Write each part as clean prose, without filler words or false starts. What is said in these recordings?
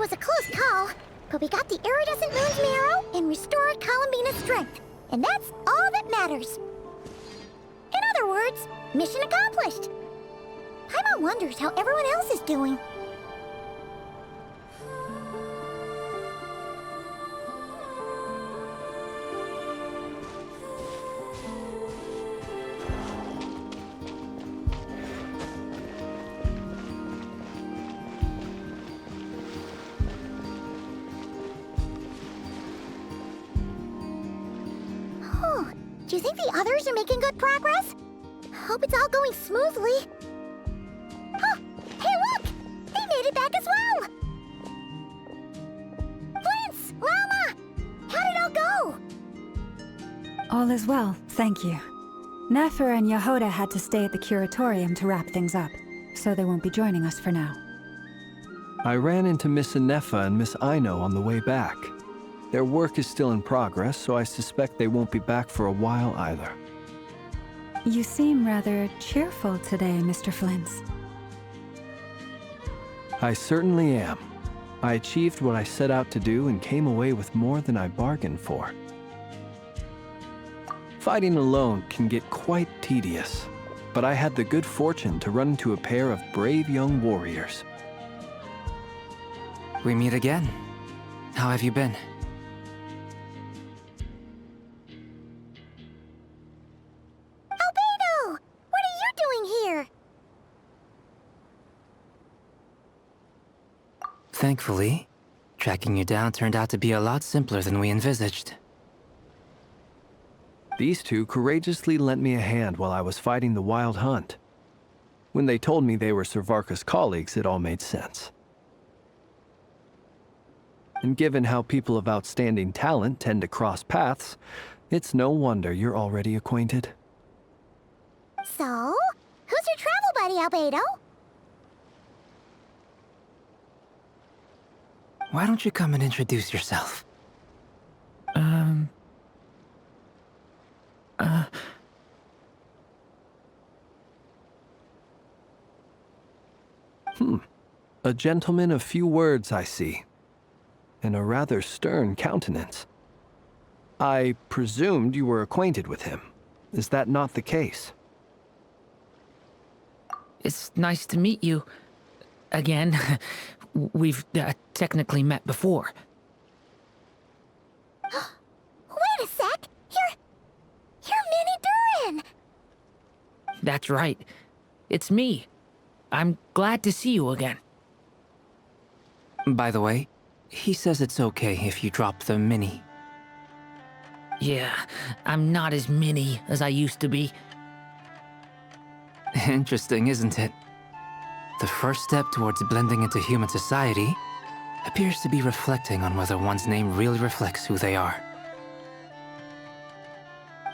was a close call, but we got the iridescent moon's marrow and restored Columbina's strength. And that's all that matters. In other words, mission accomplished. Paimon wonders how everyone else is doing. Do you think the others are making good progress? Hope it's all going smoothly. Oh, hey look! They made it back as well! Flint's! Llama! How'd it all go? All is well, thank you. Nefer and Yehuda had to stay at the curatorium to wrap things up, so they won't be joining us for now. I ran into Miss Anefa and Miss Aino on the way back. Their work is still in progress, so I suspect they won't be back for a while either. You seem rather cheerful today, Mr. Flint's. I certainly am. I achieved what I set out to do and came away with more than I bargained for. Fighting alone can get quite tedious, but I had the good fortune to run into a pair of brave young warriors. We meet again. How have you been? Thankfully, tracking you down turned out to be a lot simpler than we envisaged. These two courageously lent me a hand while I was fighting the wild hunt. When they told me they were Servarka's colleagues, it all made sense. And given how people of outstanding talent tend to cross paths, it's no wonder you're already acquainted. So, who's your travel buddy, Albedo? Why don't you come and introduce yourself? A gentleman of few words, I see, and a rather stern countenance. I presumed you were acquainted with him. Is that not the case? It's nice to meet you. Again. We've technically met before. Wait a sec! You're Minnie Durin! That's right. It's me. I'm glad to see you again. By the way, he says it's okay if you drop the mini. Yeah, I'm not as mini as I used to be. Interesting, isn't it? The first step towards blending into human society appears to be reflecting on whether one's name really reflects who they are.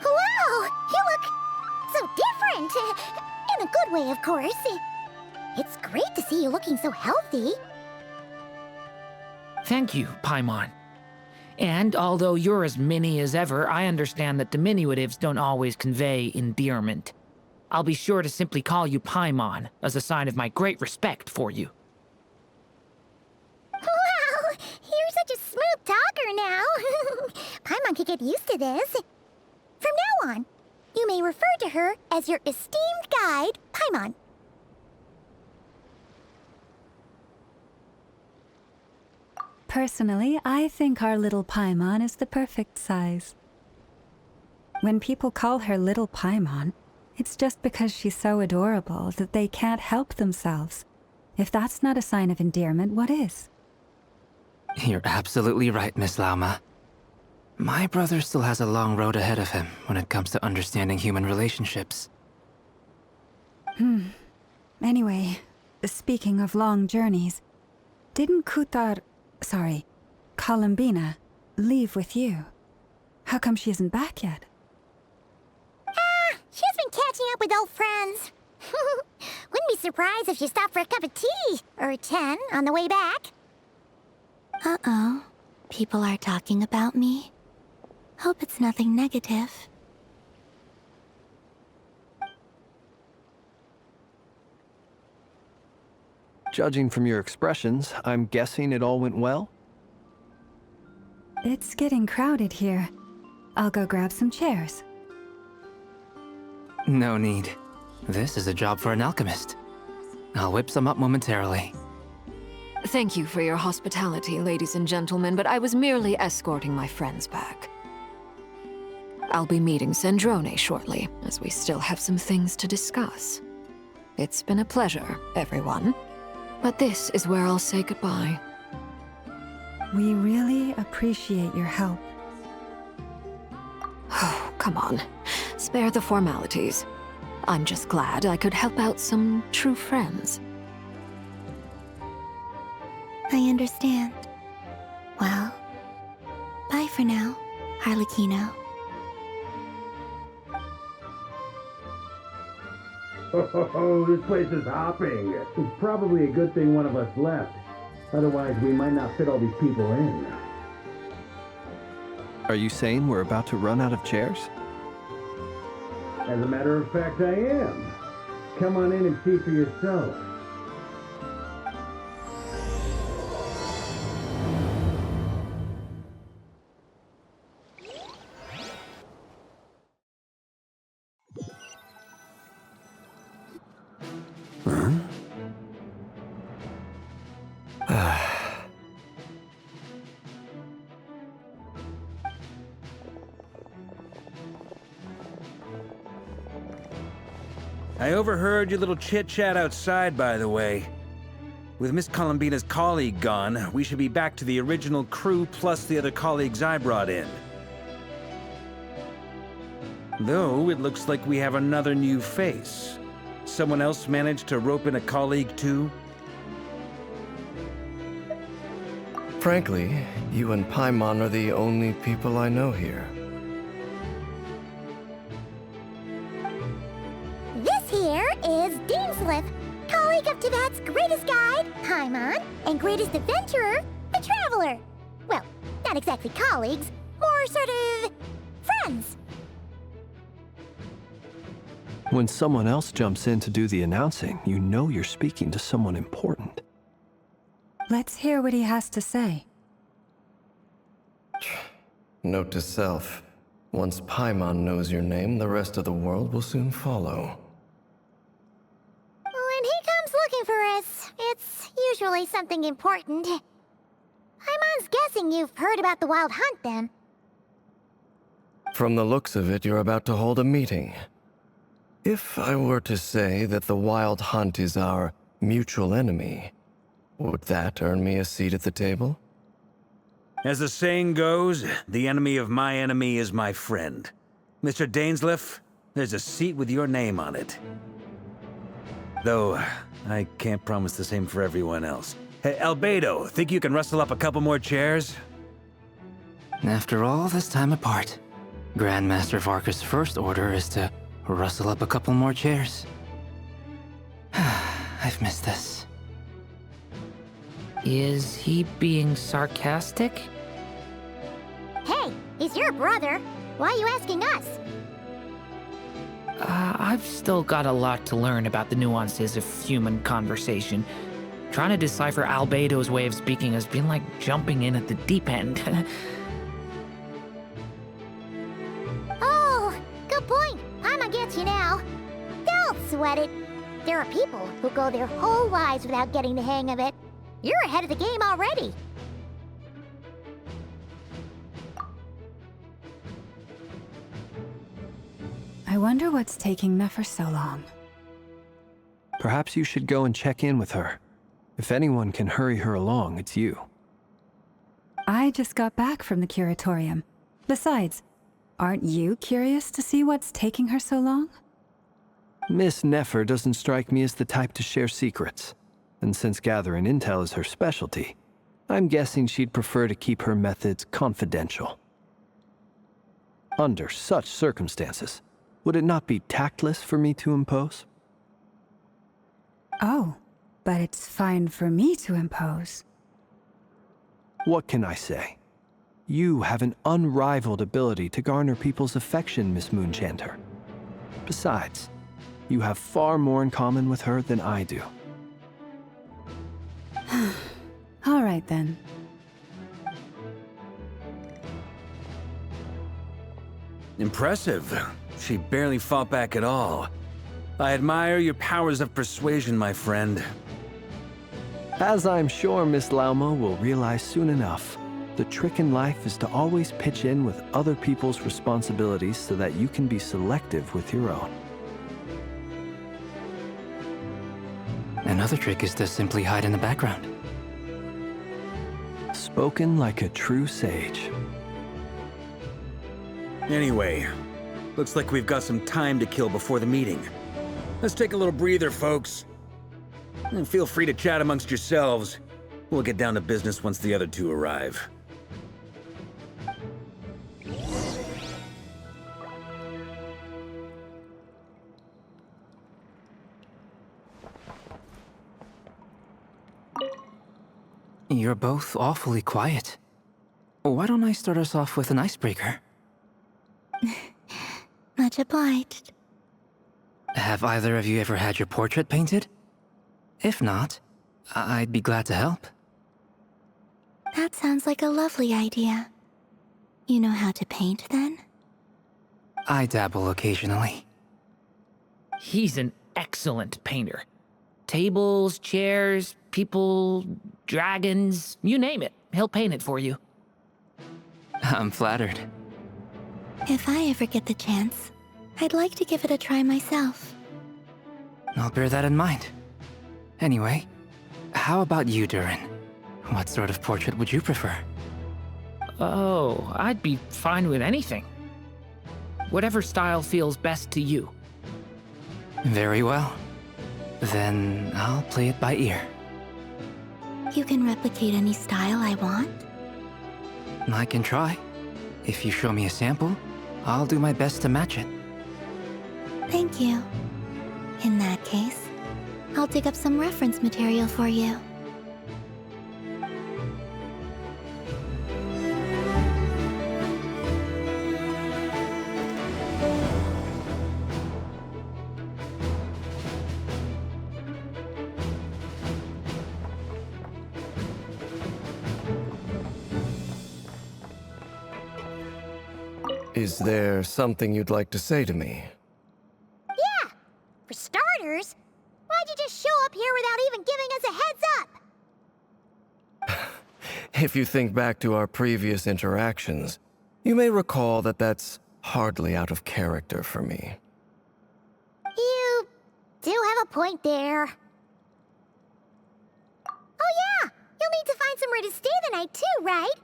Wow! You look so different! In a good way, of course. It's great to see you looking so healthy. Thank you, Paimon. And although you're as mini as ever, I understand that diminutives don't always convey endearment. I'll be sure to simply call you Paimon, as a sign of my great respect for you. Wow! You're such a smooth talker now. Paimon could get used to this. From now on, you may refer to her as your esteemed guide, Paimon. Personally, I think our little Paimon is the perfect size. When people call her Little Paimon, it's just because she's so adorable that they can't help themselves. If that's not a sign of endearment, what is? You're absolutely right, Miss Lauma. My brother still has a long road ahead of him when it comes to understanding human relationships. Anyway, speaking of long journeys, didn't Columbina, leave with you? How come she isn't back yet? She's been catching up with old friends. Wouldn't be surprised if she stopped for a cup of tea, or 10, on the way back. Uh-oh. People are talking about me. Hope it's nothing negative. Judging from your expressions, I'm guessing it all went well? It's getting crowded here. I'll go grab some chairs. No need. This is a job for an alchemist. I'll whip some up momentarily. Thank you for your hospitality, ladies and gentlemen, but I was merely escorting my friends back. I'll be meeting Sandrone shortly, as we still have some things to discuss. It's been a pleasure, everyone. But this is where I'll say goodbye. We really appreciate your help. Oh, come on. Spare the formalities. I'm just glad I could help out some true friends. I understand. Well, bye for now, Harlequino. Oh, this place is hopping. It's probably a good thing one of us left. Otherwise, we might not fit all these people in. Are you saying we're about to run out of chairs? As a matter of fact, I am. Come on in and see for yourself. I overheard your little chit-chat outside, by the way. With Miss Columbina's colleague gone, we should be back to the original crew plus the other colleagues I brought in. Though, it looks like we have another new face. Someone else managed to rope in a colleague too? Frankly, you and Paimon are the only people I know here. This here is Deanslip, colleague of Tibet's greatest guide, Paimon, and greatest adventurer, the Traveler. Well, not exactly colleagues, more sort of friends. When someone else jumps in to do the announcing, you know you're speaking to someone important. Let's hear what he has to say. Note to self, once Paimon knows your name, the rest of the world will soon follow. When he comes looking for us, it's usually something important. Paimon's guessing you've heard about the Wild Hunt, then. From the looks of it, you're about to hold a meeting. If I were to say that the Wild Hunt is our mutual enemy, would that earn me a seat at the table? As the saying goes, the enemy of my enemy is my friend. Mr. Dainsleif, there's a seat with your name on it. Though, I can't promise the same for everyone else. Hey, Albedo, think you can rustle up a couple more chairs? After all this time apart, Grandmaster Varka's first order is to rustle up a couple more chairs. I've missed this. Is he being sarcastic? Hey, he's your brother. Why are you asking us? I've still got a lot to learn about the nuances of human conversation. Trying to decipher Albedo's way of speaking has been like jumping in at the deep end. Oh, good point. Paimon gets you now. Don't sweat it. There are people who go their whole lives without getting the hang of it. You're ahead of the game already. I wonder what's taking Nefer so long. Perhaps you should go and check in with her. If anyone can hurry her along, it's you. I just got back from the curatorium. Besides, aren't you curious to see what's taking her so long? Miss Nefer doesn't strike me as the type to share secrets. And since gathering intel is her specialty, I'm guessing she'd prefer to keep her methods confidential. Under such circumstances, would it not be tactless for me to impose? Oh, but it's fine for me to impose. What can I say? You have an unrivaled ability to garner people's affection, Miss Moonchanter. Besides, you have far more in common with her than I do. right then. Impressive. She barely fought back at all. I admire your powers of persuasion, my friend. As I'm sure Miss Lauma will realize soon enough, the trick in life is to always pitch in with other people's responsibilities so that you can be selective with your own. Another trick is to simply hide in the background. Spoken like a true sage. Anyway, looks like we've got some time to kill before the meeting. Let's take a little breather, folks. And feel free to chat amongst yourselves. We'll get down to business once the other two arrive. You're both awfully quiet. Why don't I start us off with an icebreaker? Much obliged. Have either of you ever had your portrait painted? If not, I'd be glad to help. That sounds like a lovely idea. You know how to paint, then? I dabble occasionally. He's an excellent painter. Tables, chairs, people, dragons, you name it. He'll paint it for you. I'm flattered. If I ever get the chance, I'd like to give it a try myself. I'll bear that in mind. Anyway, how about you, Durin? What sort of portrait would you prefer? Oh, I'd be fine with anything. Whatever style feels best to you. Very well. Then I'll play it by ear. You can replicate any style I want? I can try. If you show me a sample, I'll do my best to match it. Thank you. In that case, I'll dig up some reference material for you. Is there something you'd like to say to me? Yeah! For starters, why'd you just show up here without even giving us a heads up? If you think back to our previous interactions, you may recall that that's hardly out of character for me. You do have a point there. Oh yeah! You'll need to find somewhere to stay the night too, right?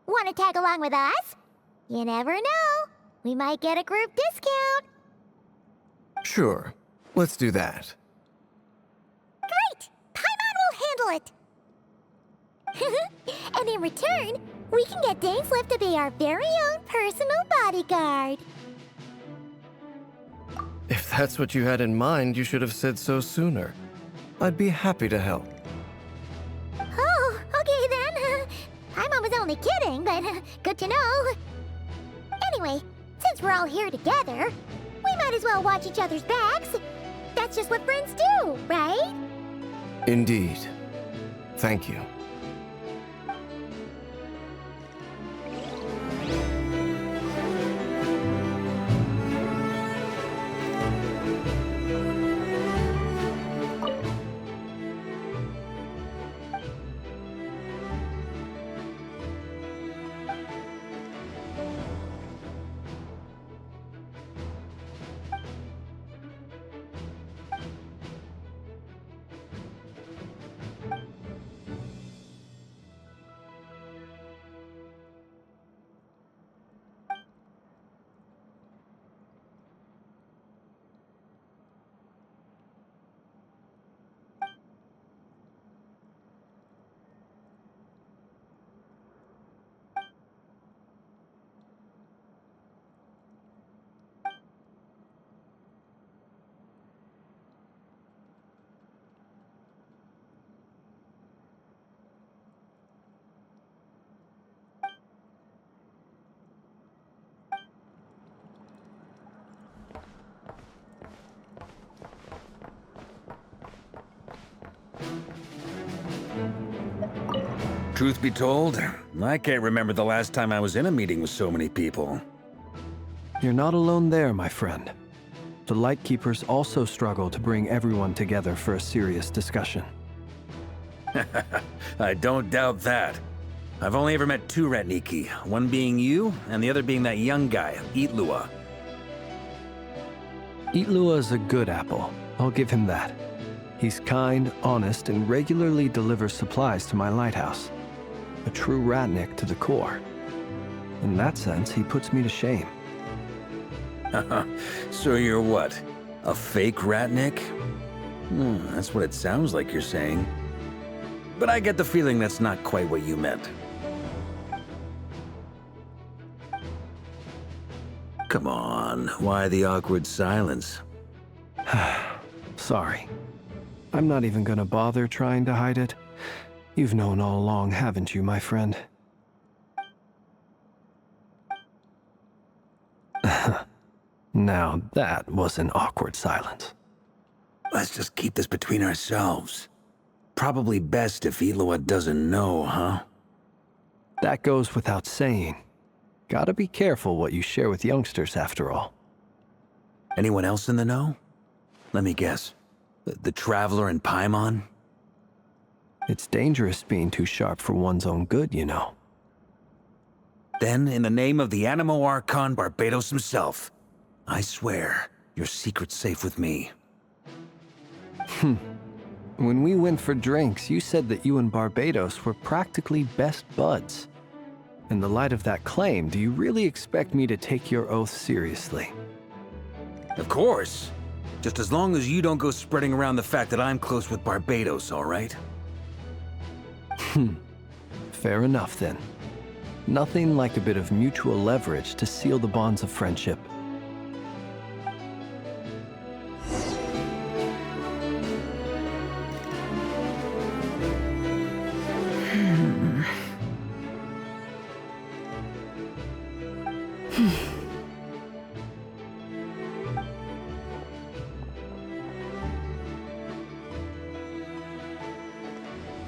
Want to tag along with us? You never know. We might get a group discount. Sure, let's do that. Great! Paimon will handle it! And in return, we can get Dainslift to be our very own personal bodyguard. If that's what you had in mind, you should have said so sooner. I'd be happy to help. Oh, okay then. Paimon was only kidding, but good to know. Anyway, since we're all here together, we might as well watch each other's backs. That's just what friends do, right? Indeed. Thank you. Truth be told, I can't remember the last time I was in a meeting with so many people. You're not alone there, my friend. The Lightkeepers also struggle to bring everyone together for a serious discussion. I don't doubt that. I've only ever met two Ratniki, one being you, and the other being that young guy, Itlua. Itlua is a good apple, I'll give him that. He's kind, honest, and regularly delivers supplies to my lighthouse. A true Ratnik to the core. In that sense, he puts me to shame. So you're what? A fake Ratnik? That's what it sounds like you're saying. But I get the feeling that's not quite what you meant. Come on, why the awkward silence? Sorry. I'm not even gonna bother trying to hide it. You've known all along, haven't you, my friend? Now that was an awkward silence. Let's just keep this between ourselves. Probably best if Itlua doesn't know, huh? That goes without saying. Gotta be careful what you share with youngsters, after all. Anyone else in the know? Let me guess. The Traveler and Paimon? It's dangerous being too sharp for one's own good, you know. Then, in the name of the Animo Archon Barbados himself, I swear, your secret's safe with me. When we went for drinks, you said that you and Barbados were practically best buds. In the light of that claim, do you really expect me to take your oath seriously? Of course. Just as long as you don't go spreading around the fact that I'm close with Barbados, all right? Fair enough, then. Nothing like a bit of mutual leverage to seal the bonds of friendship.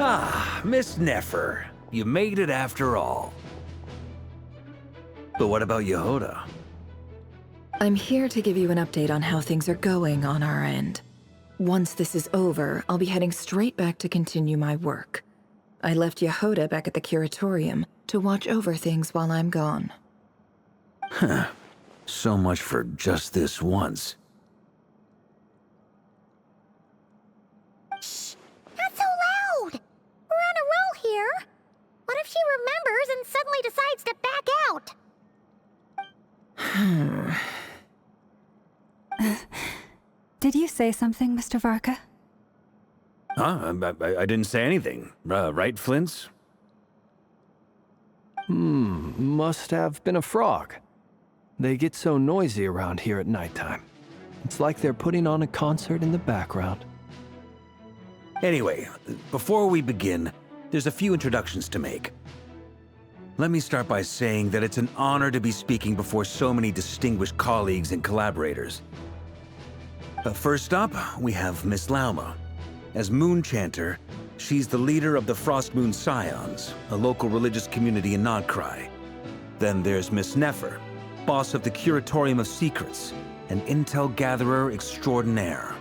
Ah, Miss Nefer. You made it after all. But what about Yehoda? I'm here to give you an update on how things are going on our end. Once this is over, I'll be heading straight back to continue my work. I left Yehoda back at the curatorium to watch over things while I'm gone. Huh. So much for just this once. Shh! Not so loud! We're on a roll here. What if she remembers and suddenly decides to back out? Did you say something, Mr. Varka? Huh? I didn't say anything. Right, Flints? Must have been a frog. They get so noisy around here at nighttime. It's like they're putting on a concert in the background. Anyway, before we begin, there's a few introductions to make. Let me start by saying that it's an honor to be speaking before so many distinguished colleagues and collaborators. First up, we have Miss Lauma. As Moon Chanter, she's the leader of the Frost Moon Scions, a local religious community in Nod-Krai. Then there's Miss Nefer, boss of the Curatorium of Secrets, an intel gatherer extraordinaire.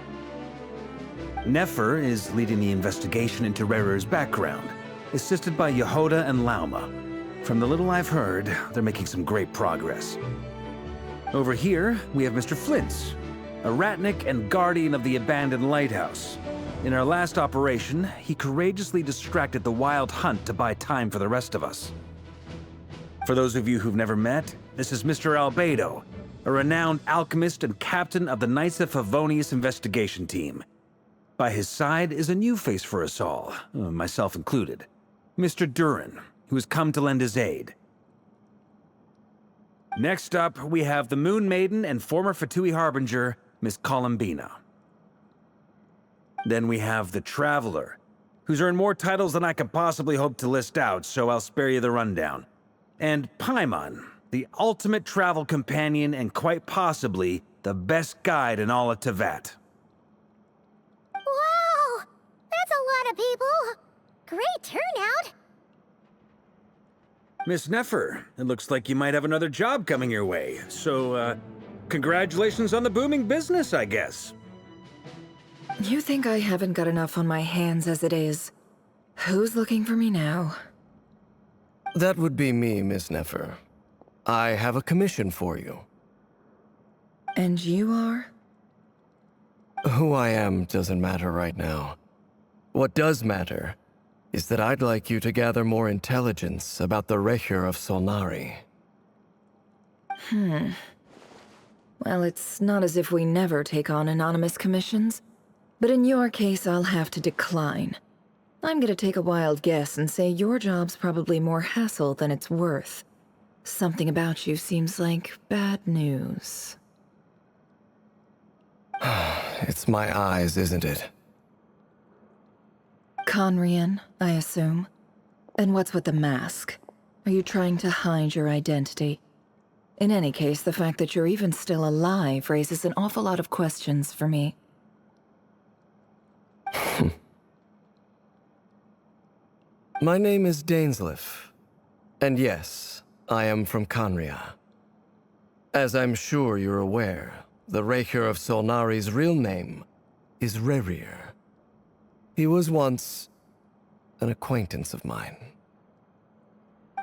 Nefer is leading the investigation into Rerer's background, assisted by Yehoda and Lauma. From the little I've heard, they're making some great progress. Over here, we have Mr. Flints, a Ratnik and guardian of the abandoned lighthouse. In our last operation, he courageously distracted the wild hunt to buy time for the rest of us. For those of you who've never met, this is Mr. Albedo, a renowned alchemist and captain of the Knights of Favonius investigation team. By his side is a new face for us all, myself included, Mr. Durin, who has come to lend his aid. Next up, we have the Moon Maiden and former Fatui Harbinger, Miss Columbina. Then we have the Traveler, who's earned more titles than I could possibly hope to list out, so I'll spare you the rundown. And Paimon, the ultimate travel companion and quite possibly the best guide in all of Tevat. Wow! That's a lot of people! Great turnout! Miss Nefer, it looks like you might have another job coming your way. So, congratulations on the booming business, I guess. You think I haven't got enough on my hands as it is? Who's looking for me now? That would be me, Miss Nefer. I have a commission for you. And you are? Who I am doesn't matter right now. What does matter is that I'd like you to gather more intelligence about the Recher of Solnari. Well, it's not as if we never take on anonymous commissions. But in your case, I'll have to decline. I'm gonna take a wild guess and say your job's probably more hassle than it's worth. Something about you seems like bad news. It's my eyes, isn't it? Conrian, I assume. And what's with the mask? Are you trying to hide your identity? In any case, the fact that you're even still alive raises an awful lot of questions for me. My name is Dainsleif. And yes, I am from Conria. As I'm sure you're aware, the Recher of Solnari's real name is Rerir. He was once an acquaintance of mine.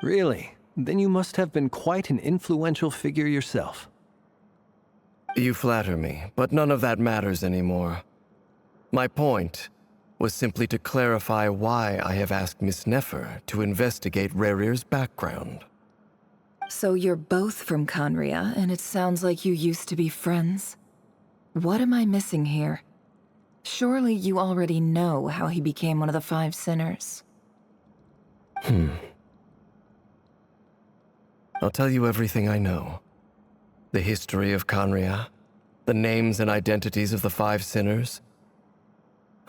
Really? Then you must have been quite an influential figure yourself. You flatter me, but none of that matters anymore. My point was simply to clarify why I have asked Miss Nefer to investigate Rerir's background. So you're both from Conria, and it sounds like you used to be friends? What am I missing here? Surely you already know how he became one of the Five Sinners. I'll tell you everything I know. The history of Conria, the names and identities of the Five Sinners.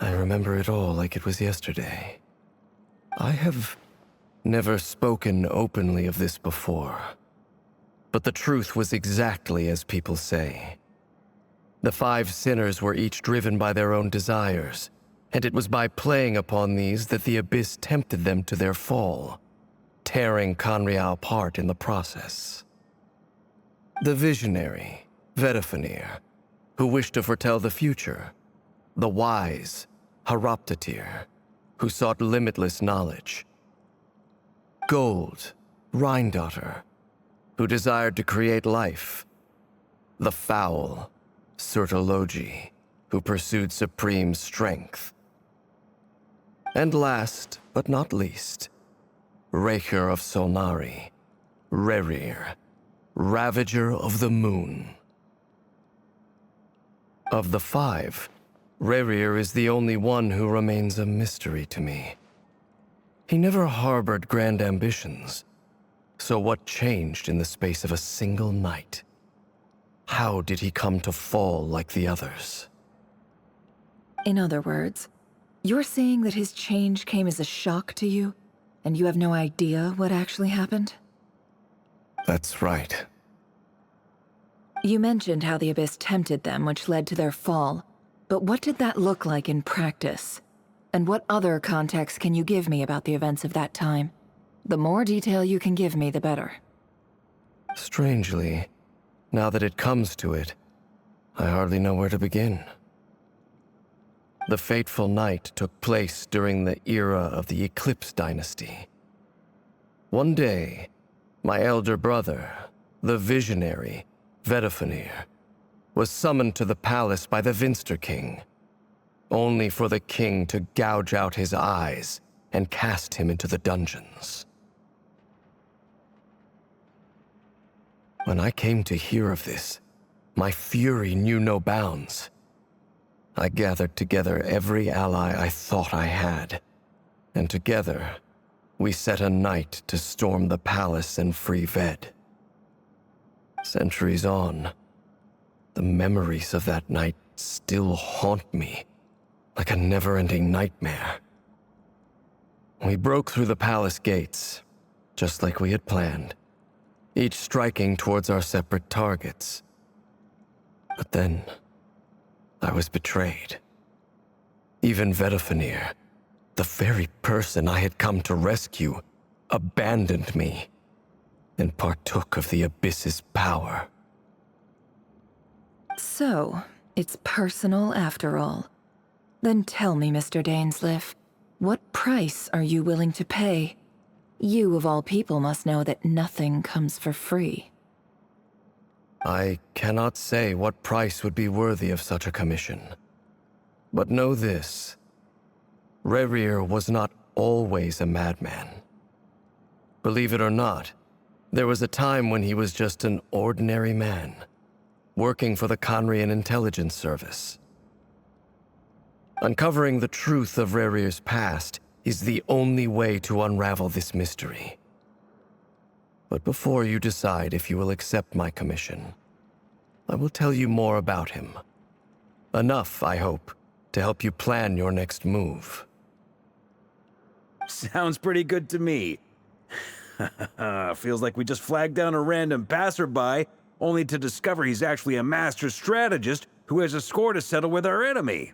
I remember it all like it was yesterday. I have never spoken openly of this before. But the truth was exactly as people say. The Five Sinners were each driven by their own desires, and it was by playing upon these that the Abyss tempted them to their fall, tearing Conria apart in the process. The visionary, Vedifenir, who wished to foretell the future. The wise, Haroptatir, who sought limitless knowledge. Gold, Rheindotter, who desired to create life. The foul, Surtologi, who pursued supreme strength. And last, but not least, Recher of Solnari, Rerir, Ravager of the Moon. Of the five, Rerir is the only one who remains a mystery to me. He never harbored grand ambitions. So what changed in the space of a single night? How did he come to fall like the others? In other words, you're saying that his change came as a shock to you, and you have no idea what actually happened? That's right. You mentioned how the Abyss tempted them, which led to their fall. But what did that look like in practice? And what other context can you give me about the events of that time? The more detail you can give me, the better. Strangely, now that it comes to it, I hardly know where to begin. The fateful night took place during the era of the Eclipse Dynasty. One day, my elder brother, the visionary, Vedifenir, was summoned to the palace by the Vinster King, only for the king to gouge out his eyes and cast him into the dungeons. When I came to hear of this, my fury knew no bounds. I gathered together every ally I thought I had, and together, we set a night to storm the palace and free Ved. Centuries on, the memories of that night still haunt me, like a never-ending nightmare. We broke through the palace gates, just like we had planned, each striking towards our separate targets. But then, I was betrayed. Even Vedifenir, the very person I had come to rescue, abandoned me and partook of the Abyss's power. So, it's personal after all. Then tell me, Mr. Dainsleif, what price are you willing to pay? You, of all people, must know that nothing comes for free. I cannot say what price would be worthy of such a commission. But know this. Rerir was not always a madman. Believe it or not, there was a time when he was just an ordinary man, working for the Conrian Intelligence Service. Uncovering the truth of Rerir's past is the only way to unravel this mystery. But before you decide if you will accept my commission, I will tell you more about him. Enough, I hope, to help you plan your next move. Sounds pretty good to me. Feels like we just flagged down a random passerby, only to discover he's actually a master strategist who has a score to settle with our enemy.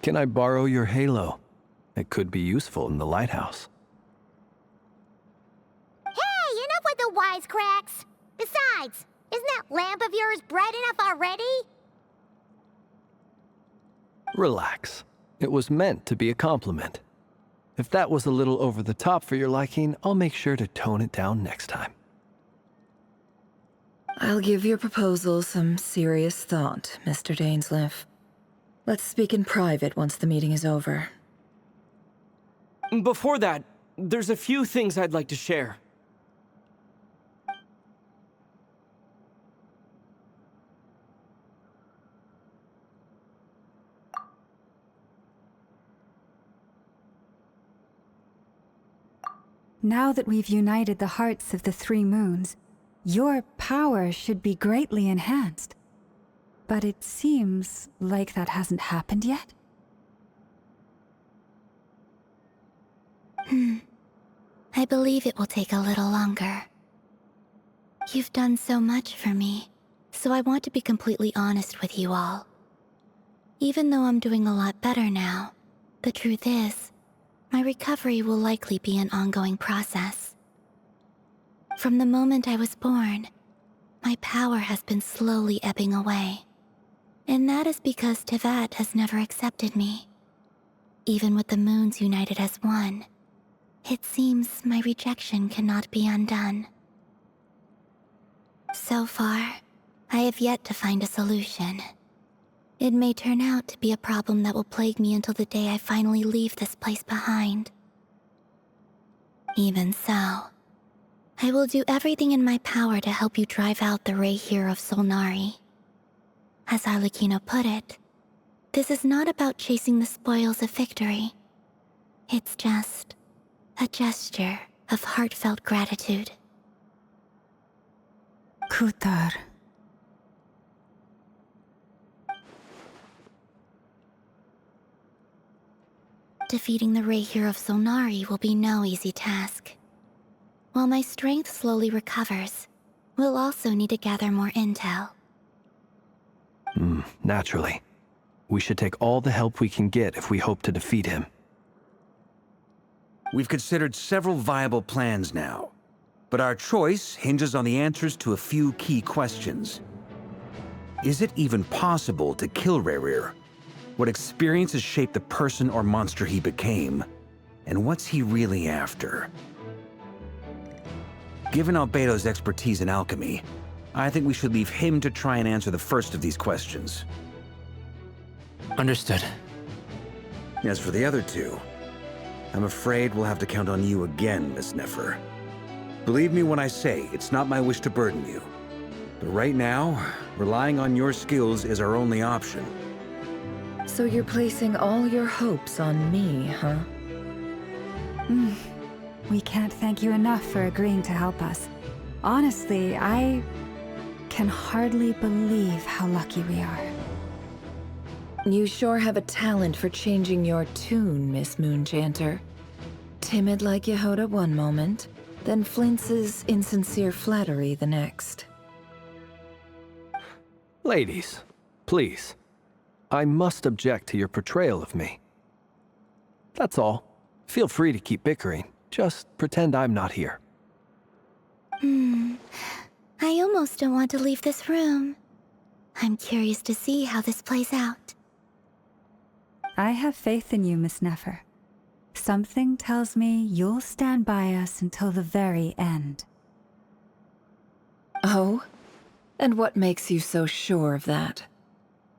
Can I borrow your halo? It could be useful in the lighthouse. Hey, enough with the wisecracks! Besides, isn't that lamp of yours bright enough already? Relax. It was meant to be a compliment. If that was a little over the top for your liking, I'll make sure to tone it down next time. I'll give your proposal some serious thought, Mr. Dainsleif. Let's speak in private once the meeting is over. Before that, there's a few things I'd like to share. Now that we've united the hearts of the three moons, your power should be greatly enhanced. But it seems like that hasn't happened yet. I believe it will take a little longer. You've done so much for me, so I want to be completely honest with you all. Even though I'm doing a lot better now, the truth is, my recovery will likely be an ongoing process. From the moment I was born, my power has been slowly ebbing away. And that is because Tevat has never accepted me. Even with the moons united as one, it seems my rejection cannot be undone. So far, I have yet to find a solution. It may turn out to be a problem that will plague me until the day I finally leave this place behind. Even so, I will do everything in my power to help you drive out the Rerir of Solnari. As Arlecchino put it, this is not about chasing the spoils of victory. It's just a gesture of heartfelt gratitude. Kutar. Defeating the Rerir of Solnari will be no easy task. While my strength slowly recovers, we'll also need to gather more intel. Naturally. We should take all the help we can get if we hope to defeat him. We've considered several viable plans now, but our choice hinges on the answers to a few key questions. Is it even possible to kill Rerir? What experiences shaped the person or monster he became? And what's he really after? Given Albedo's expertise in alchemy, I think we should leave him to try and answer the first of these questions. Understood. As for the other two, I'm afraid we'll have to count on you again, Miss Nefer. Believe me when I say it's not my wish to burden you. But right now, relying on your skills is our only option. So you're placing all your hopes on me, huh? We can't thank you enough for agreeing to help us. Honestly, I can hardly believe how lucky we are. You sure have a talent for changing your tune, Miss Moonchanter. Timid like Yehoda one moment, then flinches insincere flattery the next. Ladies, Please. I must object to your portrayal of me. That's all. Feel free to keep bickering. Just pretend I'm not here. I almost don't want to leave this room. I'm curious to see how this plays out. I have faith in you, Miss Nefer. Something tells me you'll stand by us until the very end. Oh? And what makes you so sure of that?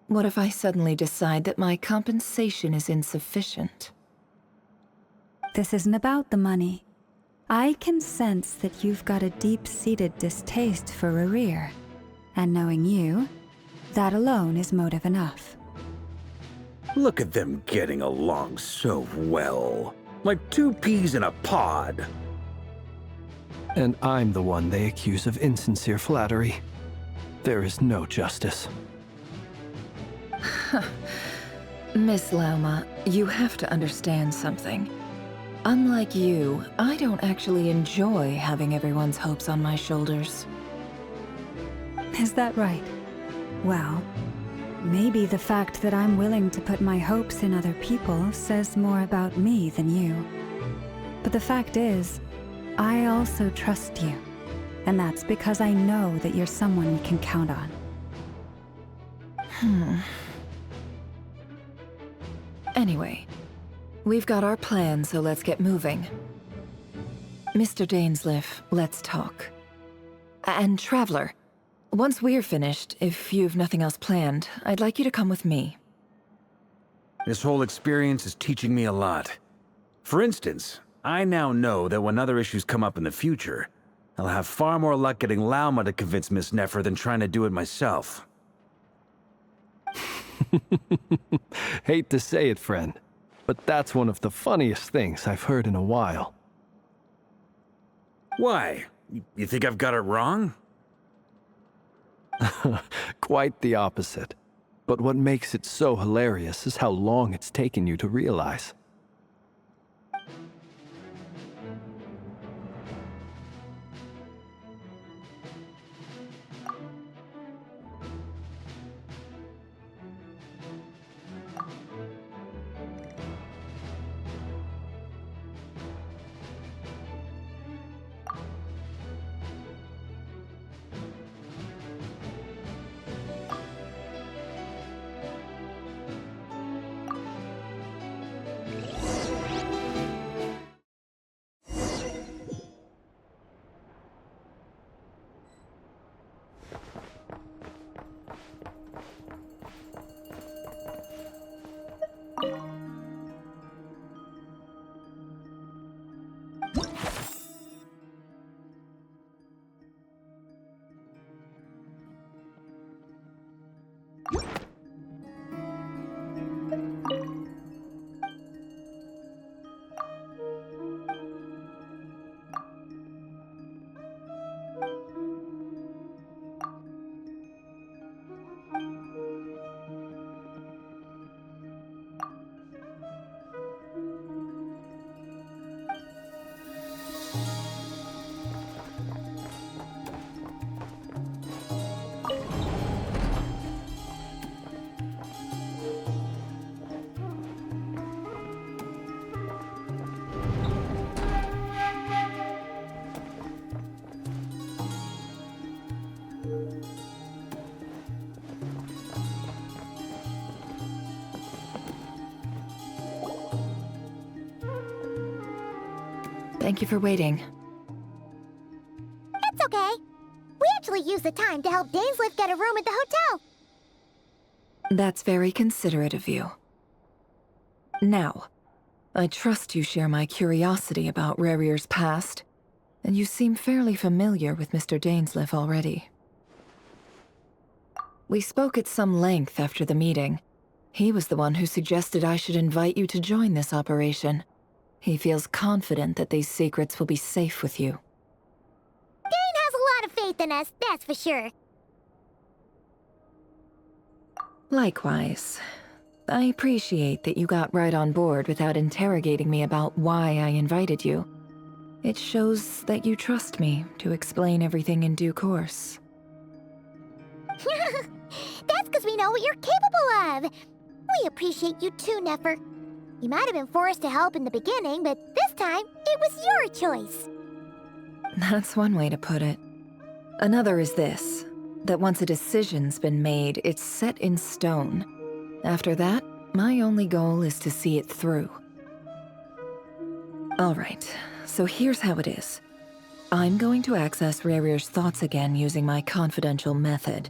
What if I suddenly decide that my compensation is insufficient? This isn't about the money. I can sense that you've got a deep-seated distaste for Rerir. And knowing you, that alone is motive enough. Look at them getting along so well. Like two peas in a pod. And I'm the one they accuse of insincere flattery. There is no justice. Miss Lauma, you have to understand something. Unlike you, I don't actually enjoy having everyone's hopes on my shoulders. Is that right? Well, maybe the fact that I'm willing to put my hopes in other people says more about me than you. But the fact is, I also trust you. And that's because I know that you're someone we can count on. Anyway, we've got our plan, so let's get moving. Mr. Dainsleif, let's talk. And Traveler, once we're finished, if you've nothing else planned, I'd like you to come with me. This whole experience is teaching me a lot. For instance, I now know that when other issues come up in the future, I'll have far more luck getting Lauma to convince Miss Nefer than trying to do it myself. Hate to say it, friend, but that's one of the funniest things I've heard in a while. Why? You think I've got it wrong? Quite the opposite. But what makes it so hilarious is how long it's taken you to realize. Thank you for waiting. It's okay. We actually used the time to help Dainsleif get a room at the hotel. That's very considerate of you. Now, I trust you share my curiosity about Rerir's past, and you seem fairly familiar with Mr. Dainsleif already. We spoke at some length after the meeting. He was the one who suggested I should invite you to join this operation. He feels confident that these secrets will be safe with you. Dane has a lot of faith in us, that's for sure. Likewise. I appreciate that you got right on board without interrogating me about why I invited you. It shows that you trust me to explain everything in due course. That's because we know what you're capable of. We appreciate you too, Nefer. You might have been forced to help in the beginning, but this time, it was your choice. That's one way to put it. Another is this, that once a decision's been made, it's set in stone. After that, my only goal is to see it through. All right, so here's how it is. I'm going to access Rarier's thoughts again using my confidential method.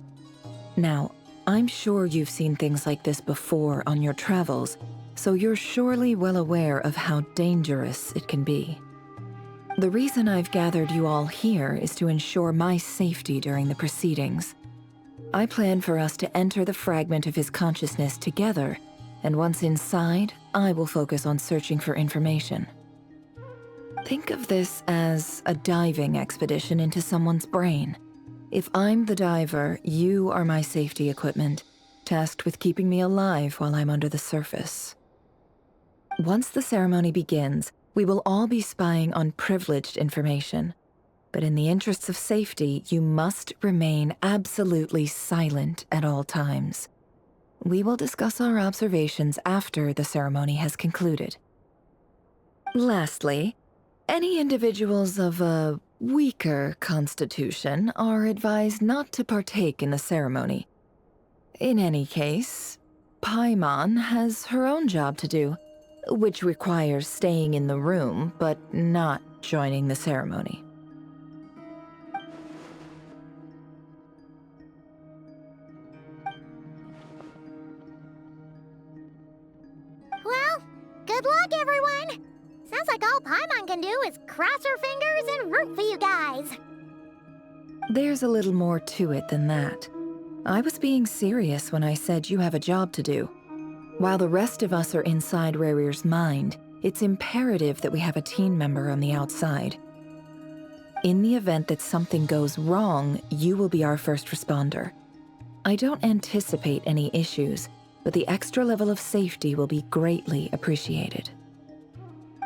Now, I'm sure you've seen things like this before on your travels, so you're surely well aware of how dangerous it can be. The reason I've gathered you all here is to ensure my safety during the proceedings. I plan for us to enter the fragment of his consciousness together, and once inside, I will focus on searching for information. Think of this as a diving expedition into someone's brain. If I'm the diver, you are my safety equipment, tasked with keeping me alive while I'm under the surface. Once the ceremony begins, we will all be spying on privileged information. But in the interests of safety, you must remain absolutely silent at all times. We will discuss our observations after the ceremony has concluded. Lastly, any individuals of a weaker constitution are advised not to partake in the ceremony. In any case, Paimon has her own job to do, which requires staying in the room but not joining the ceremony. Well, good luck, everyone! Sounds like all Paimon can do is cross her fingers and root for you guys. There's a little more to it than that. I was being serious when I said you have a job to do. While the rest of us are inside Rarier's mind, it's imperative that we have a team member on the outside. In the event that something goes wrong, you will be our first responder. I don't anticipate any issues, but the extra level of safety will be greatly appreciated.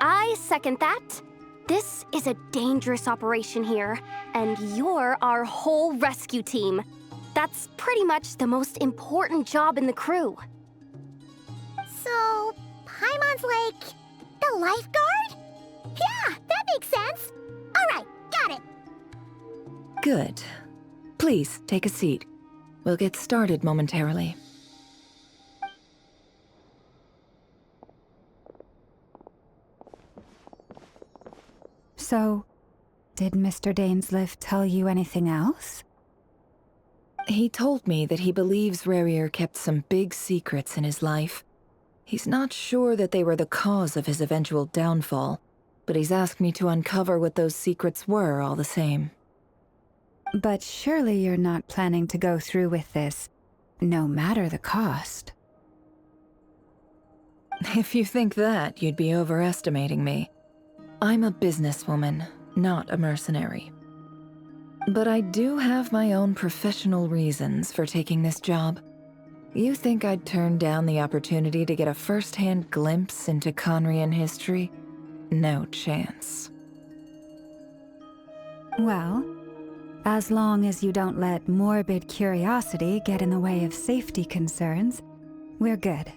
I second that. This is a dangerous operation here, and you're our whole rescue team. That's pretty much the most important job in the crew. So, Paimon's like the lifeguard? Yeah, that makes sense. All right, got it. Good. Please, take a seat. We'll get started momentarily. So, did Mr. Dainsleif tell you anything else? He told me that he believes Rarier kept some big secrets in his life. He's not sure that they were the cause of his eventual downfall, but he's asked me to uncover what those secrets were all the same. But surely you're not planning to go through with this, no matter the cost. If you think that, you'd be overestimating me. I'm a businesswoman, not a mercenary. But I do have my own professional reasons for taking this job. You think I'd turn down the opportunity to get a first-hand glimpse into Conrian history? No chance. Well, as long as you don't let morbid curiosity get in the way of safety concerns, we're good.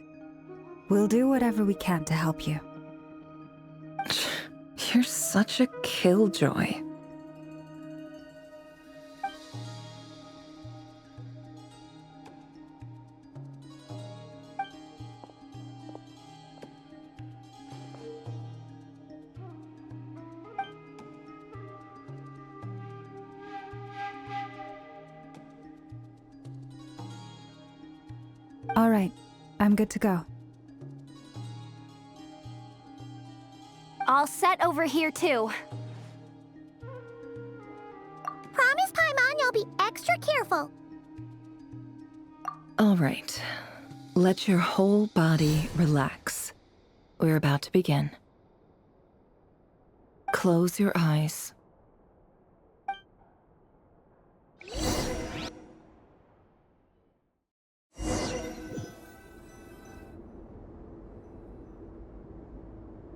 We'll do whatever we can to help you. You're such a killjoy. All right, I'm good to go. All set over here, too. Promise, Paimon, you'll be extra careful. All right. Let your whole body relax. We're about to begin. Close your eyes.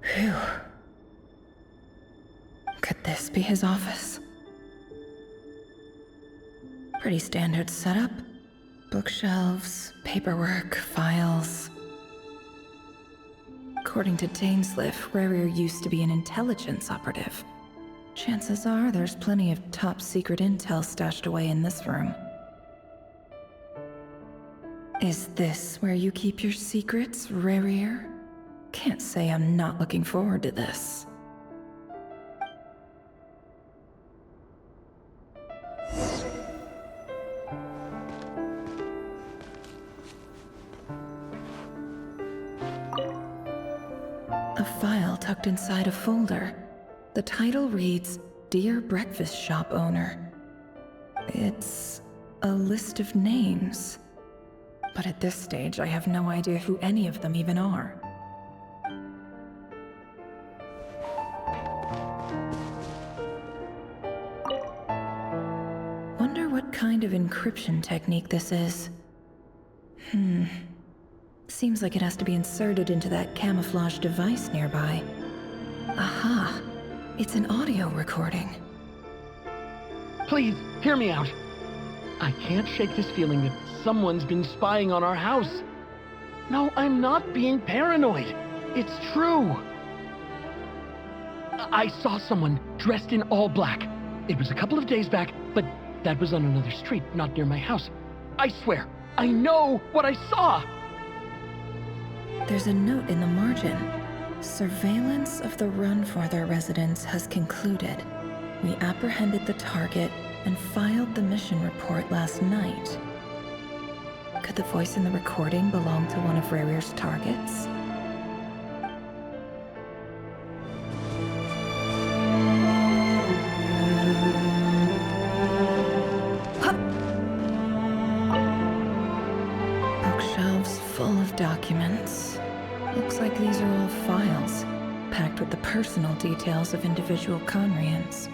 Phew. Could this be his office? Pretty standard setup. Bookshelves, paperwork, files. According to Dainsleif, Rarier used to be an intelligence operative. Chances are there's plenty of top-secret intel stashed away in this room. Is this where you keep your secrets, Rarier? Can't say I'm not looking forward to this. A file tucked inside a folder. The title reads, Dear Breakfast Shop Owner. It's a list of names. But at this stage, I have no idea who any of them even are. Wonder what kind of encryption technique this is. Seems like it has to be inserted into that camouflage device nearby. Aha! It's an audio recording. Please, hear me out. I can't shake this feeling that someone's been spying on our house. No, I'm not being paranoid. It's true. I saw someone dressed in all black. It was a couple of days back, but that was on another street, not near my house. I swear, I know what I saw! There's a note in the margin. Surveillance of the run for their residence has concluded. We apprehended the target and filed the mission report last night. Could the voice in the recording belong to one of Rarier's targets? Bookshelves full of documents. Looks like these are all files, packed with the personal details of individual Conrians.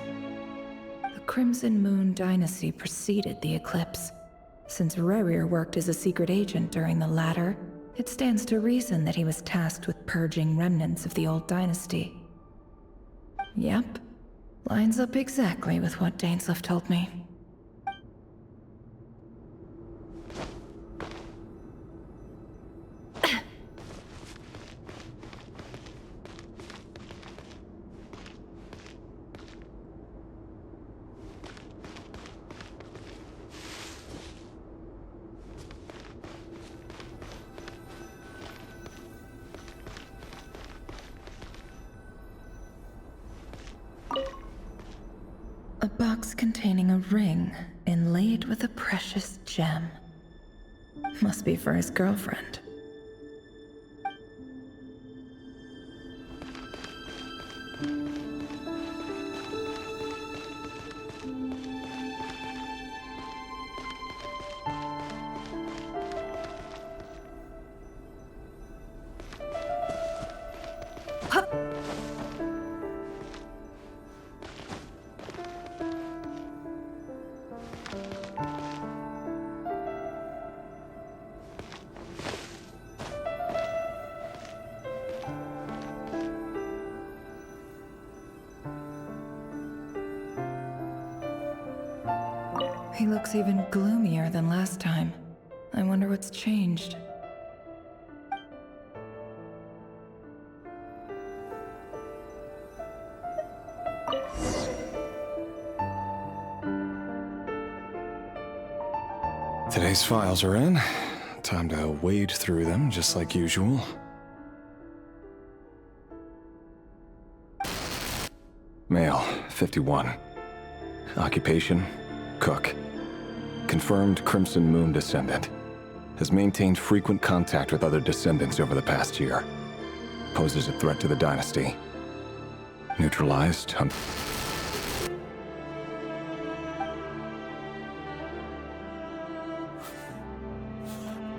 The Crimson Moon dynasty preceded the eclipse. Since Rarier worked as a secret agent during the latter, it stands to reason that he was tasked with purging remnants of the old dynasty. Yep, lines up exactly with what Dainsleif told me. A box containing a ring inlaid with a precious gem. Must be for his girlfriend. He looks even gloomier than last time. I wonder what's changed. Today's files are in. Time to wade through them, just like usual. Male, 51. Occupation, cook. Confirmed Crimson Moon descendant. Has maintained frequent contact with other descendants over the past year. Poses a threat to the dynasty. Neutralized.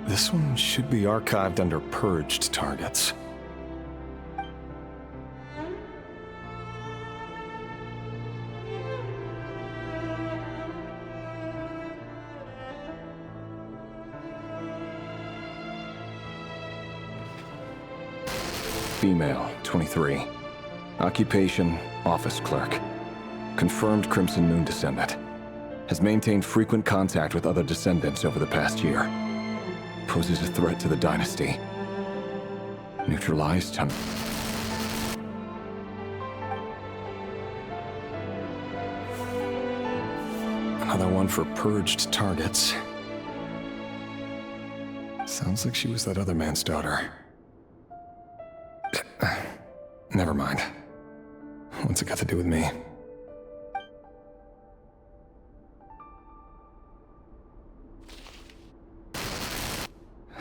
This one should be archived under purged targets. Female, 23. Occupation, office clerk. Confirmed Crimson Moon descendant. Has maintained frequent contact with other descendants over the past year. Poses a threat to the dynasty. Neutralized on... Another one for purged targets. Sounds like she was that other man's daughter. Never mind. What's it got to do with me?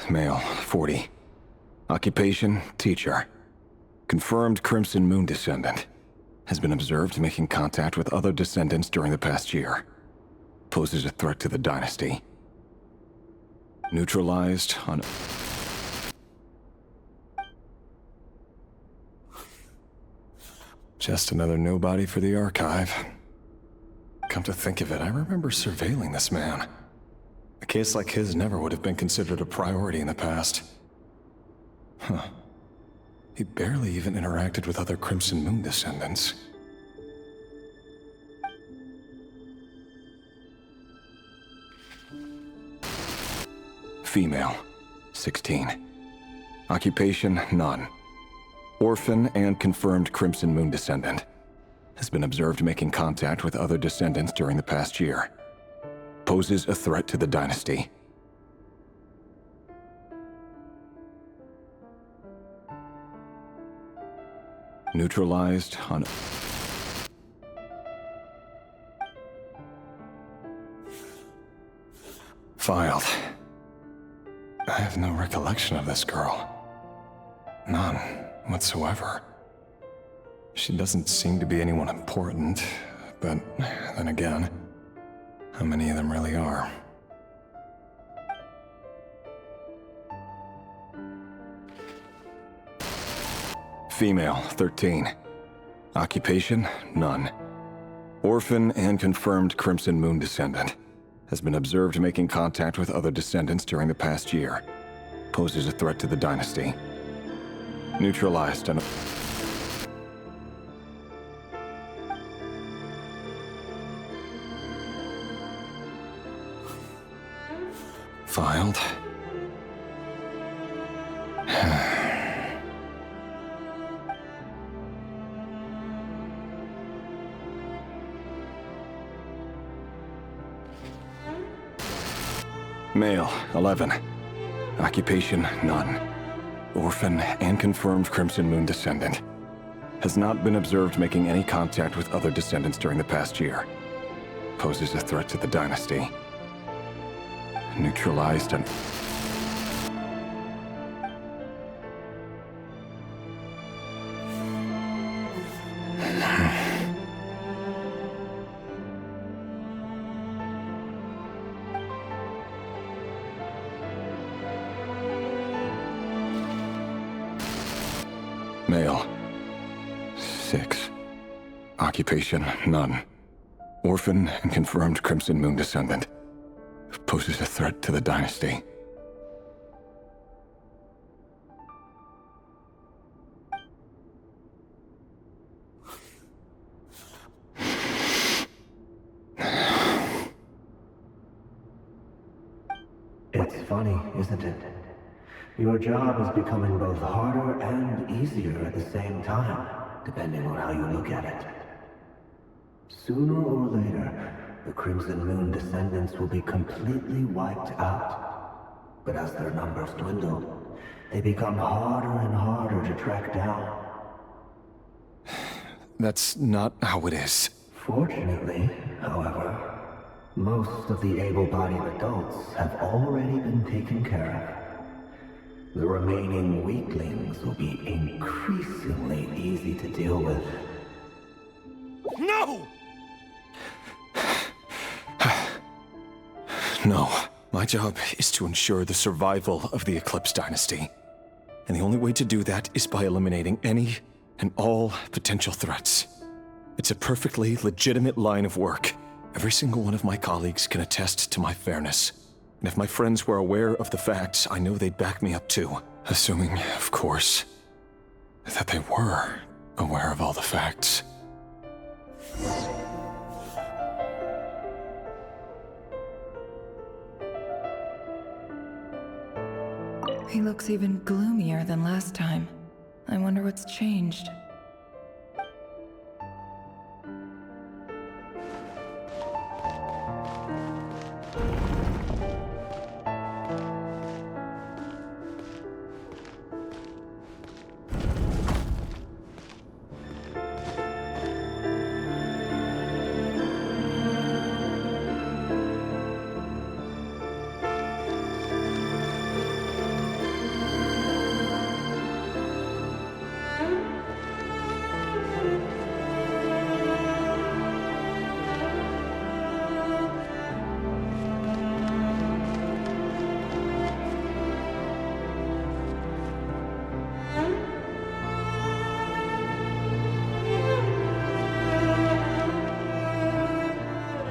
Male, 40. Occupation, teacher. Confirmed Crimson Moon descendant. Has been observed making contact with other descendants during the past year. Poses a threat to the dynasty. Neutralized on... Just another nobody for the archive. Come to think of it, I remember surveilling this man. A case like his never would have been considered a priority in the past. Huh. He barely even interacted with other Crimson Moon descendants. Female, 16. Occupation, none. Orphan and confirmed Crimson Moon descendant. Has been observed making contact with other descendants during the past year. Poses a threat to the dynasty. Neutralized on... Filed. I have no recollection of this girl. None whatsoever. She doesn't seem to be anyone important, but then again, how many of them really are? Female, 13. Occupation, none. Orphan and confirmed Crimson Moon descendant. Has been observed making contact with other descendants during the past year. Poses a threat to the dynasty. Neutralized and... Filed. Male, 11. Occupation, none. Orphan and confirmed Crimson Moon descendant. Has not been observed making any contact with other descendants during the past year. Poses a threat to the dynasty. Neutralized and... Male, 6. Occupation, none. Orphan and confirmed Crimson Moon descendant. Poses a threat to the dynasty. It's funny, isn't it? Your job is becoming both harder and easier at the same time, depending on how you look at it. Sooner or later, the Crimson Moon descendants will be completely wiped out. But as their numbers dwindle, they become harder and harder to track down. That's not how it is. Fortunately, however, most of the able-bodied adults have already been taken care of. The remaining weaklings will be increasingly easy to deal with. No! No. My job is to ensure the survival of the Eclipse Dynasty. And the only way to do that is by eliminating any and all potential threats. It's a perfectly legitimate line of work. Every single one of my colleagues can attest to my fairness. And if my friends were aware of the facts, I know they'd back me up too. Assuming, of course, that they were aware of all the facts. He looks even gloomier than last time. I wonder what's changed.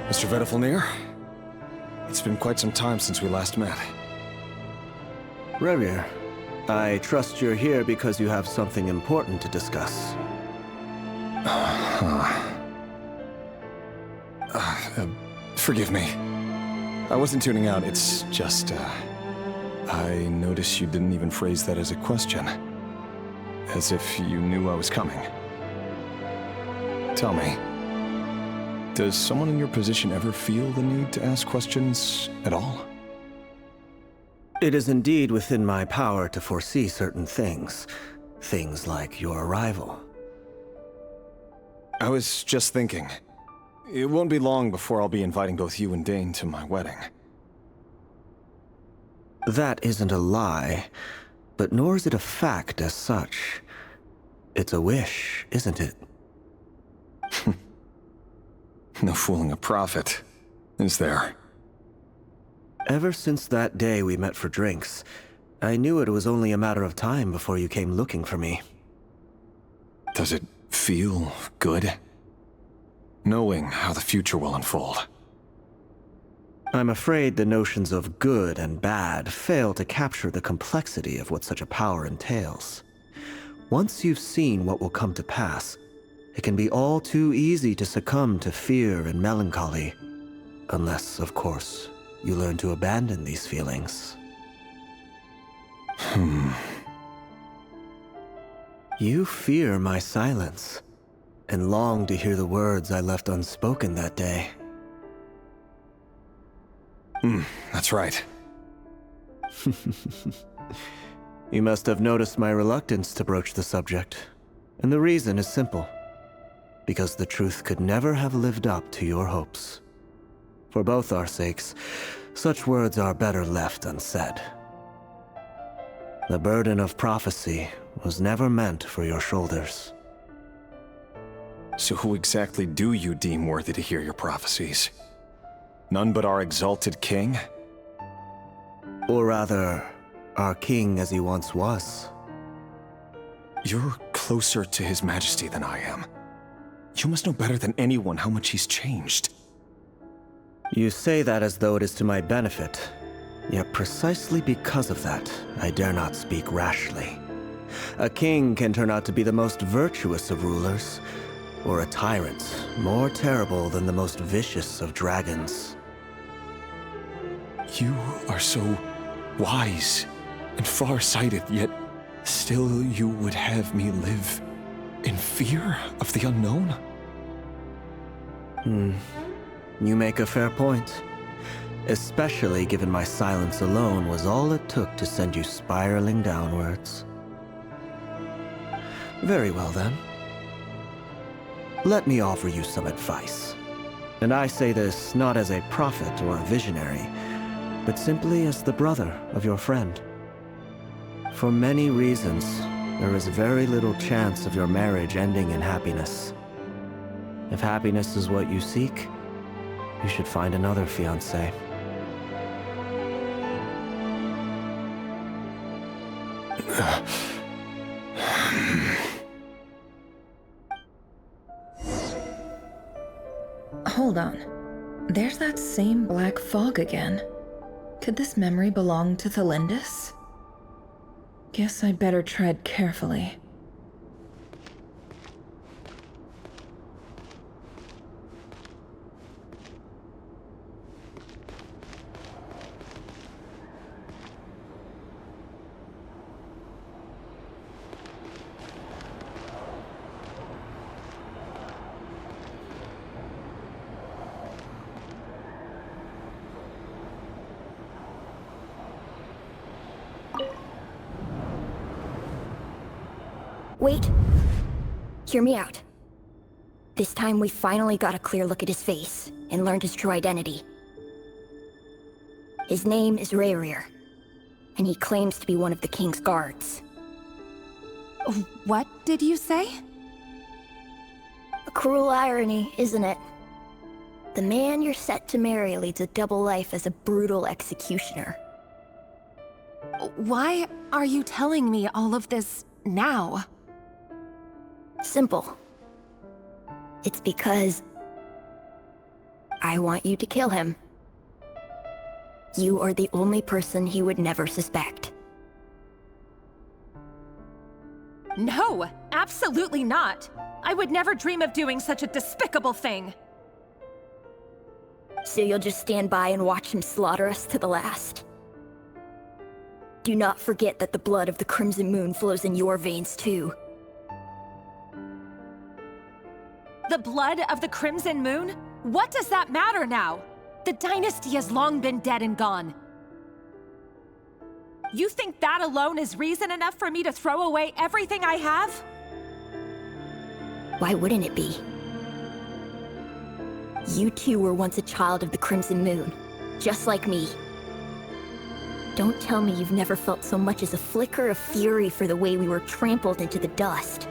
Mr. Vedifalnir, it's been quite some time since we last met. Rerir, I trust you're here because you have something important to discuss. Forgive me. I wasn't tuning out, it's just, I noticed you didn't even phrase that as a question. As if you knew I was coming. Tell me, does someone in your position ever feel the need to ask questions at all? It is indeed within my power to foresee certain things. Things like your arrival. I was just thinking. It won't be long before I'll be inviting both you and Dane to my wedding. That isn't a lie, but nor is it a fact as such. It's a wish, isn't it? No fooling a prophet, is there? Ever since that day we met for drinks, I knew it was only a matter of time before you came looking for me. Does it feel good? Knowing how the future will unfold. I'm afraid the notions of good and bad fail to capture the complexity of what such a power entails. Once you've seen what will come to pass, it can be all too easy to succumb to fear and melancholy. Unless, of course, you learn to abandon these feelings. You fear my silence, and long to hear the words I left unspoken that day. That's right. You must have noticed my reluctance to broach the subject, and the reason is simple. Because the truth could never have lived up to your hopes. For both our sakes, such words are better left unsaid. The burden of prophecy was never meant for your shoulders. So who exactly do you deem worthy to hear your prophecies? None but our exalted king? Or rather, our king as he once was. You're closer to his majesty than I am. You must know better than anyone how much he's changed. You say that as though it is to my benefit. Yet precisely because of that, I dare not speak rashly. A king can turn out to be the most virtuous of rulers, or a tyrant more terrible than the most vicious of dragons. You are so wise and far-sighted, yet still you would have me live in fear of the unknown? You make a fair point. Especially given my silence alone was all it took to send you spiraling downwards. Very well then. Let me offer you some advice. And I say this not as a prophet or a visionary, but simply as the brother of your friend. For many reasons, there is very little chance of your marriage ending in happiness. If happiness is what you seek, you should find another fiancé. Hold on. There's that same black fog again. Could this memory belong to Thelindis? Guess I'd better tread carefully. Wait. Hear me out. This time we finally got a clear look at his face and learned his true identity. His name is Rayrir, and he claims to be one of the king's guards. What did you say? A cruel irony, isn't it? The man you're set to marry leads a double life as a brutal executioner. Why are you telling me all of this now? Simple. It's because I want you to kill him. You are the only person he would never suspect. No, absolutely not. I would never dream of doing such a despicable thing. So you'll just stand by and watch him slaughter us to the last? Do not forget that the blood of the Crimson Moon flows in your veins too. The blood of the Crimson Moon? What does that matter now? The dynasty has long been dead and gone. You think that alone is reason enough for me to throw away everything I have? Why wouldn't it be? You too were once a child of the Crimson Moon, just like me. Don't tell me you've never felt so much as a flicker of fury for the way we were trampled into the dust.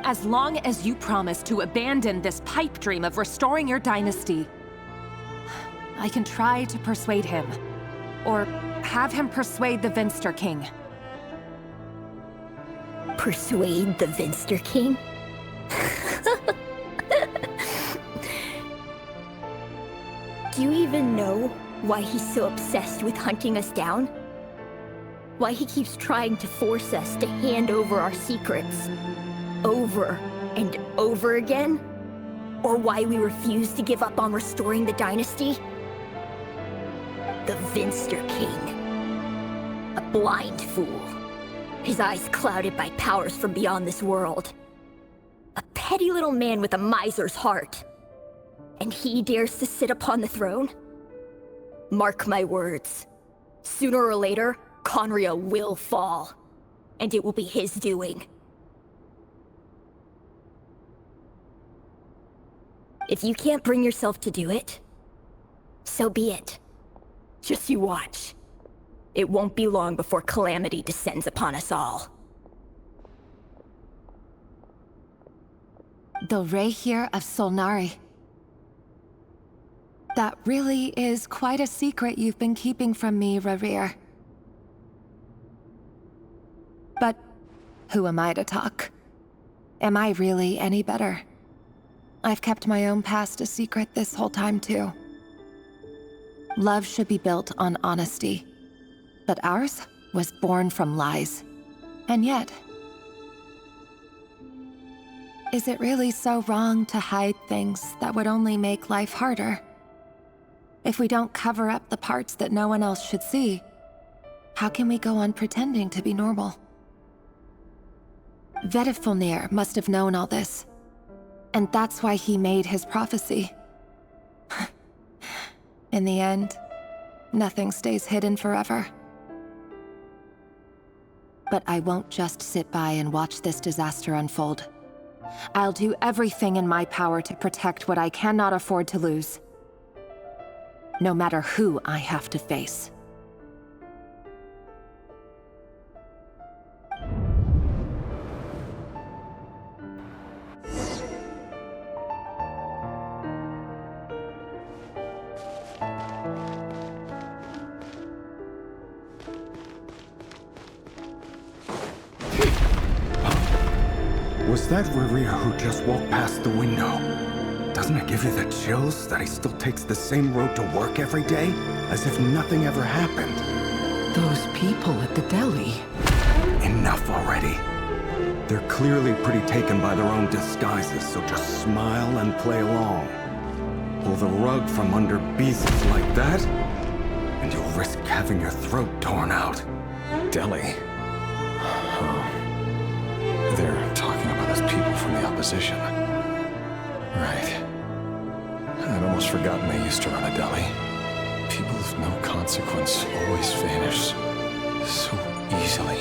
As long as you promise to abandon this pipe dream of restoring your dynasty, I can try to persuade him. Or have him persuade the Vinster King. Persuade the Vinster King? Do you even know why he's so obsessed with hunting us down? Why he keeps trying to force us to hand over our secrets? Over and over again? Or why we refuse to give up on restoring the dynasty? The Vinster King. A blind fool. His eyes clouded by powers from beyond this world. A petty little man with a miser's heart. And he dares to sit upon the throne? Mark my words. Sooner or later, Conria will fall. And it will be his doing. If you can't bring yourself to do it, so be it. Just you watch. It won't be long before calamity descends upon us all. The Rayrir of Solnari. That really is quite a secret you've been keeping from me, Rayrir. But who am I to talk? Am I really any better? I've kept my own past a secret this whole time, too. Love should be built on honesty. But ours was born from lies. And yet... is it really so wrong to hide things that would only make life harder? If we don't cover up the parts that no one else should see, how can we go on pretending to be normal? Vedifulnir must have known all this. And that's why he made his prophecy. In the end, nothing stays hidden forever. But I won't just sit by and watch this disaster unfold. I'll do everything in my power to protect what I cannot afford to lose. No matter who I have to face. Was that Rayrir who just walked past the window? Doesn't it give you the chills that he still takes the same road to work every day? As if nothing ever happened. Those people at the deli. Enough already. They're clearly pretty taken by their own disguises, so just smile and play along. Pull the rug from under beasts like that, and you'll risk having your throat torn out. Deli? They're talking about us people from the opposition. Right. I'd almost forgotten they used to run a deli. People of no consequence always vanish so easily.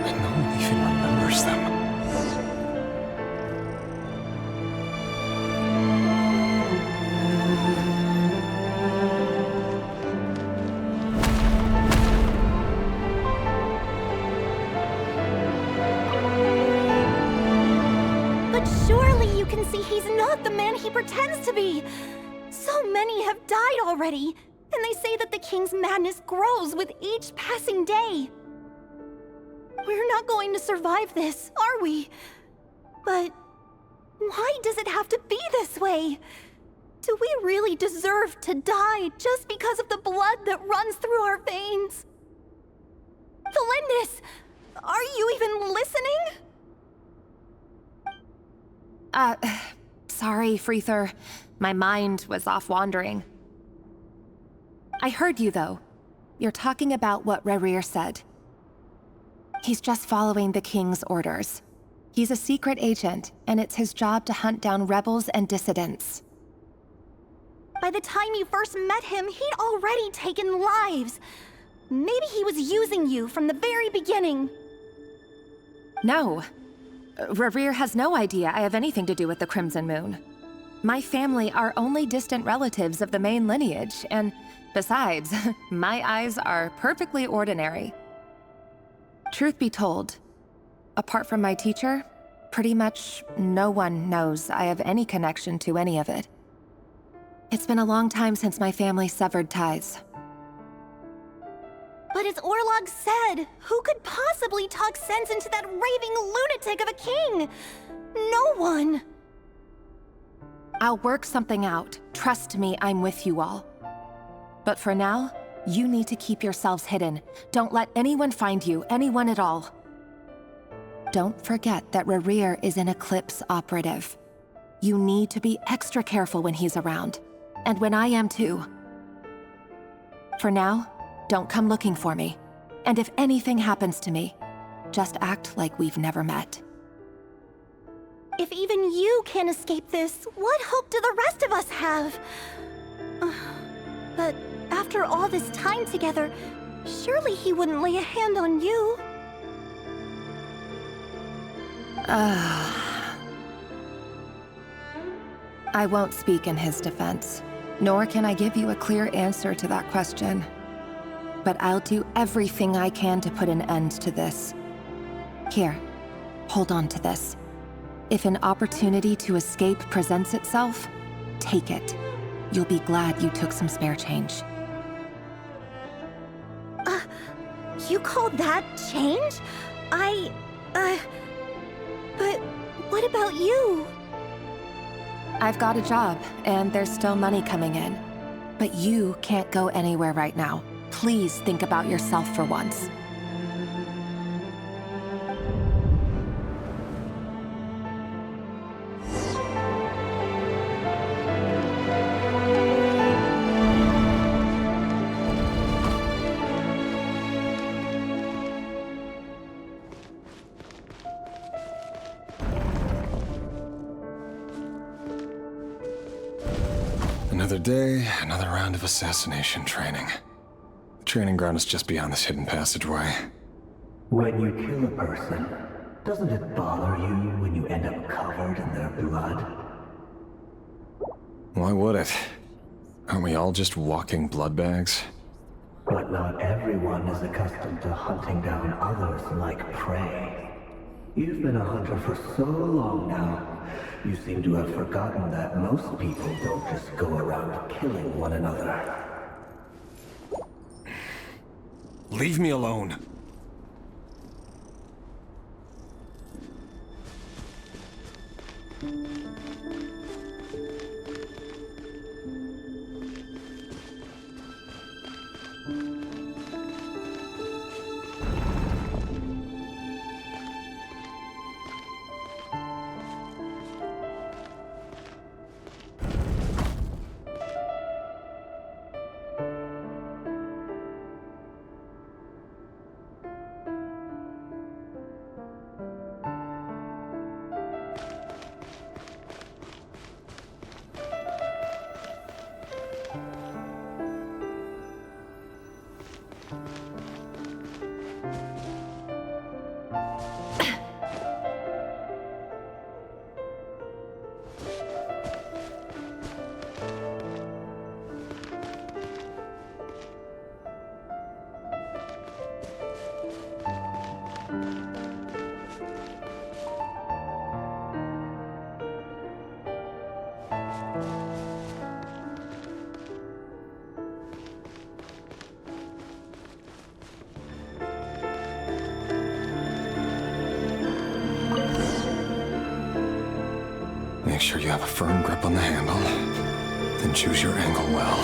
And no one even remembers them. But surely you can see he's not the man he pretends to be! So many have died already, and they say that the king's madness grows with each passing day. We're not going to survive this, are we? But why does it have to be this way? Do we really deserve to die just because of the blood that runs through our veins? Felindis, are you even listening? Sorry, Freether. My mind was off wandering. I heard you, though. You're talking about what Rerir said. He's just following the king's orders. He's a secret agent, and it's his job to hunt down rebels and dissidents. By the time you first met him, he'd already taken lives. Maybe he was using you from the very beginning. No. Rerir has no idea I have anything to do with the Crimson Moon. My family are only distant relatives of the main lineage, and besides, my eyes are perfectly ordinary. Truth be told, apart from my teacher, pretty much no one knows I have any connection to any of it. It's been a long time since my family severed ties. But as Orlog said, who could possibly talk sense into that raving lunatic of a king? No one! I'll work something out. Trust me, I'm with you all. But for now, you need to keep yourselves hidden. Don't let anyone find you, anyone at all. Don't forget that Rerir is an Eclipse operative. You need to be extra careful when he's around. And when I am too. For now, don't come looking for me. And if anything happens to me, just act like we've never met. If even you can't escape this, what hope do the rest of us have? But after all this time together, surely he wouldn't lay a hand on you. I won't speak in his defense, nor can I give you a clear answer to that question. But I'll do everything I can to put an end to this. Here, hold on to this. If an opportunity to escape presents itself, take it. You'll be glad you took some spare change. You call that change? But what about you? I've got a job, and there's still money coming in. But you can't go anywhere right now. Please think about yourself for once. Another day, another round of assassination training. The training ground is just beyond this hidden passageway. When you kill a person, doesn't it bother you when you end up covered in their blood? Why would it? Aren't we all just walking blood bags? But not everyone is accustomed to hunting down others like prey. You've been a hunter for so long now, you seem to have forgotten that most people don't just go around killing one another. Leave me alone. Make sure you have a firm grip on the handle, then choose your angle well.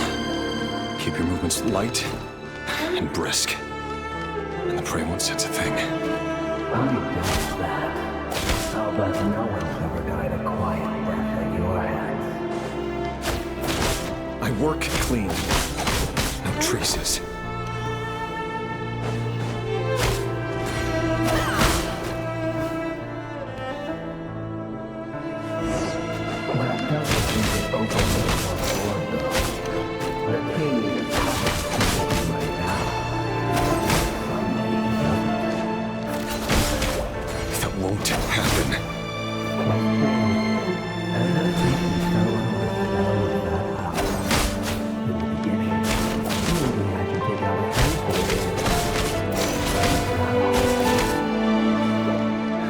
Keep your movements light and brisk, and the prey won't sense a thing. I doubt that. I'll bet no one's ever died a quiet death at your hands. I work clean. No traces. That won't happen.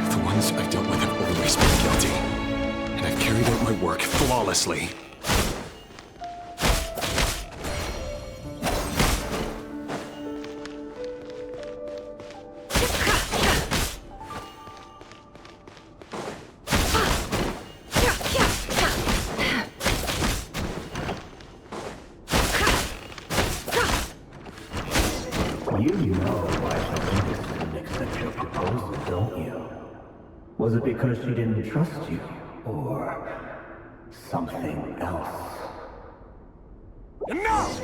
The ones I've dealt with have always been guilty, and I've carried out my work flawlessly. You know why Serpente didn't accept your proposal, don't you? Was it because she didn't trust you? Or something else? Enough!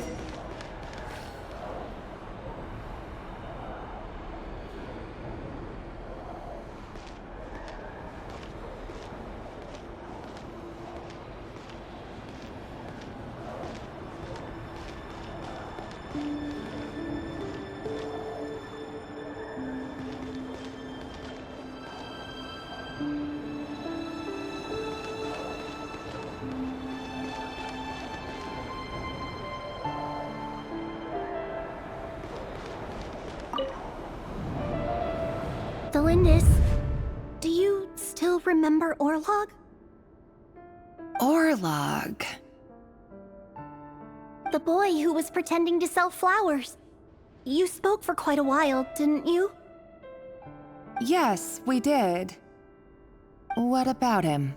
Delindis, do you still remember Orlog? Orlog. The boy who was pretending to sell flowers. You spoke for quite a while, didn't you? Yes, we did. What about him?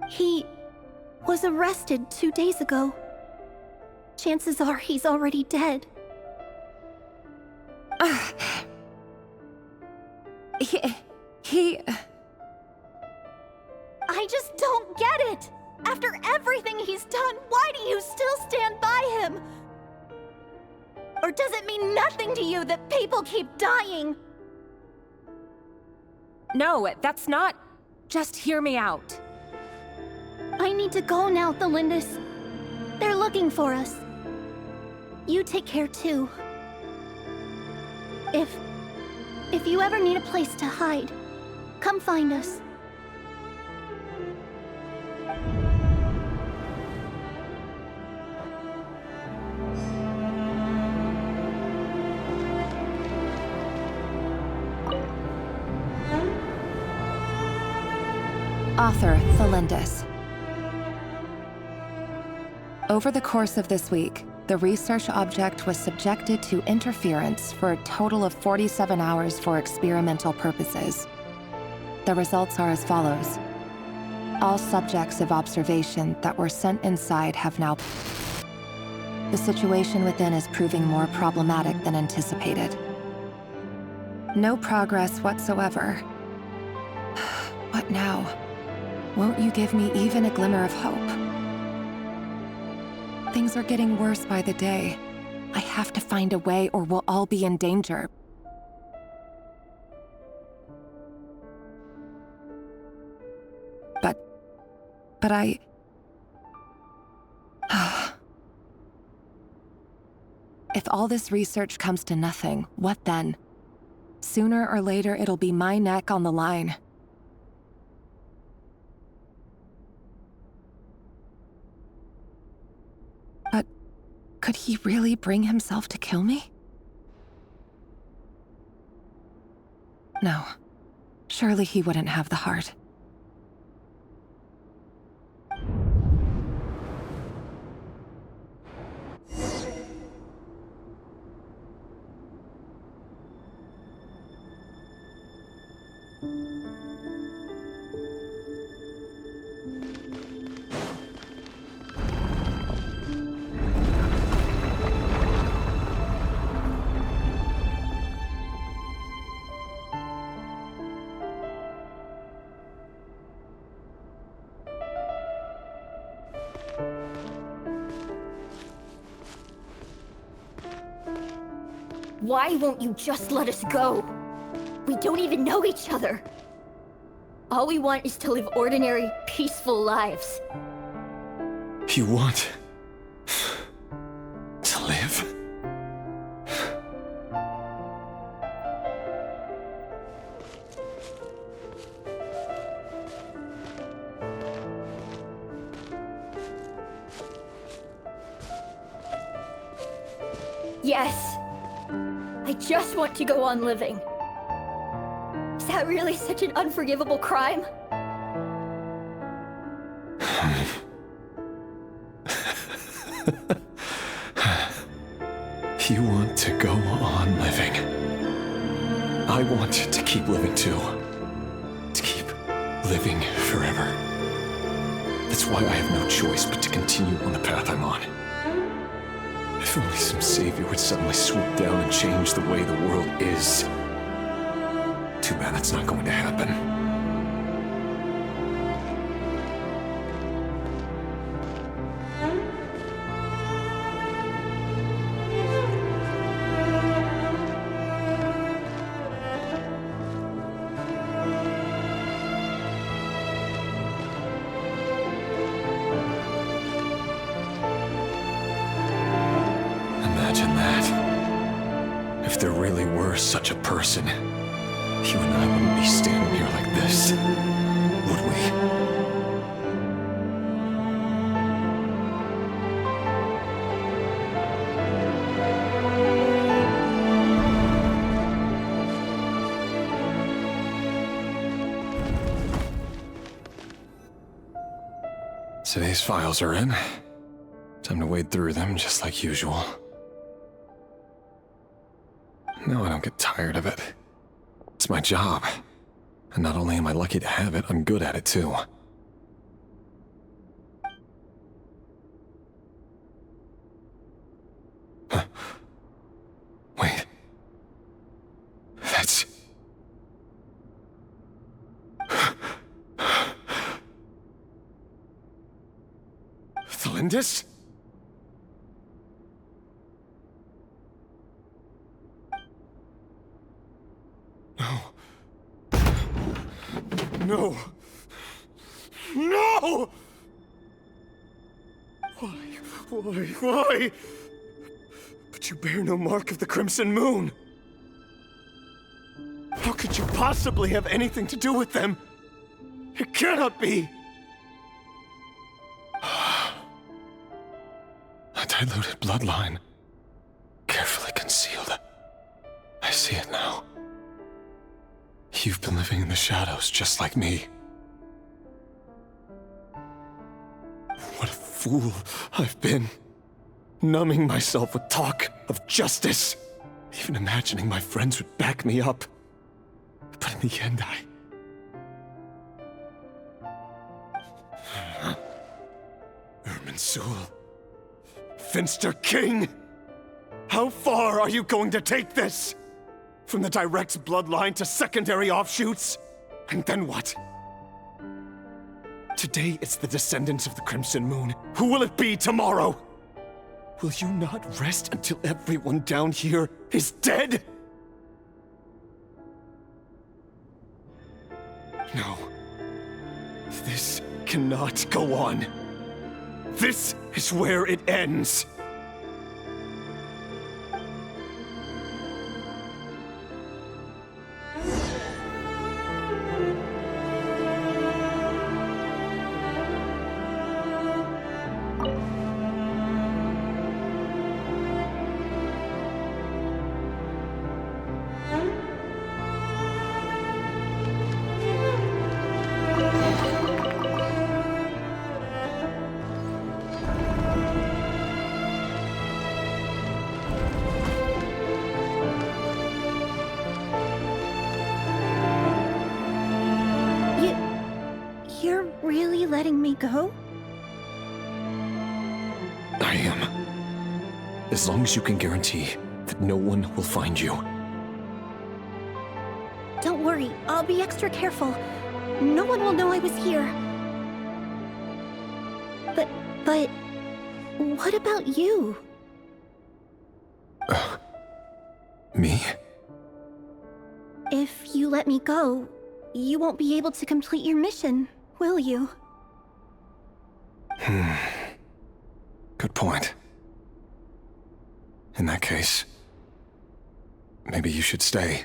He was arrested 2 days ago. Chances are he's already dead. He... I just don't get it! After everything he's done, why do you still stand by him? Or does it mean nothing to you that people keep dying? No, that's not... Just hear me out. I need to go now, Delindis. They're looking for us. You take care too. If you ever need a place to hide, come find us. Author Delindis. Over the course of this week, the research object was subjected to interference for a total of 47 hours for experimental purposes. The results are as follows. All subjects of observation that were sent inside have now... The situation within is proving more problematic than anticipated. No progress whatsoever. What now? Won't you give me even a glimmer of hope? Things are getting worse by the day. I have to find a way or we'll all be in danger. But I... If all this research comes to nothing, what then? Sooner or later, it'll be my neck on the line. But could he really bring himself to kill me? No. Surely he wouldn't have the heart. Why won't you just let us go? We don't even know each other. All we want is to live ordinary, peaceful lives. You want to live? Yes. I just want to go on living. Is that really such an unforgivable crime? You want to go on living. I want to keep living too. To keep living forever. That's why I have no choice but to continue on the path I'm on. If only some savior would suddenly swoop down and change the way the world is. Too bad that's not going to happen. Imagine that. If there really were such a person, you and I wouldn't be standing here like this, would we? Today's files are in. Time to wade through them just like usual. No, I don't get tired of it. It's my job. And not only am I lucky to have it, I'm good at it too. Huh. Wait. That's... Thalindis? No. No! Why? But you bear no mark of the Crimson Moon. How could you possibly have anything to do with them? It cannot be! A diluted bloodline. Carefully concealed. I see it now. You've been living in the shadows just like me. What a fool I've been. Numbing myself with talk of justice. Even imagining my friends would back me up. But in the end, Irminsul. Finster King! How far are you going to take this? From the direct bloodline to secondary offshoots? And then what? Today it's the descendants of the Crimson Moon. Who will it be tomorrow? Will you not rest until everyone down here is dead? No. This cannot go on. This is where it ends. You're really letting me go? I am. As long as you can guarantee that no one will find you. Don't worry, I'll be extra careful. No one will know I was here. But But what about you? Me? If you let me go, you won't be able to complete your mission, will you? Good point. In that case, maybe you should stay.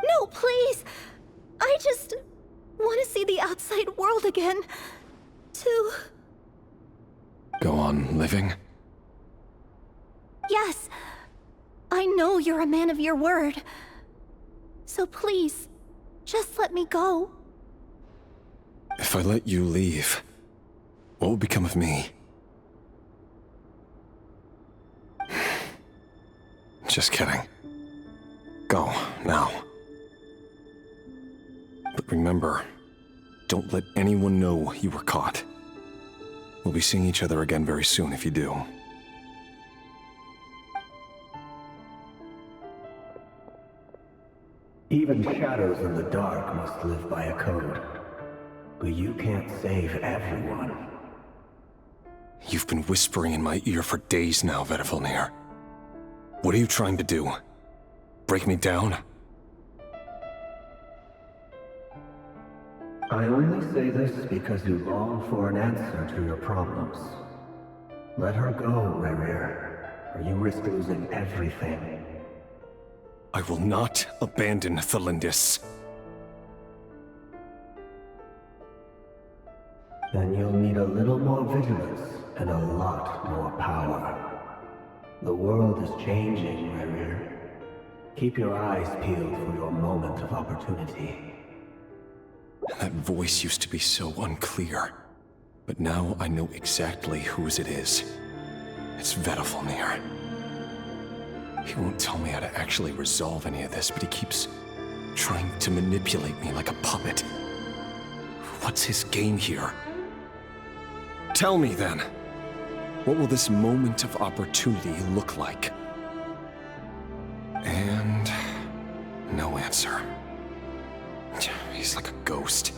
No, please! I just want to see the outside world again. To... Go on living? Yes. I know you're a man of your word. So please, just let me go. If I let you leave, what will become of me? Just kidding. Go, now. But remember, don't let anyone know you were caught. We'll be seeing each other again very soon if you do. Even shadows in the dark must live by a code. But you can't save everyone. You've been whispering in my ear for days now, Vedifalnir. What are you trying to do? Break me down? I only say this because you long for an answer to your problems. Let her go, Rerir, or you risk losing everything. I will not abandon Thelindis. Then you'll need a little more vigilance and a lot more power. The world is changing, Rerir. Keep your eyes peeled for your moment of opportunity. That voice used to be so unclear, but now I know exactly whose it is. It's Vedifalnir. He won't tell me how to actually resolve any of this, but he keeps trying to manipulate me like a puppet. What's his game here? Tell me then, what will this moment of opportunity look like? And no answer. He's like a ghost.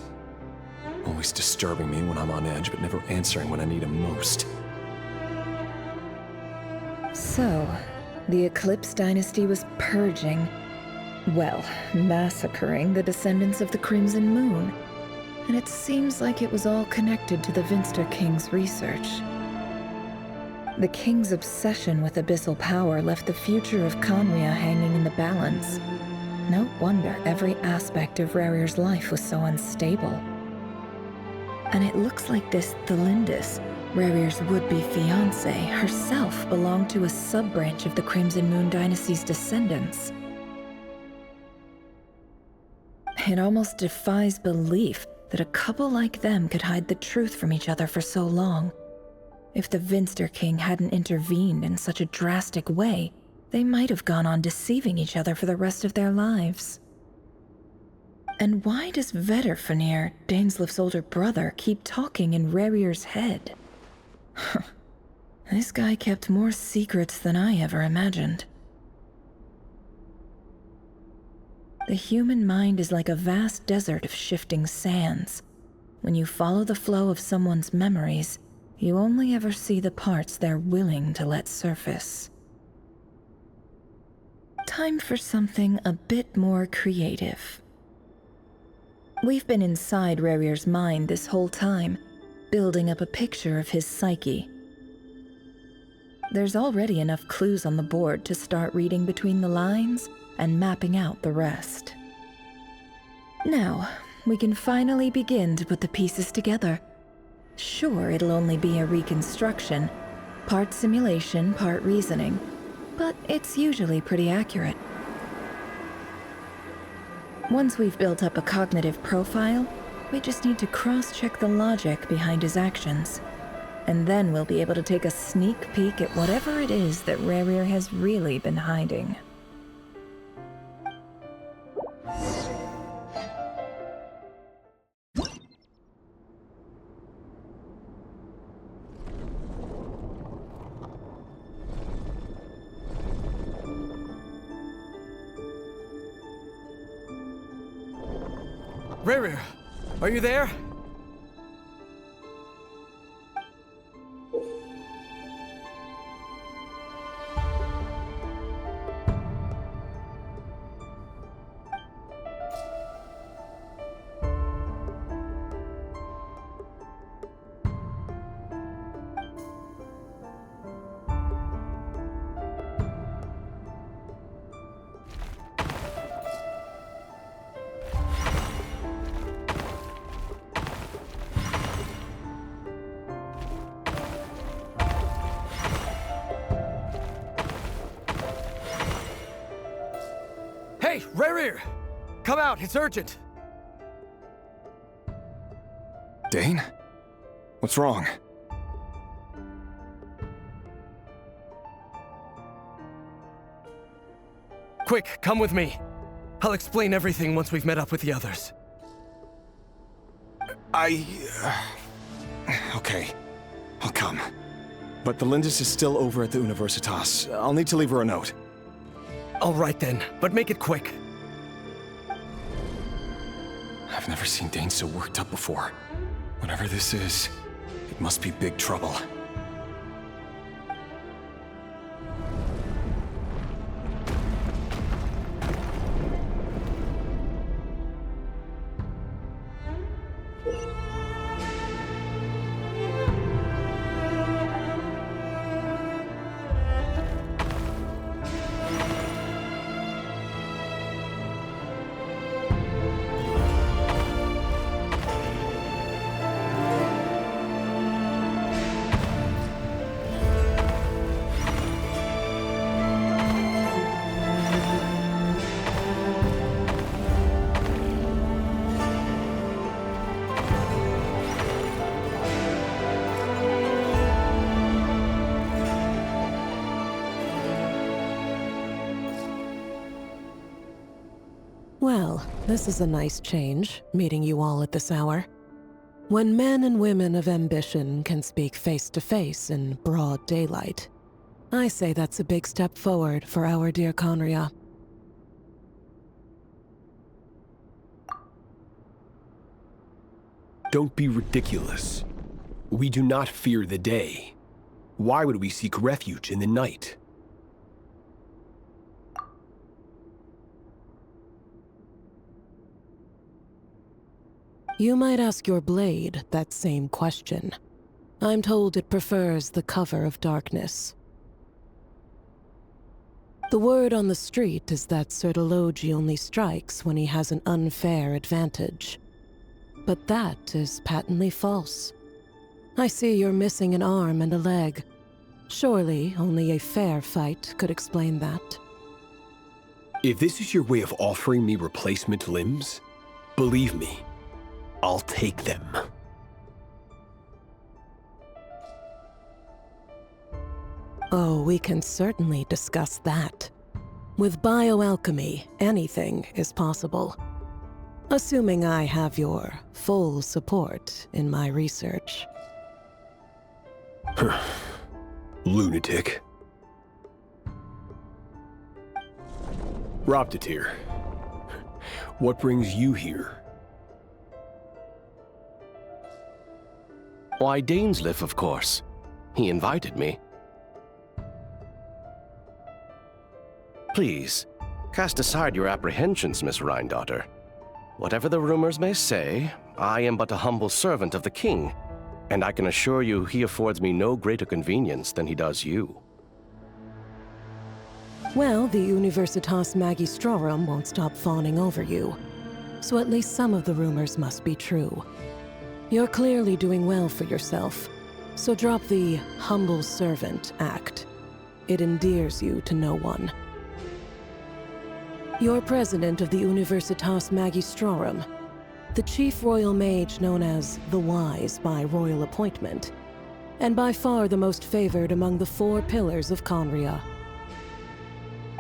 Always disturbing me when I'm on edge, but never answering when I need him most. So, the Eclipse Dynasty was purging, well, massacring the descendants of the Crimson Moon. And it seems like it was all connected to the Vinster King's research. The King's obsession with abyssal power left the future of Khaenri'ah hanging in the balance. No wonder every aspect of Rerir's life was so unstable. And it looks like this Thelindis, Rerir's would-be fiancé, herself belonged to a sub-branch of the Crimson Moon Dynasty's descendants. It almost defies belief that a couple like them could hide the truth from each other for so long. If the Vinster King hadn't intervened in such a drastic way, they might have gone on deceiving each other for the rest of their lives. And why does Vedifalnir, Dainsleif's older brother, keep talking in Rerir's head? This guy kept more secrets than I ever imagined. The human mind is like a vast desert of shifting sands. When you follow the flow of someone's memories, you only ever see the parts they're willing to let surface. Time for something a bit more creative. We've been inside Rerir's mind this whole time, building up a picture of his psyche. There's already enough clues on the board to start reading between the lines and mapping out the rest. Now, we can finally begin to put the pieces together. Sure, it'll only be a reconstruction, part simulation, part reasoning, but it's usually pretty accurate. Once we've built up a cognitive profile, we just need to cross-check the logic behind his actions. And then we'll be able to take a sneak peek at whatever it is that Rerir has really been hiding. Rerir, are you there? Hey, Rerir! Come out, it's urgent! Dane? What's wrong? Quick, come with me. I'll explain everything once we've met up with the others. Okay. I'll come. But the Lindis is still over at the Universitas. I'll need to leave her a note. All right then, but make it quick. I've never seen Dane so worked up before. Whatever this is, it must be big trouble. Well, this is a nice change, meeting you all at this hour. When men and women of ambition can speak face to face in broad daylight, I say that's a big step forward for our dear Conria. Don't be ridiculous. We do not fear the day. Why would we seek refuge in the night? You might ask your blade that same question. I'm told it prefers the cover of darkness. The word on the street is that Sertologi only strikes when he has an unfair advantage. But that is patently false. I see you're missing an arm and a leg. Surely only a fair fight could explain that. If this is your way of offering me replacement limbs, believe me, I'll take them. Oh, we can certainly discuss that. With bioalchemy, anything is possible. Assuming I have your full support in my research. Lunatic. Roptatir, what brings you here? Why, Dainsleif, of course. He invited me. Please, cast aside your apprehensions, Miss Rhindaughter. Whatever the rumors may say, I am but a humble servant of the king, and I can assure you he affords me no greater convenience than he does you. Well, the Universitas Magistrorum won't stop fawning over you, so at least some of the rumors must be true. You're clearly doing well for yourself, so drop the humble servant act. It endears you to no one. You're president of the Universitas Magistrorum, the chief royal mage known as the Wise by royal appointment, and by far the most favored among the 4 pillars of Conria.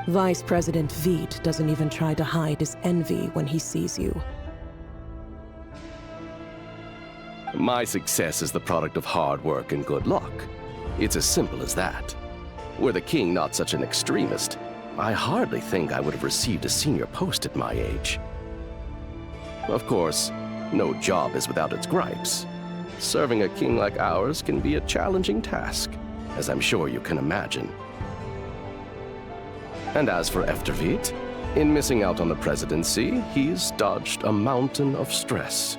Vice President Veit doesn't even try to hide his envy when he sees you. My success is the product of hard work and good luck. It's as simple as that. Were the king not such an extremist, I hardly think I would have received a senior post at my age. Of course, no job is without its gripes. Serving a king like ours can be a challenging task, as I'm sure you can imagine. And as for Efterveit, in missing out on the presidency, he's dodged a mountain of stress.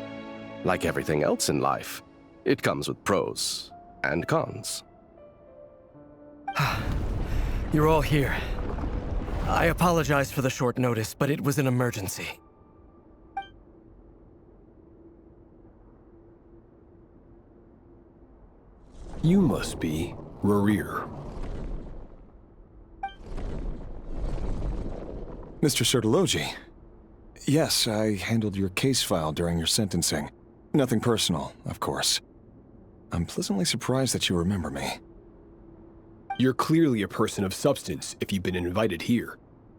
Like everything else in life, it comes with pros and cons. You're all here. I apologize for the short notice, but it was an emergency. You must be Rerir. Mr. Sertologi. Yes, I handled your case file during your sentencing. Nothing personal, of course. I'm pleasantly surprised that you remember me. You're clearly a person of substance if you've been invited here.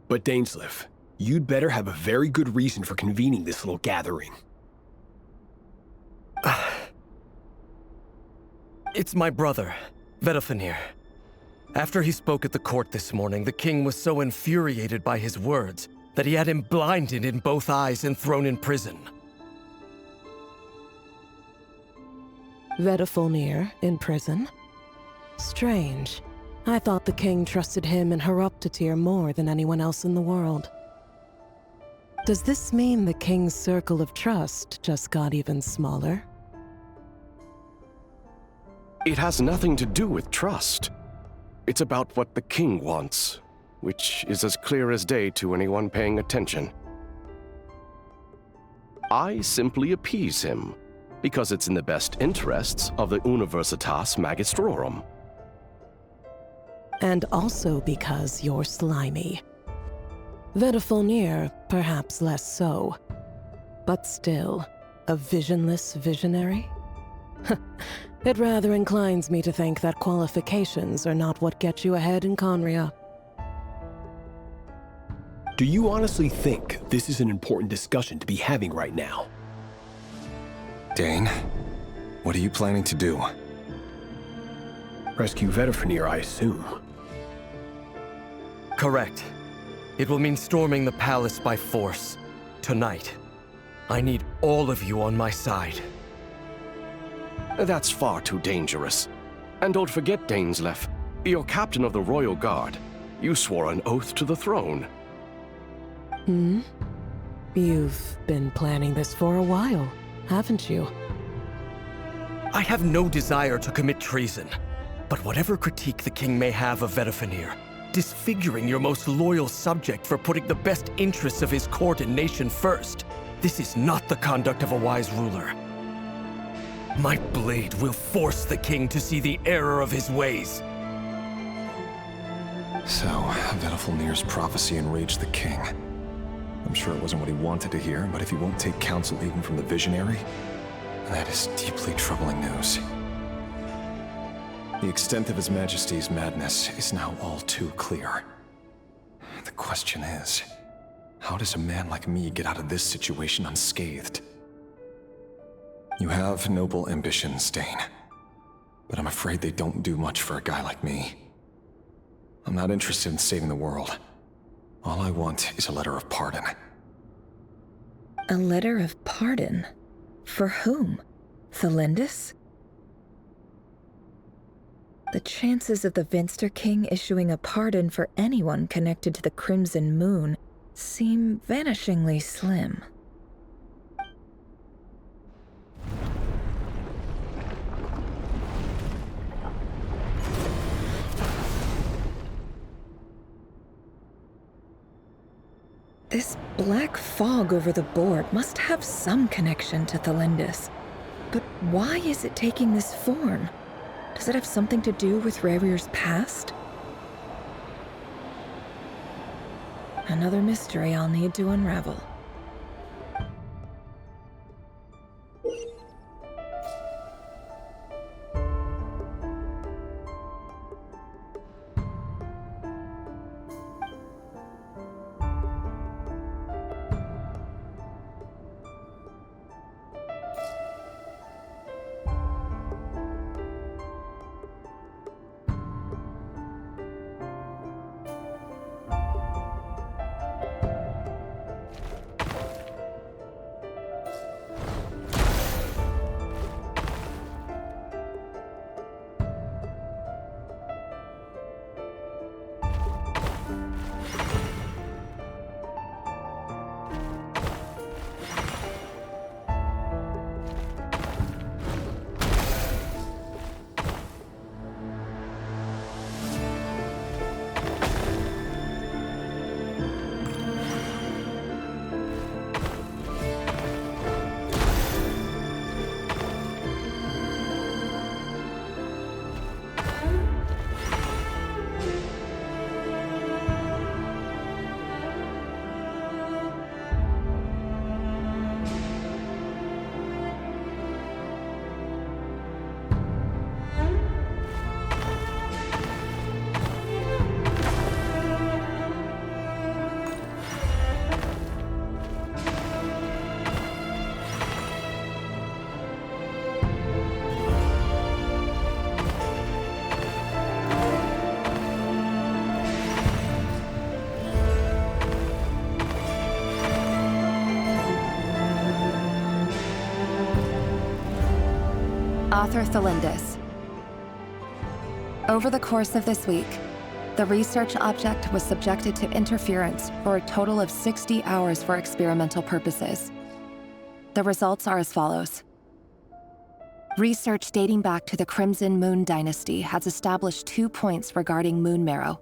But Dainsleif, you'd better have a very good reason for convening this little gathering. It's my brother, Vedafenir. After he spoke at the court this morning, the king was so infuriated by his words that he had him blinded in both eyes and thrown in prison. Vedafenir in prison? Strange. I thought the king trusted him and Heroptatir more than anyone else in the world. Does this mean the king's circle of trust just got even smaller? It has nothing to do with trust. It's about what the king wants, which is as clear as day to anyone paying attention. I simply appease him, because it's in the best interests of the Universitas Magistrorum. And also because you're slimy. Vedafenir, perhaps less so. But still, a visionless visionary? It rather inclines me to think that qualifications are not what get you ahead in Conria. Do you honestly think this is an important discussion to be having right now? Dane, what are you planning to do? Rescue Vedafenir, I assume. Correct. It will mean storming the palace by force. Tonight. I need all of you on my side. That's far too dangerous. And don't forget, Dainsleif, you're captain of the Royal Guard. You swore an oath to the throne. Hmm? You've been planning this for a while, haven't you? I have no desire to commit treason. But whatever critique the king may have of Vedafenir, disfiguring your most loyal subject for putting the best interests of his court and nation first, this is not the conduct of a wise ruler. My blade will force the king to see the error of his ways. So, Vedafenir's prophecy enraged the king. I'm sure it wasn't what he wanted to hear, but if he won't take counsel even from the visionary, that is deeply troubling news. The extent of His Majesty's madness is now all too clear. The question is, how does a man like me get out of this situation unscathed? You have noble ambitions, Dane, but I'm afraid they don't do much for a guy like me. I'm not interested in saving the world. All I want is a letter of pardon. A letter of pardon? For whom? Thelindis? The chances of the Vinster King issuing a pardon for anyone connected to the Crimson Moon seem vanishingly slim. This black fog over the board must have some connection to Thelindis. But why is it taking this form? Does it have something to do with Rerir's past? Another mystery I'll need to unravel. Author Thelindis. Over the course of this week, the research object was subjected to interference for a total of 60 hours for experimental purposes. The results are as follows. Research dating back to the Crimson Moon Dynasty has established 2 points regarding moon marrow.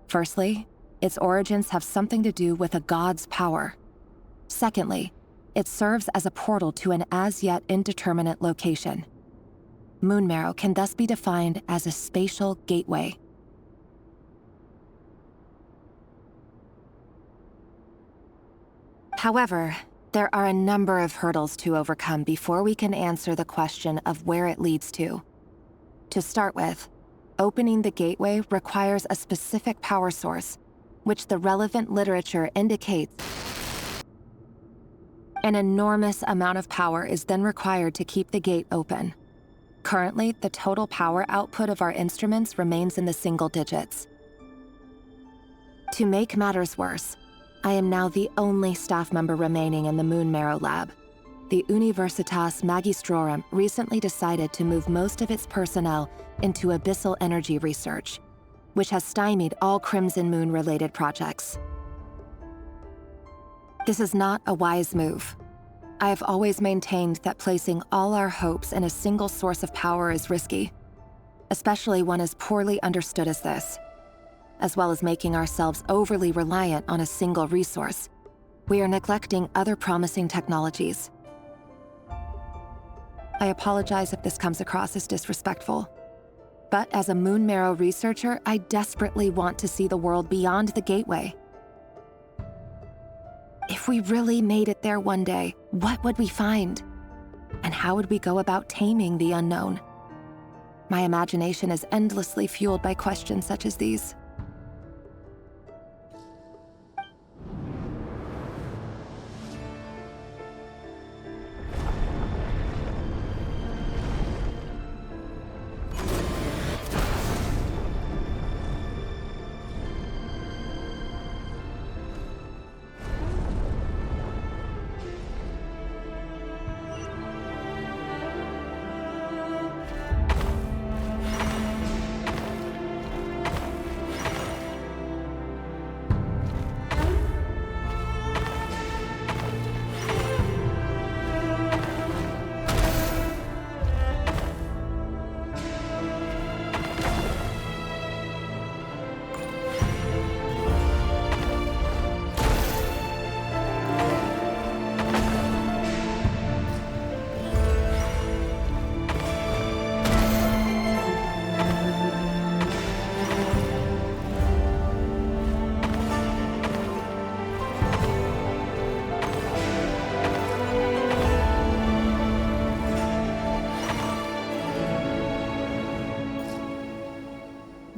Firstly, its origins have something to do with a god's power. Secondly, it serves as a portal to an as-yet indeterminate location. Moon marrow can thus be defined as a spatial gateway. However, there are a number of hurdles to overcome before we can answer the question of where it leads to. To start with, opening the gateway requires a specific power source, which the relevant literature indicates. An enormous amount of power is then required to keep the gate open. Currently, the total power output of our instruments remains in the single digits. To make matters worse, I am now the only staff member remaining in the Moon Marrow lab. The Universitas Magistrorum recently decided to move most of its personnel into abyssal energy research, which has stymied all Crimson Moon-related projects. This is not a wise move. I have always maintained that placing all our hopes in a single source of power is risky, especially one as poorly understood as this. As well as making ourselves overly reliant on a single resource, we are neglecting other promising technologies. I apologize if this comes across as disrespectful, but as a Moon Marrow researcher, I desperately want to see the world beyond the gateway. If we really made it there one day, what would we find? And how would we go about taming the unknown? My imagination is endlessly fueled by questions such as these.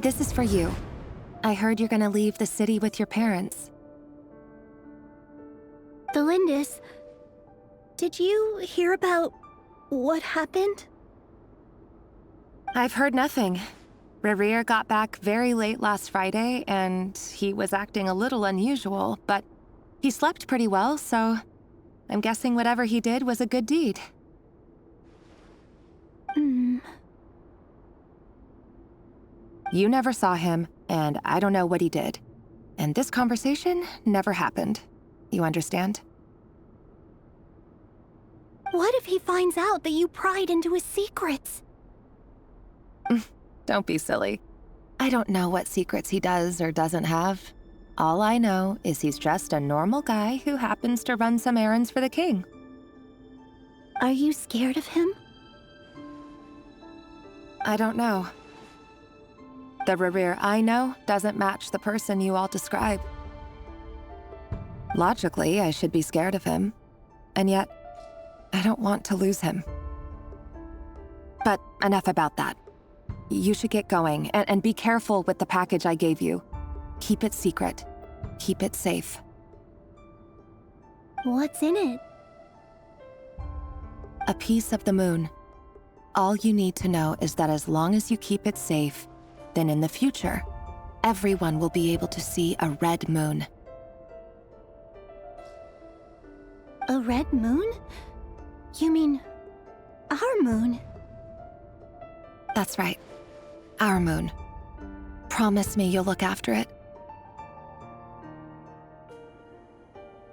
This is for you. I heard you're gonna leave the city with your parents. Thelindis, did you hear about what happened? I've heard nothing. Rerir got back very late last Friday, and he was acting a little unusual, but he slept pretty well, so I'm guessing whatever he did was a good deed. You never saw him, and I don't know what he did. And this conversation never happened. You understand? What if he finds out that you pried into his secrets? Don't be silly. I don't know what secrets he does or doesn't have. All I know is he's just a normal guy who happens to run some errands for the king. Are you scared of him? I don't know. The Rerir I know doesn't match the person you all describe. Logically, I should be scared of him, and yet, I don't want to lose him. But enough about that. You should get going, and be careful with the package I gave you. Keep it secret. Keep it safe. What's in it? A piece of the moon. All you need to know is that as long as you keep it safe, then in the future, everyone will be able to see a red moon. A red moon? You mean our moon? That's right. Our moon. Promise me you'll look after it.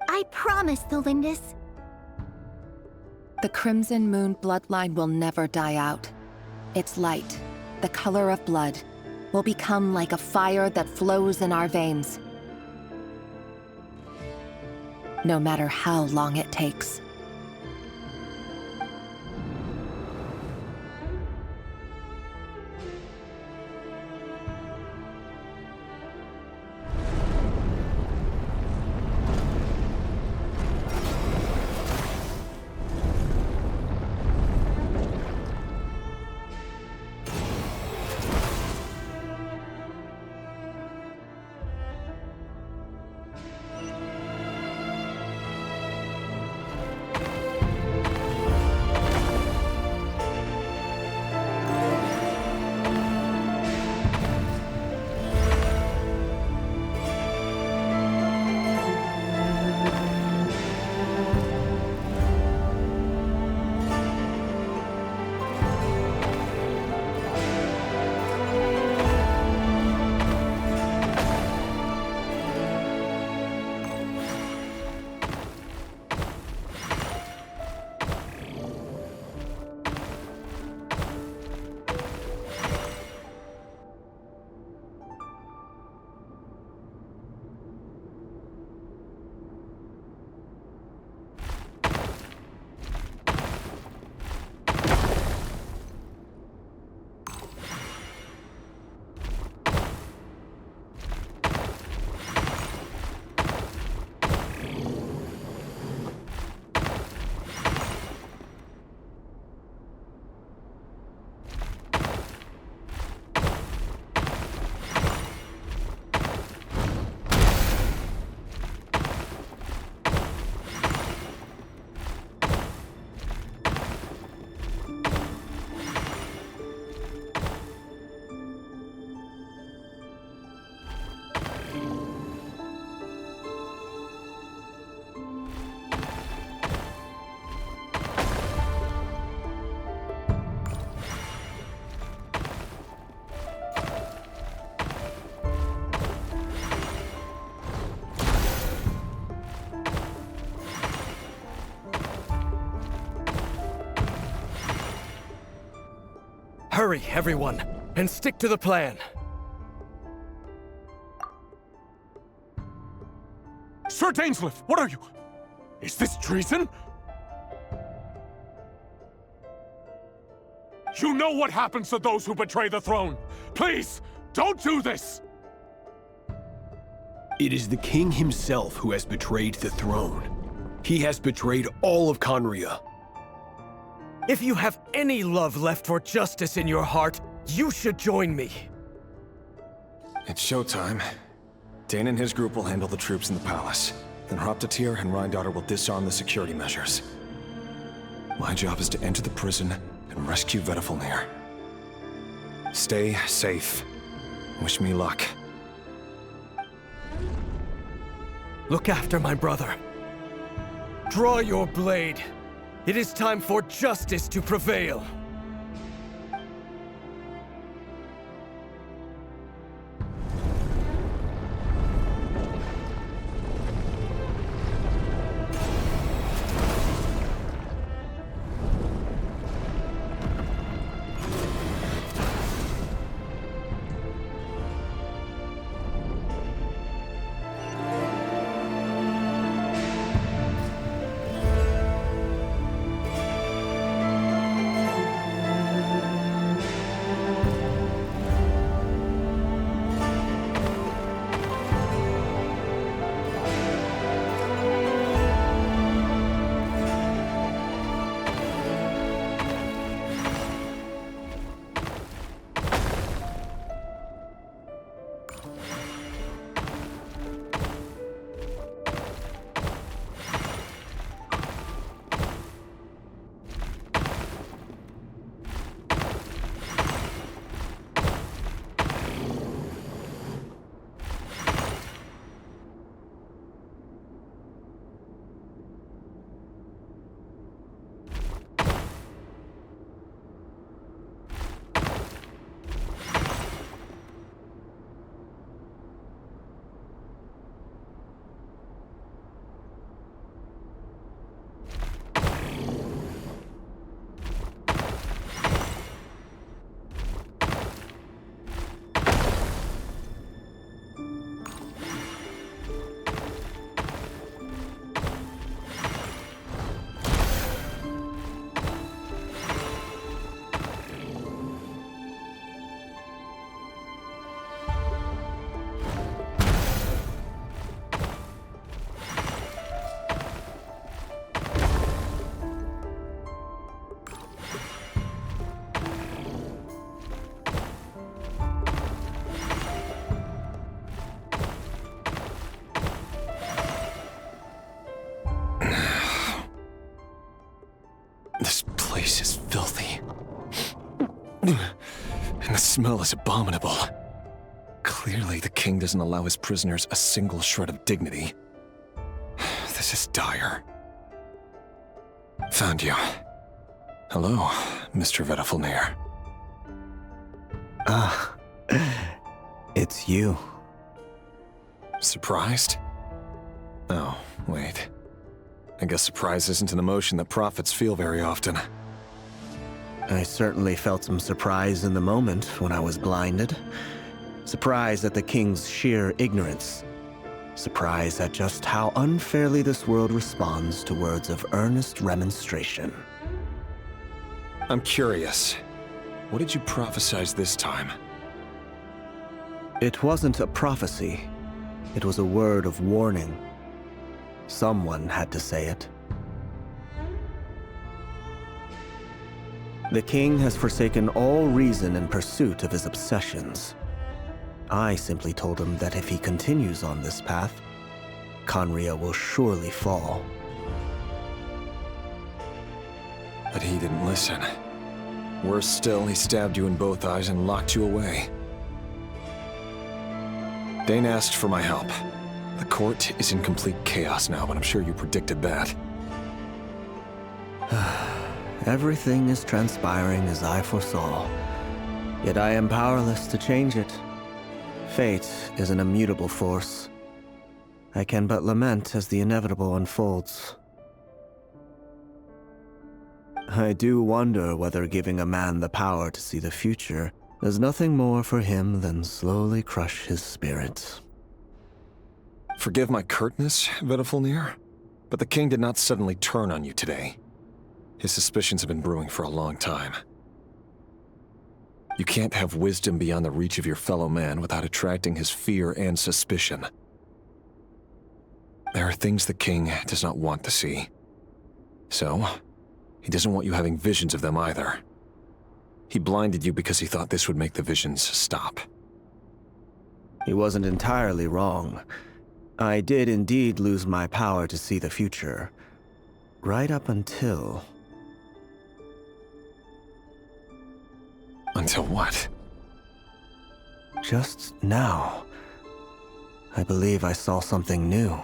I promise, Thelindis. The Crimson Moon bloodline will never die out. Its light, the color of blood, will become like a fire that flows in our veins. No matter how long it takes. Hurry, everyone, and stick to the plan. Sir Dainsleif, what are you? Is this treason? You know what happens to those who betray the throne. Please, don't do this! It is the king himself who has betrayed the throne. He has betrayed all of Conria. If you have any love left for justice in your heart, you should join me. It's showtime. Dane and his group will handle the troops in the palace. Then Hraptatir and Rheindotter will disarm the security measures. My job is to enter the prison and rescue Vedifalnir. Stay safe. Wish me luck. Look after my brother. Draw your blade. It is time for justice to prevail. place is filthy. And the smell is abominable. Clearly, the king doesn't allow his prisoners a single shred of dignity. This is dire. Found you. Hello, Mr. Vedafulnir. Ah, it's you. Surprised? Oh, wait. I guess surprise isn't an emotion that prophets feel very often. I certainly felt some surprise in the moment when I was blinded. Surprise at the king's sheer ignorance. Surprise at just how unfairly this world responds to words of earnest remonstration. I'm curious. What did you prophesize this time? It wasn't a prophecy. It was a word of warning. Someone had to say it. The king has forsaken all reason in pursuit of his obsessions. I simply told him that if he continues on this path, Khaenri'ah will surely fall. But he didn't listen. Worse still, he stabbed you in both eyes and locked you away. Dane asked for my help. The court is in complete chaos now, but I'm sure you predicted that. Everything is transpiring as I foresaw, yet I am powerless to change it. Fate is an immutable force. I can but lament as the inevitable unfolds. I do wonder whether giving a man the power to see the future does nothing more for him than slowly crush his spirit. Forgive my curtness, Vedafulnir, but the king did not suddenly turn on you today. His suspicions have been brewing for a long time. You can't have wisdom beyond the reach of your fellow man without attracting his fear and suspicion. There are things the king does not want to see. So, he doesn't want you having visions of them either. He blinded you because he thought this would make the visions stop. He wasn't entirely wrong. I did indeed lose my power to see the future. Right up until... Until what? Just now. I believe I saw something new.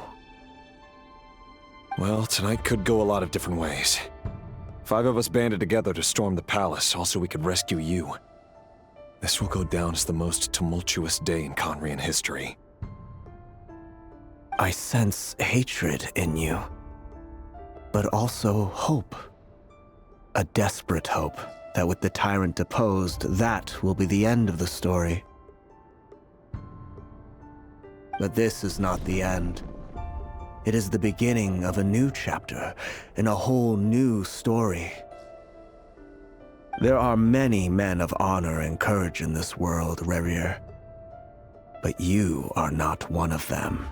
Well, tonight could go a lot of different ways. 5 of us banded together to storm the palace, also we could rescue you. This will go down as the most tumultuous day in Khaenri'ah history. I sense hatred in you, but also hope. A desperate hope that with the tyrant deposed, that will be the end of the story. But this is not the end. It is the beginning of a new chapter, in a whole new story. There are many men of honor and courage in this world, Rerir. But you are not one of them.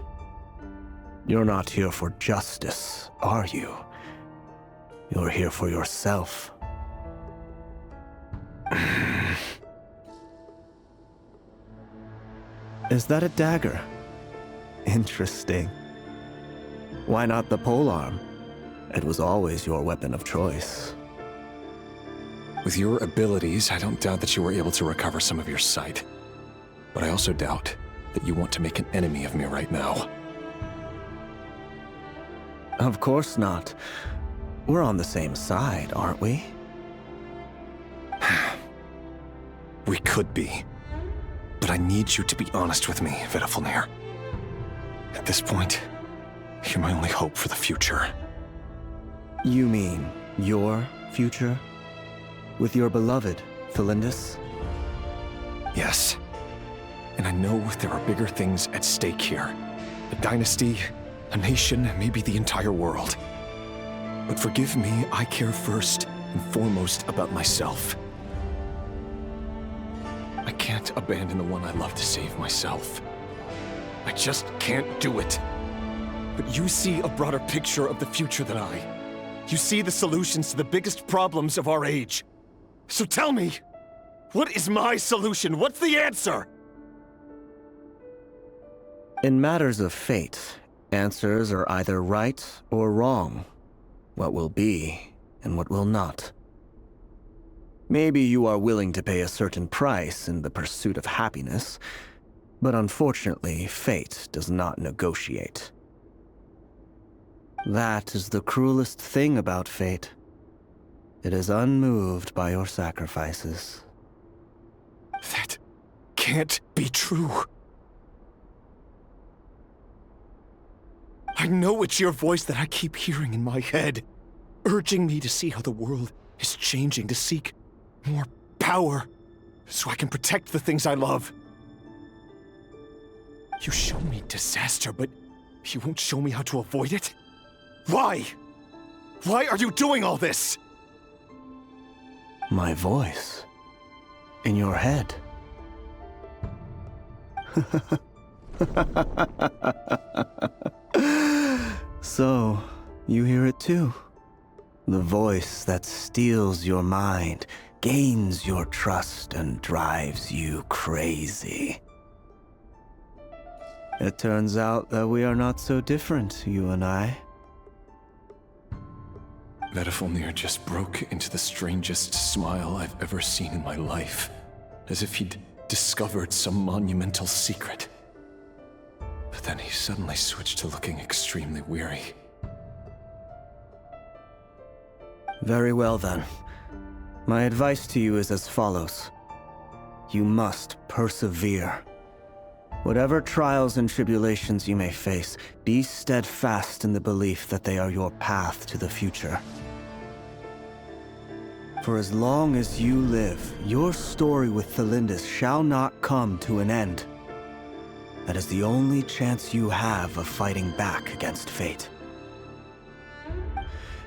You're not here for justice, are you? You're here for yourself. Is that a dagger? Interesting. Why not the polearm? It was always your weapon of choice. With your abilities, I don't doubt that you were able to recover some of your sight. But I also doubt that you want to make an enemy of me right now. Of course not. We're on the same side, aren't we? We could be. But I need you to be honest with me, Vedafulnir. At this point, you're my only hope for the future. You mean your future? With your beloved, Felindis? Yes. And I know there are bigger things at stake here. A dynasty, a nation, maybe the entire world. But forgive me, I care first and foremost about myself. I can't abandon the one I love to save myself. I just can't do it. But you see a broader picture of the future than I. You see the solutions to the biggest problems of our age. So tell me, what is my solution? What's the answer? In matters of fate, answers are either right or wrong. What will be, and what will not. Maybe you are willing to pay a certain price in the pursuit of happiness, but unfortunately, fate does not negotiate. That is the cruelest thing about fate. It is unmoved by your sacrifices. That can't be true. I know it's your voice that I keep hearing in my head, urging me to see how the world is changing, to seek more power, so I can protect the things I love. You show me disaster, but you won't show me how to avoid it? Why? Why are you doing all this? My voice. In your head. So, you hear it too? The voice that steals your mind, gains your trust, and drives you crazy. It turns out that we are not so different, you and I. Vedifilnir just broke into the strangest smile I've ever seen in my life, as if he'd discovered some monumental secret. But then he suddenly switched to looking extremely weary. Very well then. My advice to you is as follows. You must persevere. Whatever trials and tribulations you may face, be steadfast in the belief that they are your path to the future. For as long as you live, your story with Thelindis shall not come to an end. That is the only chance you have of fighting back against fate.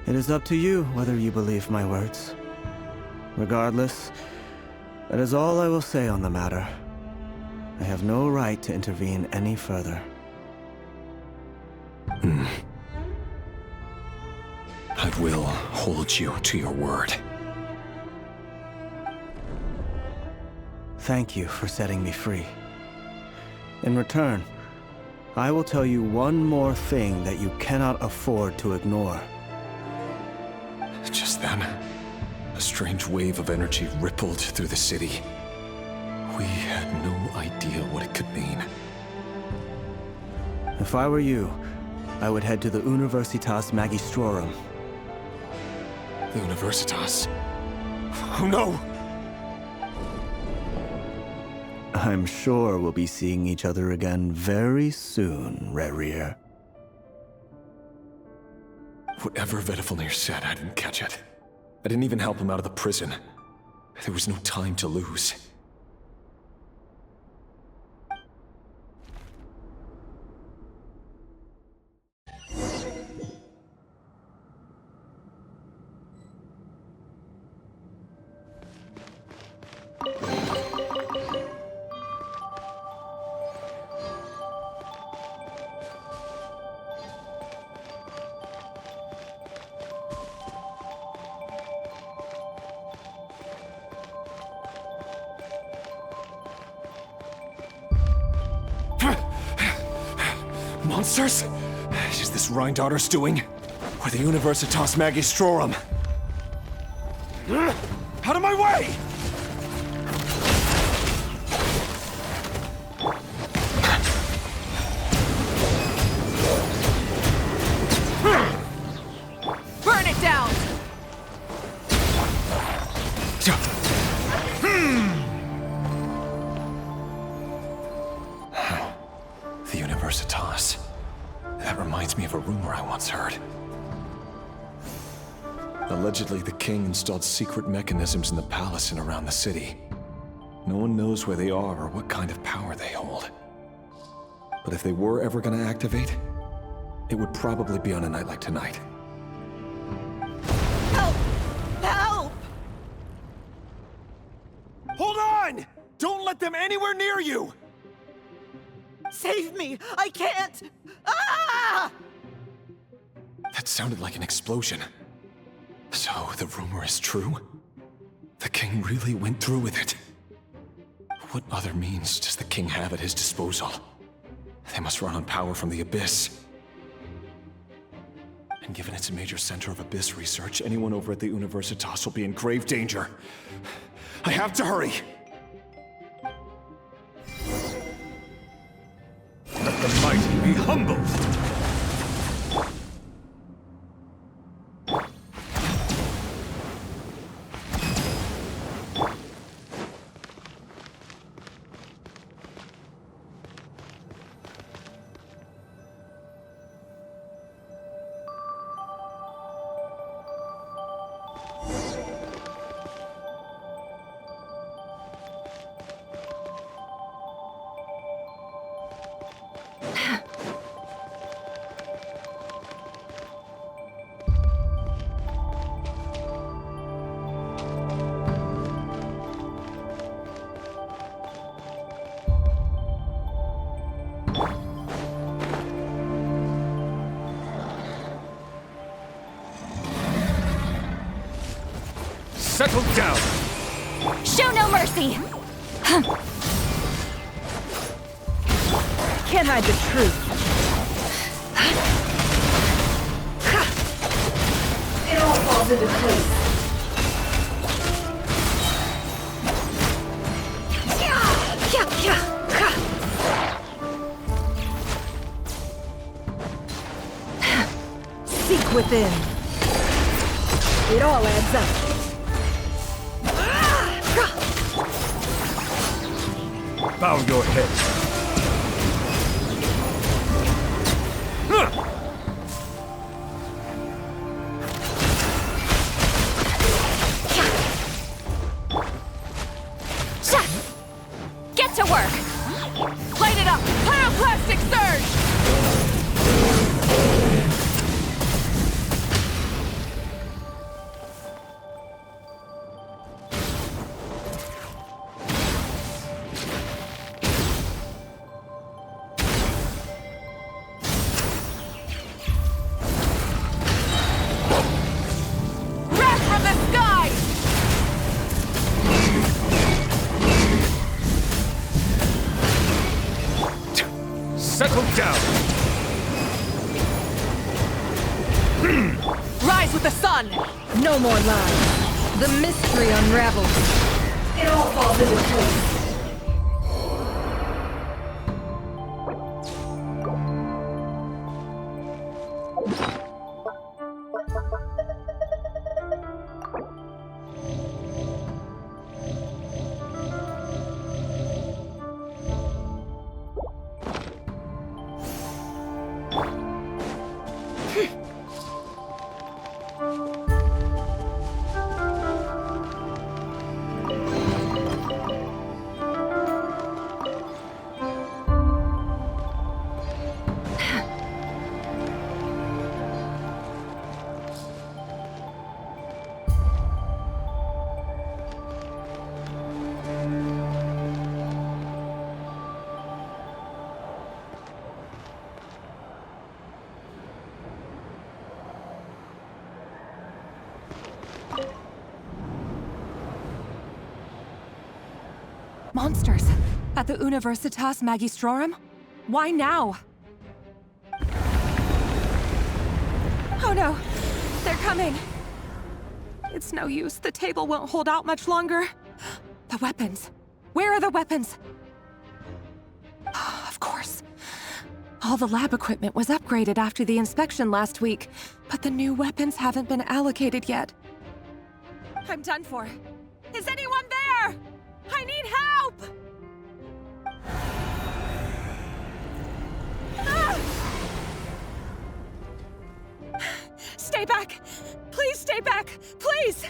It is up to you whether you believe my words. Regardless, that is all I will say on the matter. I have no right to intervene any further. I will hold you to your word. Thank you for setting me free. In return, I will tell you one more thing that you cannot afford to ignore. Just then, a strange wave of energy rippled through the city. We had no idea what it could mean. If I were you, I would head to the Universitas Magistrorum. The Universitas? Oh no! I'm sure we'll be seeing each other again very soon, Rerir. Whatever Vedifilnir said, I didn't catch it. I didn't even help him out of the prison. There was no time to lose. Monsters? Is this Rhindaughter's doing? Or the Universitas Magistrorum? Out of my way! Burn it down! The Universitas. That reminds me of a rumor I once heard. Allegedly, the king installed secret mechanisms in the palace and around the city. No one knows where they are or what kind of power they hold. But if they were ever going to activate, it would probably be on a night like tonight. Help! Help! Hold on! Don't let them anywhere near you! Save me! I can't! Ah! That sounded like an explosion. So, the rumor is true? The king really went through with it? What other means does the king have at his disposal? They must run on power from the Abyss. And given it's a major center of abyss research, anyone over at the Universitas will be in grave danger. I have to hurry! Let the mighty be humbled! Settle down! Show no mercy! Can't hide the truth. It all falls into place. Seek within. It all adds up. Bow your head. Get to work! Light it up! Pyroclastic surge! Settle down! Rise with the sun! No more lies. The mystery unravels. It all falls into place. Monsters! At the Universitas Magistrorum? Why now? Oh no! They're coming! It's no use. The table won't hold out much longer. The weapons. Where are the weapons? Of course. All the lab equipment was upgraded after the inspection last week, but the new weapons haven't been allocated yet. I'm done for. Is anyone there? I need help! Ah! Stay back! Please stay back! Please!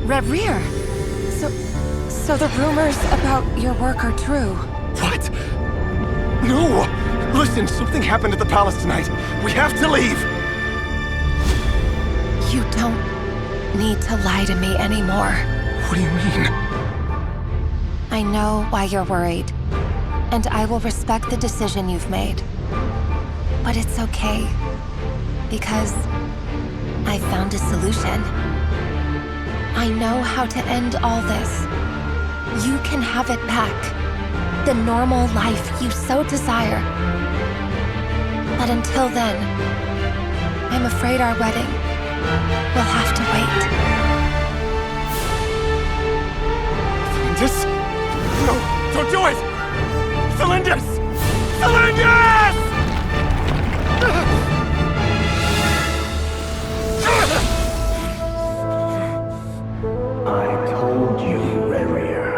Red Rear! So the rumors about your work are true. What? No! Listen, something happened at the palace tonight. We have to leave! You don't need to lie to me anymore. What do you mean? I know why you're worried, and I will respect the decision you've made. But it's okay, because I found a solution. I know how to end all this. You can have it back. The normal life you so desire. But until then, I'm afraid our wedding will have to wait. Cylinders? No, don't do it! Cylinders! Cylinders! I told you, Rarier.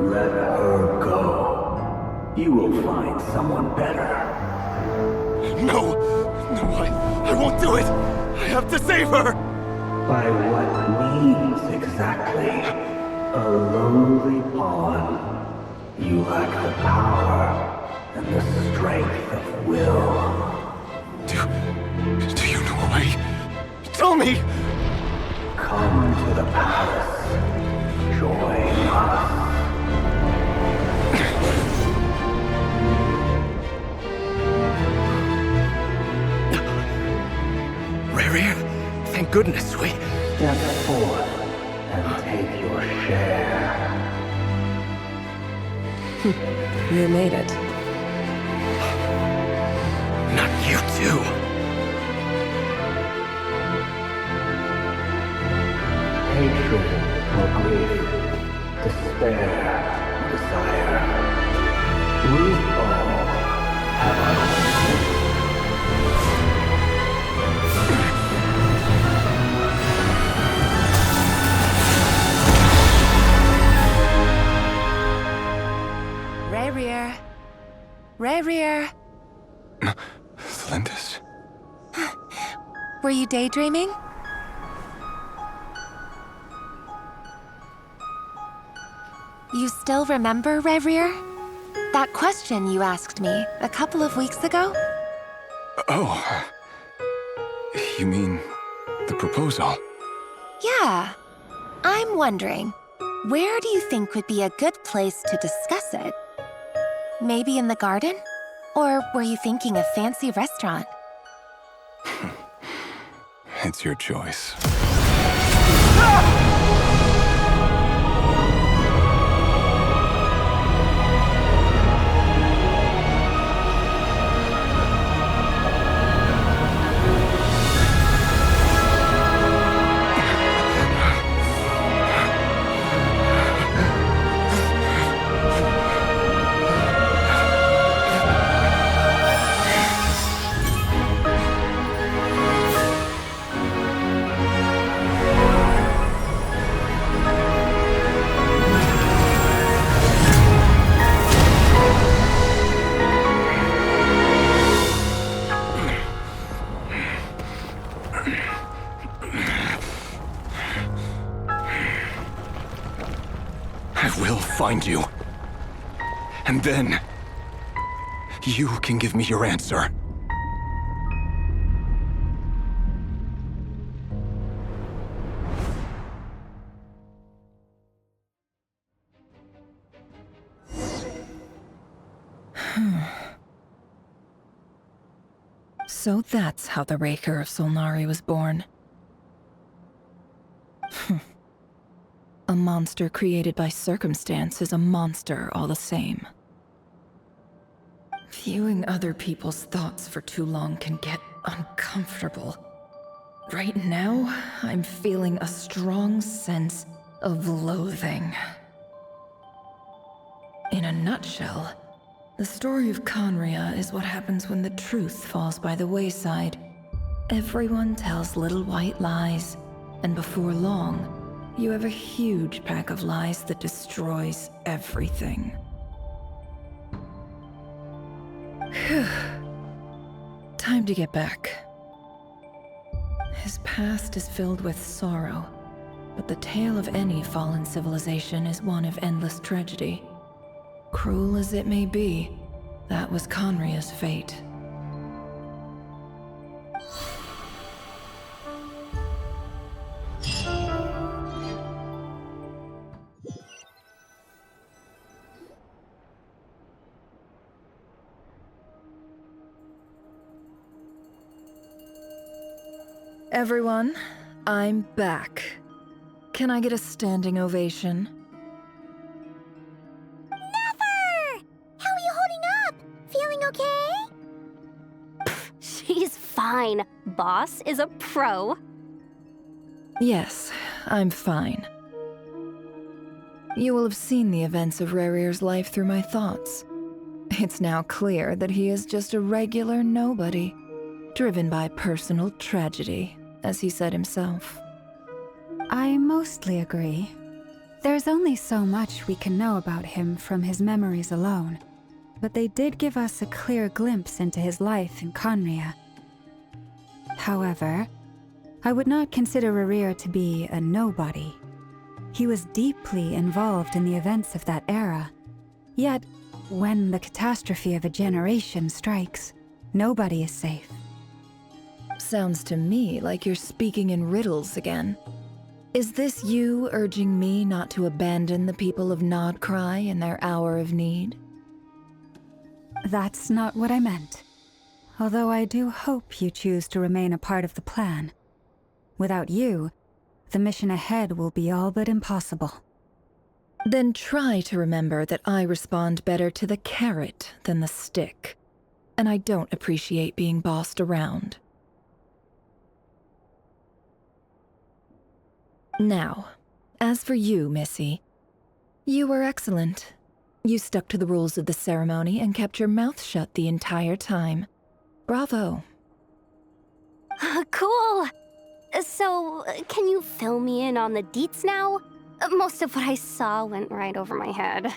Let her go. You will find someone better. No! No, I won't do it! I have to save her! By what means exactly? A lowly pawn. You lack the power and the strength of will. Do you know a way? Tell me! Come to the palace. Join us. Rarier, thank goodness we... Step forth and take your share. You made it. Not you too. Hatred or grief, despair or desire. We all have our own. Rarier. Rarier. Cylinders? Were you daydreaming? You still remember, Rarier? That question you asked me a couple of weeks ago? Oh. You mean the proposal? Yeah. I'm wondering, where do you think would be a good place to discuss it? Maybe in the garden? Or were you thinking a fancy restaurant? It's your choice. Find you. And then, you can give me your answer. So that's how the Raker of Solnari was born. A monster created by circumstance is a monster all the same. Viewing other people's thoughts for too long can get uncomfortable. Right now, I'm feeling a strong sense of loathing. In a nutshell, the story of Conria is what happens when the truth falls by the wayside. Everyone tells little white lies, and before long, you have a huge pack of lies that destroys everything. Phew. Time to get back. His past is filled with sorrow, but the tale of any fallen civilization is one of endless tragedy. Cruel as it may be, that was Conria's fate. Everyone, I'm back. Can I get a standing ovation? Never! How are you holding up? Feeling okay? She's fine. Boss is a pro. Yes, I'm fine. You will have seen the events of Rerir's life through my thoughts. It's now clear that he is just a regular nobody, driven by personal tragedy, as he said himself. I mostly agree. There's only so much we can know about him from his memories alone, but they did give us a clear glimpse into his life in Conria. However, I would not consider Rerir to be a nobody. He was deeply involved in the events of that era. Yet, when the catastrophe of a generation strikes, nobody is safe. Sounds to me like you're speaking in riddles again. Is this you urging me not to abandon the people of Nod-Krai in their hour of need? That's not what I meant. Although I do hope you choose to remain a part of the plan. Without you, the mission ahead will be all but impossible. Then try to remember that I respond better to the carrot than the stick. And I don't appreciate being bossed around. Now, as for you, Missy, you were excellent. You stuck to the rules of the ceremony and kept your mouth shut the entire time. Bravo. Cool! So, can you fill me in on the deets now? Most of what I saw went right over my head.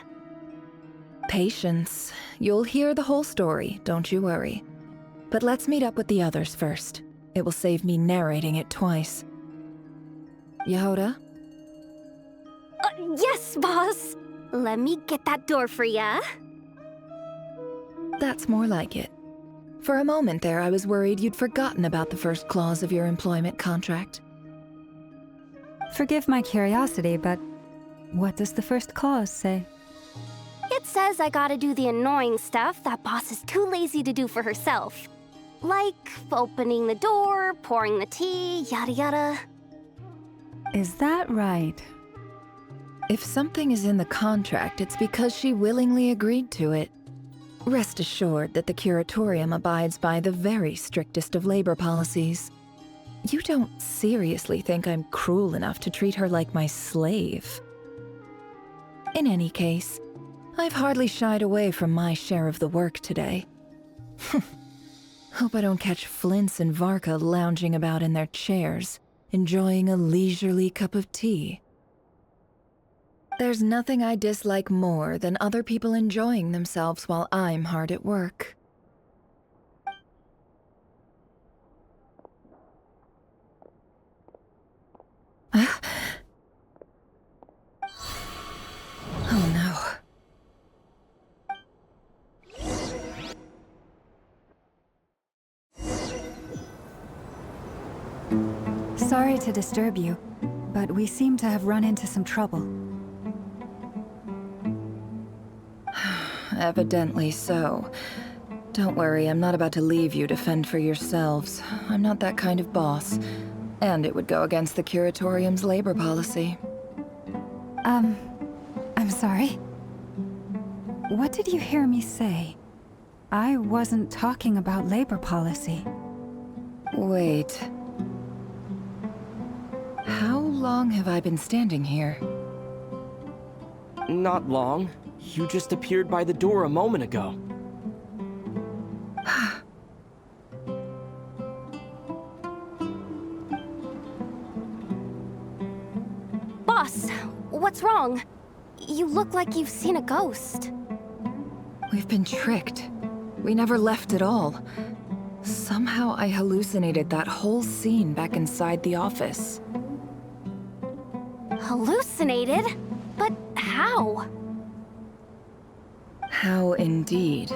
Patience. You'll hear the whole story, don't you worry. But let's meet up with the others first. It will save me narrating it twice. Yehoda? Yes, boss! Let me get that door for ya. That's more like it. For a moment there, I was worried you'd forgotten about the first clause of your employment contract. Forgive my curiosity, but what does the first clause say? It says I gotta do the annoying stuff that boss is too lazy to do for herself. Like opening the door, pouring the tea, yada yada. Is that right? If something is in the contract, it's because she willingly agreed to it. Rest assured that the Curatorium abides by the very strictest of labor policies. You don't seriously think I'm cruel enough to treat her like my slave? In any case, I've hardly shied away from my share of the work today. Hope I don't catch Flintz and Varka lounging about in their chairs, enjoying a leisurely cup of tea. There's nothing I dislike more than other people enjoying themselves while I'm hard at work. Oh no. Sorry to disturb you, but we seem to have run into some trouble. Evidently so. Don't worry, I'm not about to leave you to fend for yourselves. I'm not that kind of boss. And it would go against the Curatorium's labor policy. I'm sorry? What did you hear me say? I wasn't talking about labor policy. Wait. How long have I been standing here? Not long. You just appeared by the door a moment ago. Boss, what's wrong? You look like you've seen a ghost. We've been tricked. We never left at all. Somehow I hallucinated that whole scene back inside the office. Hallucinated? But how? How indeed.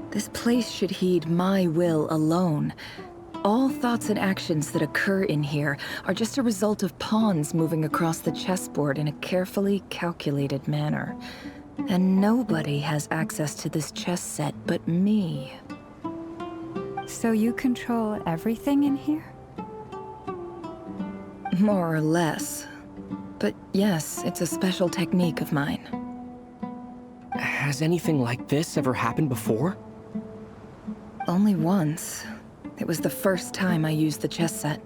This place should heed my will alone. All thoughts and actions that occur in here are just a result of pawns moving across the chessboard in a carefully calculated manner. And nobody has access to this chess set but me. So you control everything in here? More or less. But yes, it's a special technique of mine. Has anything like this ever happened before? Only once. It was the first time I used the chess set.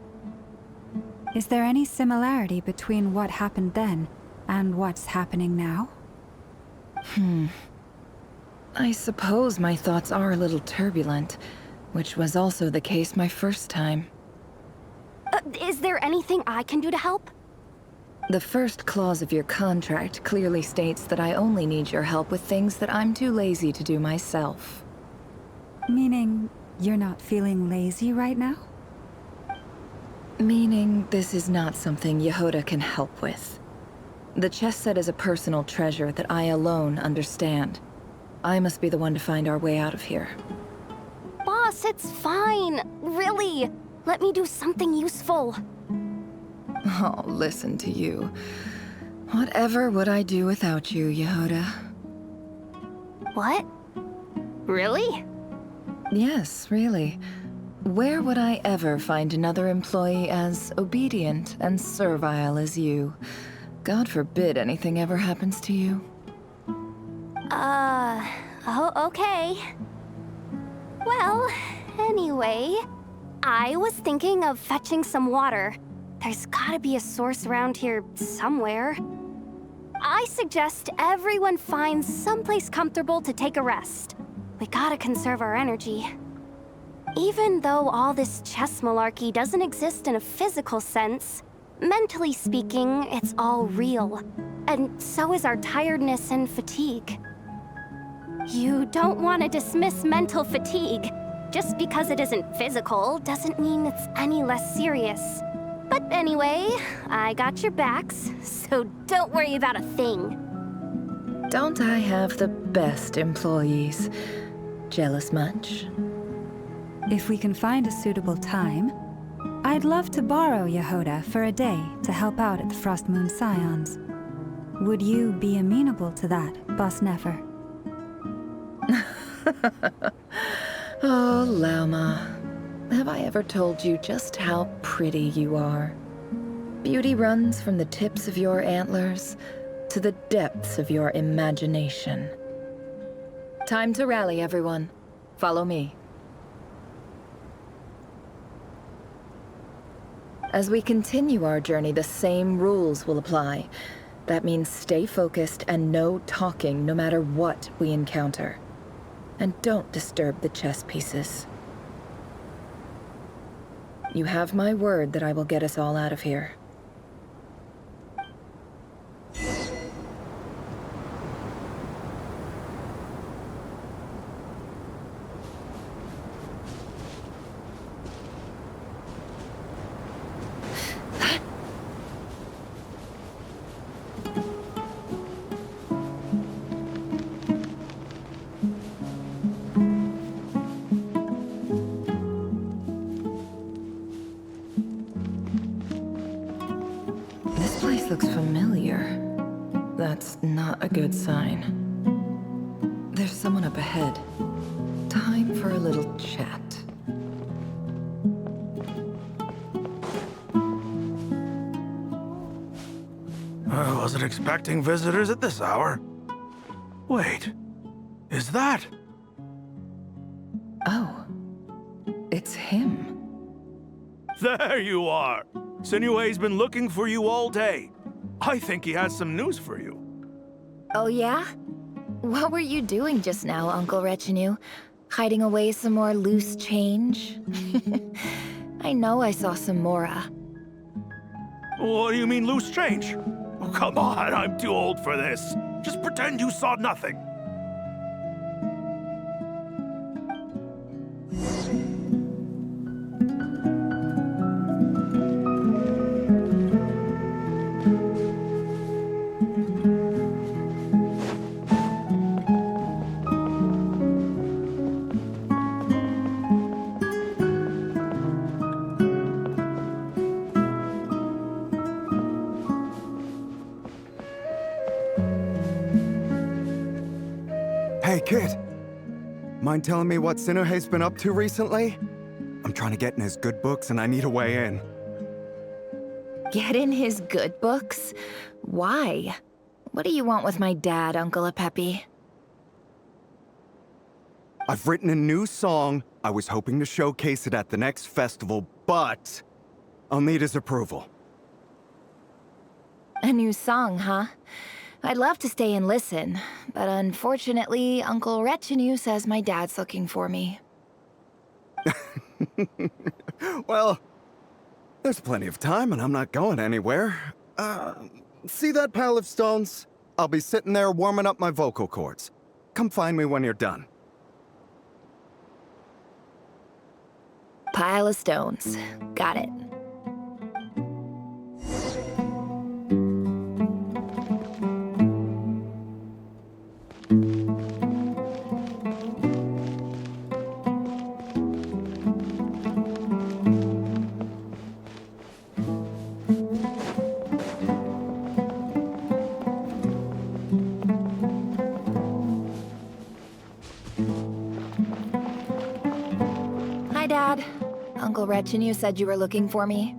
Is there any similarity between what happened then and what's happening now? I suppose my thoughts are a little turbulent, which was also the case my first time. Is there anything I can do to help? The first clause of your contract clearly states that I only need your help with things that I'm too lazy to do myself. Meaning, you're not feeling lazy right now? Meaning, this is not something Yehoda can help with. The chess set is a personal treasure that I alone understand. I must be the one to find our way out of here. Boss, it's fine. Really. Let me do something useful. Oh, listen to you. Whatever would I do without you, Yehoda? What? Really? Yes, really. Where would I ever find another employee as obedient and servile as you? God forbid anything ever happens to you. Oh, okay. Well, anyway, I was thinking of fetching some water. There's gotta be a source around here somewhere. I suggest everyone finds someplace comfortable to take a rest. We gotta conserve our energy. Even though all this chess malarkey doesn't exist in a physical sense, mentally speaking, it's all real. And so is our tiredness and fatigue. You don't want to dismiss mental fatigue. Just because it isn't physical doesn't mean it's any less serious. But anyway, I got your backs, so don't worry about a thing. Don't I have the best employees? Jealous much? If we can find a suitable time, I'd love to borrow Yehoda for a day to help out at the Frost Moon Scions. Would you be amenable to that, Boss Nefer? Oh, Lauma. Have I ever told you just how pretty you are? Beauty runs from the tips of your antlers to the depths of your imagination. Time to rally, everyone. Follow me. As we continue our journey, the same rules will apply. That means stay focused and no talking no matter what we encounter. And don't disturb the chess pieces. You have my word that I will get us all out of here. Looks familiar. That's not a good sign. There's someone up ahead. Time for a little chat. I wasn't expecting visitors at this hour. Wait, is that? Oh, it's him. There you are! Sinue's been looking for you all day. I think he has some news for you. Oh yeah? What were you doing just now, Uncle Retinue? Hiding away some more loose change? I know I saw some Mora. What do you mean, loose change? Oh, come on, I'm too old for this. Just pretend you saw nothing. Hey, kid. Mind telling me what Sinuhe's been up to recently? I'm trying to get in his good books and I need a way in. Get in his good books? Why? What do you want with my dad, Uncle Apepi? I've written a new song. I was hoping to showcase it at the next festival, but I'll need his approval. A new song, huh? I'd love to stay and listen, but unfortunately, Uncle Retinue says my dad's looking for me. Well, there's plenty of time and I'm not going anywhere. See that pile of stones? I'll be sitting there warming up my vocal cords. Come find me when you're done. Pile of stones. Got it. Uncle Retinue said you were looking for me.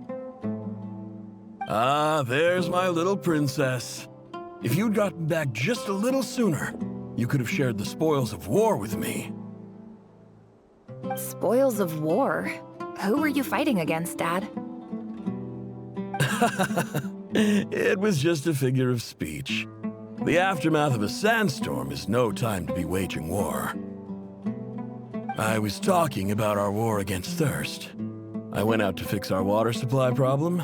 Ah, there's my little princess. If you'd gotten back just a little sooner, you could have shared the spoils of war with me. Spoils of war? Who were you fighting against, Dad? It was just a figure of speech. The aftermath of a sandstorm is no time to be waging war. I was talking about our war against thirst. I went out to fix our water supply problem,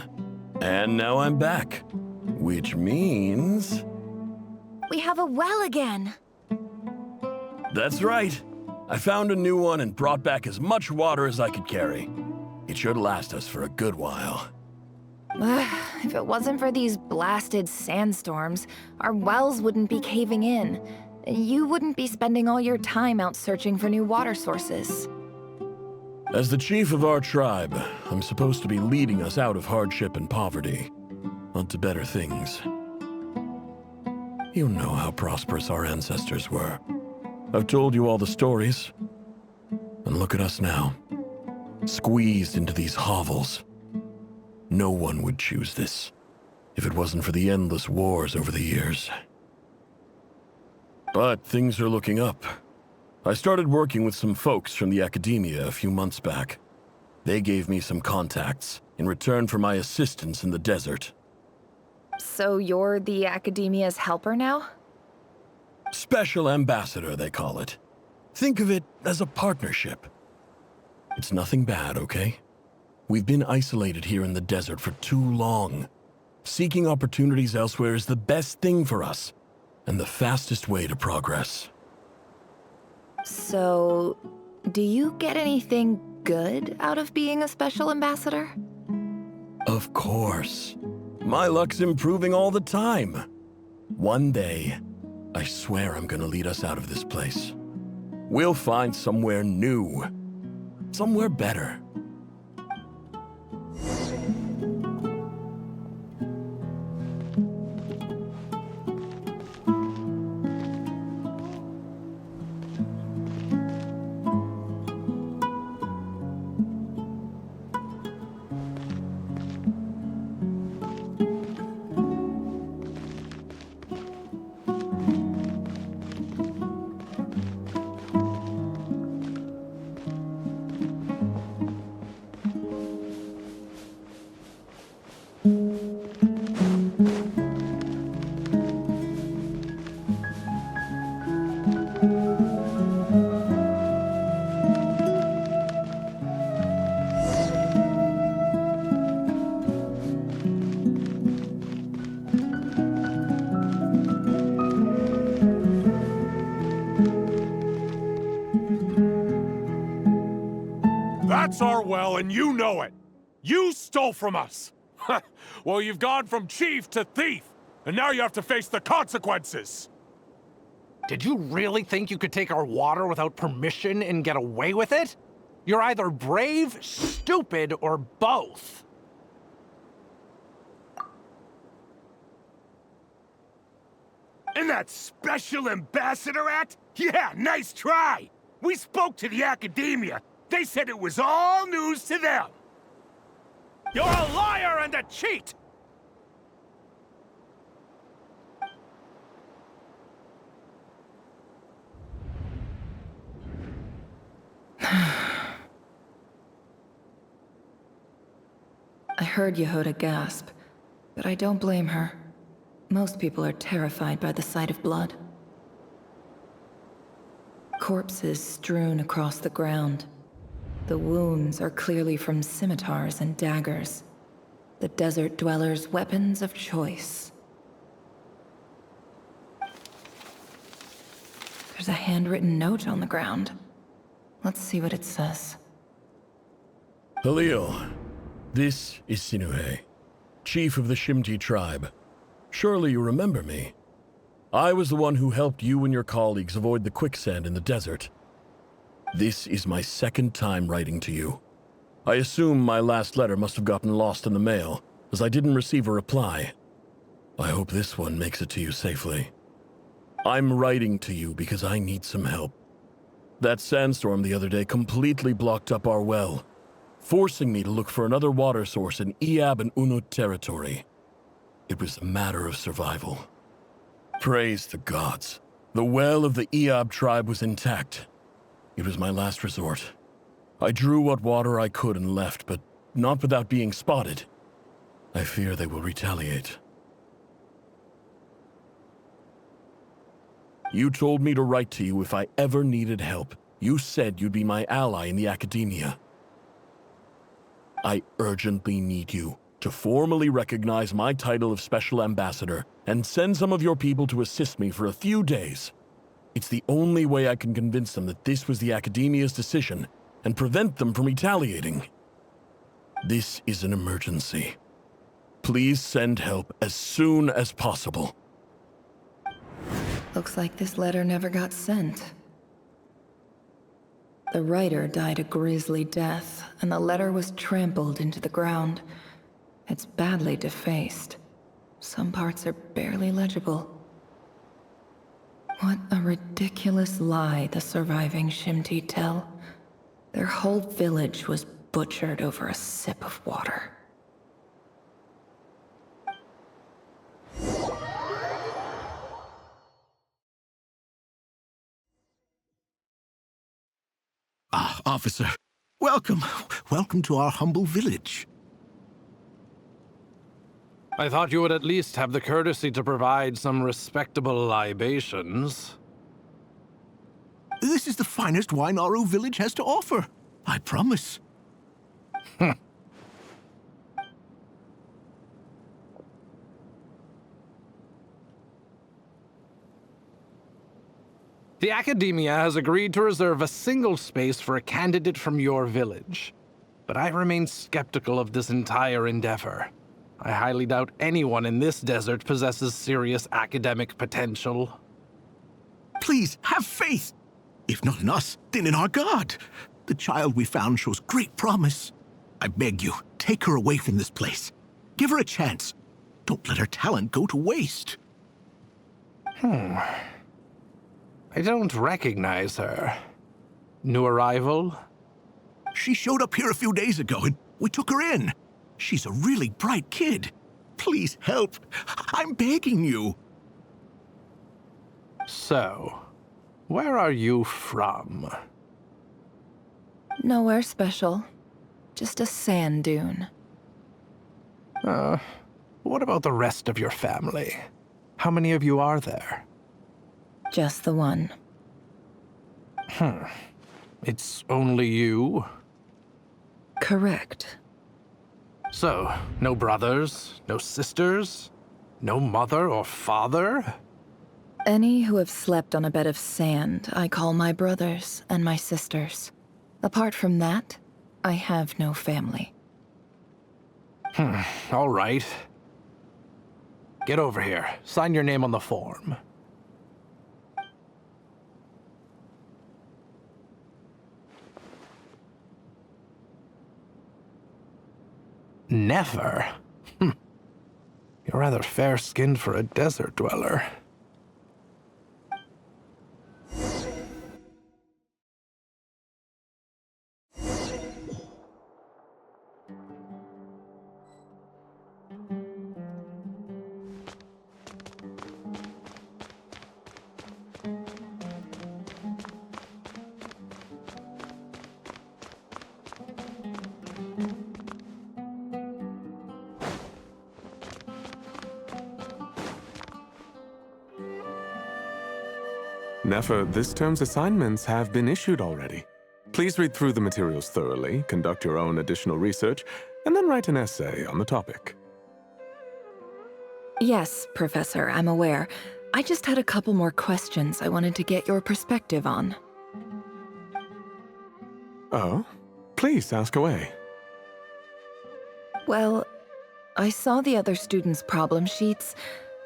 and now I'm back. Which means... We have a well again! That's right. I found a new one and brought back as much water as I could carry. It should last us for a good while. If it wasn't for these blasted sandstorms, our wells wouldn't be caving in. You wouldn't be spending all your time out searching for new water sources. As the chief of our tribe, I'm supposed to be leading us out of hardship and poverty, onto better things. You know how prosperous our ancestors were. I've told you all the stories. And look at us now, squeezed into these hovels. No one would choose this, if it wasn't for the endless wars over the years. But things are looking up. I started working with some folks from the academia a few months back. They gave me some contacts in return for my assistance in the desert. So you're the academia's helper now? Special ambassador, they call it. Think of it as a partnership. It's nothing bad, okay? We've been isolated here in the desert for too long. Seeking opportunities elsewhere is the best thing for us, and the fastest way to progress. So, do you get anything good out of being a special ambassador? Of course. My luck's improving all the time. One day, I swear I'm gonna lead us out of this place. We'll find somewhere new. Somewhere better. That's our well, and you know it. You stole from us. Well, you've gone from chief to thief, and now you have to face the consequences. Did you really think you could take our water without permission and get away with it? You're either brave, stupid, or both. And that special ambassador act? Yeah, nice try. We spoke to the academia. They said it was all news to them. You're a liar and a cheat! heard Yehuda gasp, but I don't blame her. Most people are terrified by the sight of blood. Corpses strewn across the ground. The wounds are clearly from scimitars and daggers. The desert dwellers' weapons of choice. There's a handwritten note on the ground. Let's see what it says. Halil, this is Sinuhe, chief of the Shimti tribe. Surely you remember me. I was the one who helped you and your colleagues avoid the quicksand in the desert. This is my second time writing to you. I assume my last letter must have gotten lost in the mail, as I didn't receive a reply. I hope this one makes it to you safely. I'm writing to you because I need some help. That sandstorm the other day completely blocked up our well, forcing me to look for another water source in Iab and Unut territory. It was a matter of survival. Praise the gods. The well of the Iab tribe was intact. It was my last resort. I drew what water I could and left, but not without being spotted. I fear they will retaliate. You told me to write to you if I ever needed help. You said you'd be my ally in the academia. I urgently need you to formally recognize my title of Special Ambassador and send some of your people to assist me for a few days. It's the only way I can convince them that this was the academia's decision and prevent them from retaliating. This is an emergency. Please send help as soon as possible. Looks like this letter never got sent. The writer died a grisly death, and the letter was trampled into the ground. It's badly defaced. Some parts are barely legible. What a ridiculous lie the surviving Shimti tell. Their whole village was butchered over a sip of water. Ah, officer. Welcome. Welcome to our humble village. I thought you would at least have the courtesy to provide some respectable libations. This is the finest wine Aru village has to offer. I promise. The Academia has agreed to reserve a single space for a candidate from your village. But I remain skeptical of this entire endeavor. I highly doubt anyone in this desert possesses serious academic potential. Please, have faith. If not in us, then in our God. The child we found shows great promise. I beg you, take her away from this place. Give her a chance. Don't let her talent go to waste. I don't recognize her. New arrival? She showed up here a few days ago and we took her in. She's a really bright kid. Please help. I'm begging you. So, where are you from? Nowhere special. Just a sand dune. What about the rest of your family? How many of you are there? Just the one. It's only you? Correct. So, no brothers, no sisters, no mother or father? Any who have slept on a bed of sand, I call my brothers and my sisters. Apart from that, I have no family. All right. Get over here. Sign your name on the form. Never? You're rather fair-skinned for a desert dweller. Nefer, this term's assignments have been issued already. Please read through the materials thoroughly, conduct your own additional research, and then write an essay on the topic. Yes, Professor, I'm aware. I just had a couple more questions I wanted to get your perspective on. Oh? Please ask away. Well, I saw the other students' problem sheets,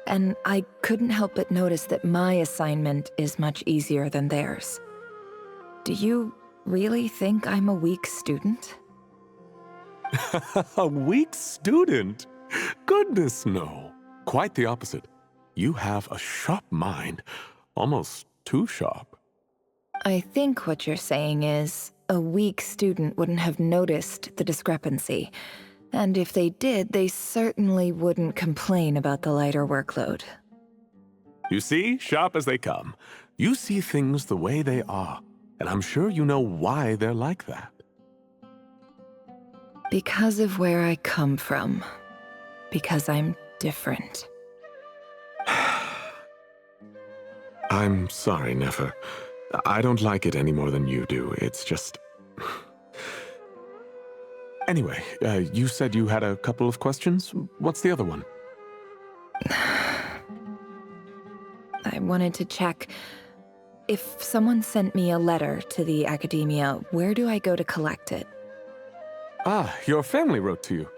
and I couldn't help but notice that my assignment is much easier than theirs. Do you really think I'm a weak student? A weak student? Goodness, no. Quite the opposite. You have a sharp mind. Almost too sharp. I think what you're saying is, a weak student wouldn't have noticed the discrepancy. And if they did, they certainly wouldn't complain about the lighter workload. You see, sharp as they come. You see things the way they are, and I'm sure you know why they're like that. Because of where I come from. Because I'm different. I'm sorry, Nefer. I don't like it any more than you do. It's just... Anyway, you said you had a couple of questions. What's the other one? I wanted to check. If someone sent me a letter to the academia, where do I go to collect it? Ah, your family wrote to you.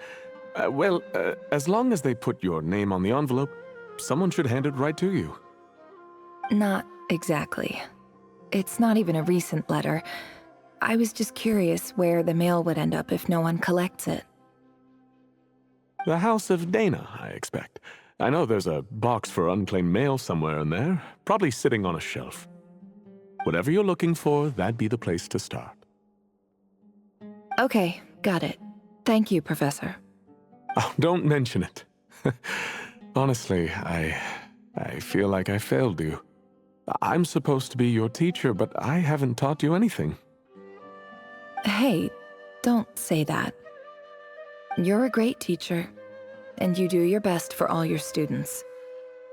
Well, as long as they put your name on the envelope, someone should hand it right to you. Not exactly. It's not even a recent letter. I was just curious where the mail would end up if no one collects it. The house of Dana, I expect. I know there's a box for unclaimed mail somewhere in there, probably sitting on a shelf. Whatever you're looking for, that'd be the place to start. Okay, got it. Thank you, Professor. Oh, don't mention it. Honestly, I feel like I failed you. I'm supposed to be your teacher, but I haven't taught you anything. Hey, don't say that. You're a great teacher, and you do your best for all your students.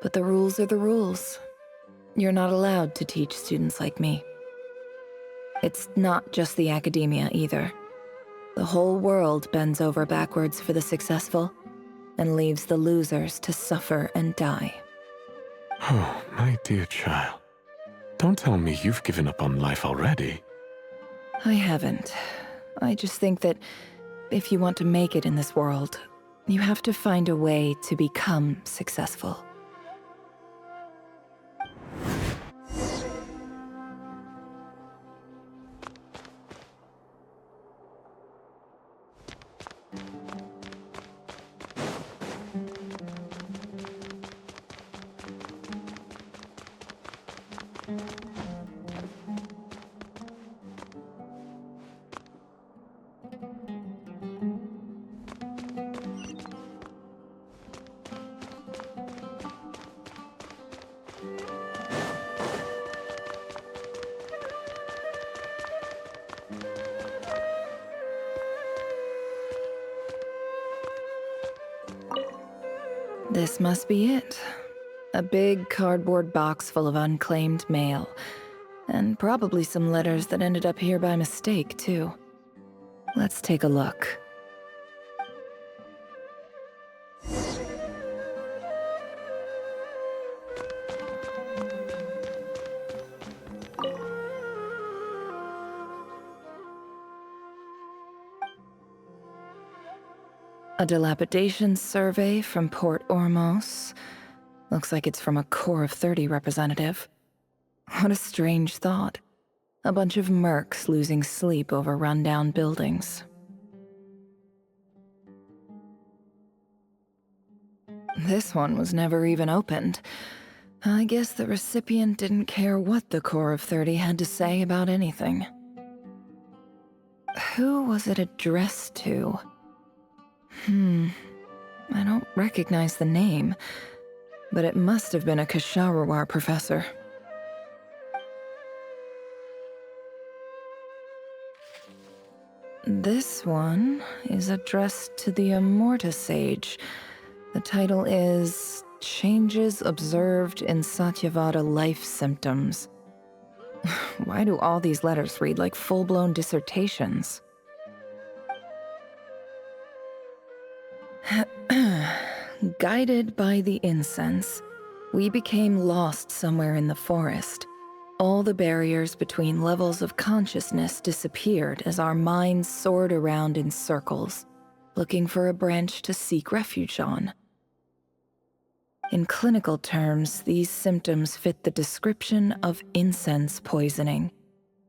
But the rules are the rules. You're not allowed to teach students like me. It's not just the academia either. The whole world bends over backwards for the successful, and leaves the losers to suffer and die. Oh, my dear child. Don't tell me you've given up on life already. I haven't. I just think that if you want to make it in this world, you have to find a way to become successful. This must be it. A big cardboard box full of unclaimed mail. And probably some letters that ended up here by mistake, too. Let's take a look. A dilapidation survey from Port Ormos. Looks like it's from a Core of 30 representative. What a strange thought. A bunch of mercs losing sleep over rundown buildings. This one was never even opened. I guess the recipient didn't care what the Core of 30 had to say about anything. Who was it addressed to? I don't recognize the name, but it must have been a Kasharawar professor. This one is addressed to the Immorta Sage. The title is Changes Observed in Satyavada Life Symptoms. Why do all these letters read like full-blown dissertations? Guided by the incense, we became lost somewhere in the forest. All the barriers between levels of consciousness disappeared as our minds soared around in circles, looking for a branch to seek refuge on. In clinical terms, these symptoms fit the description of incense poisoning.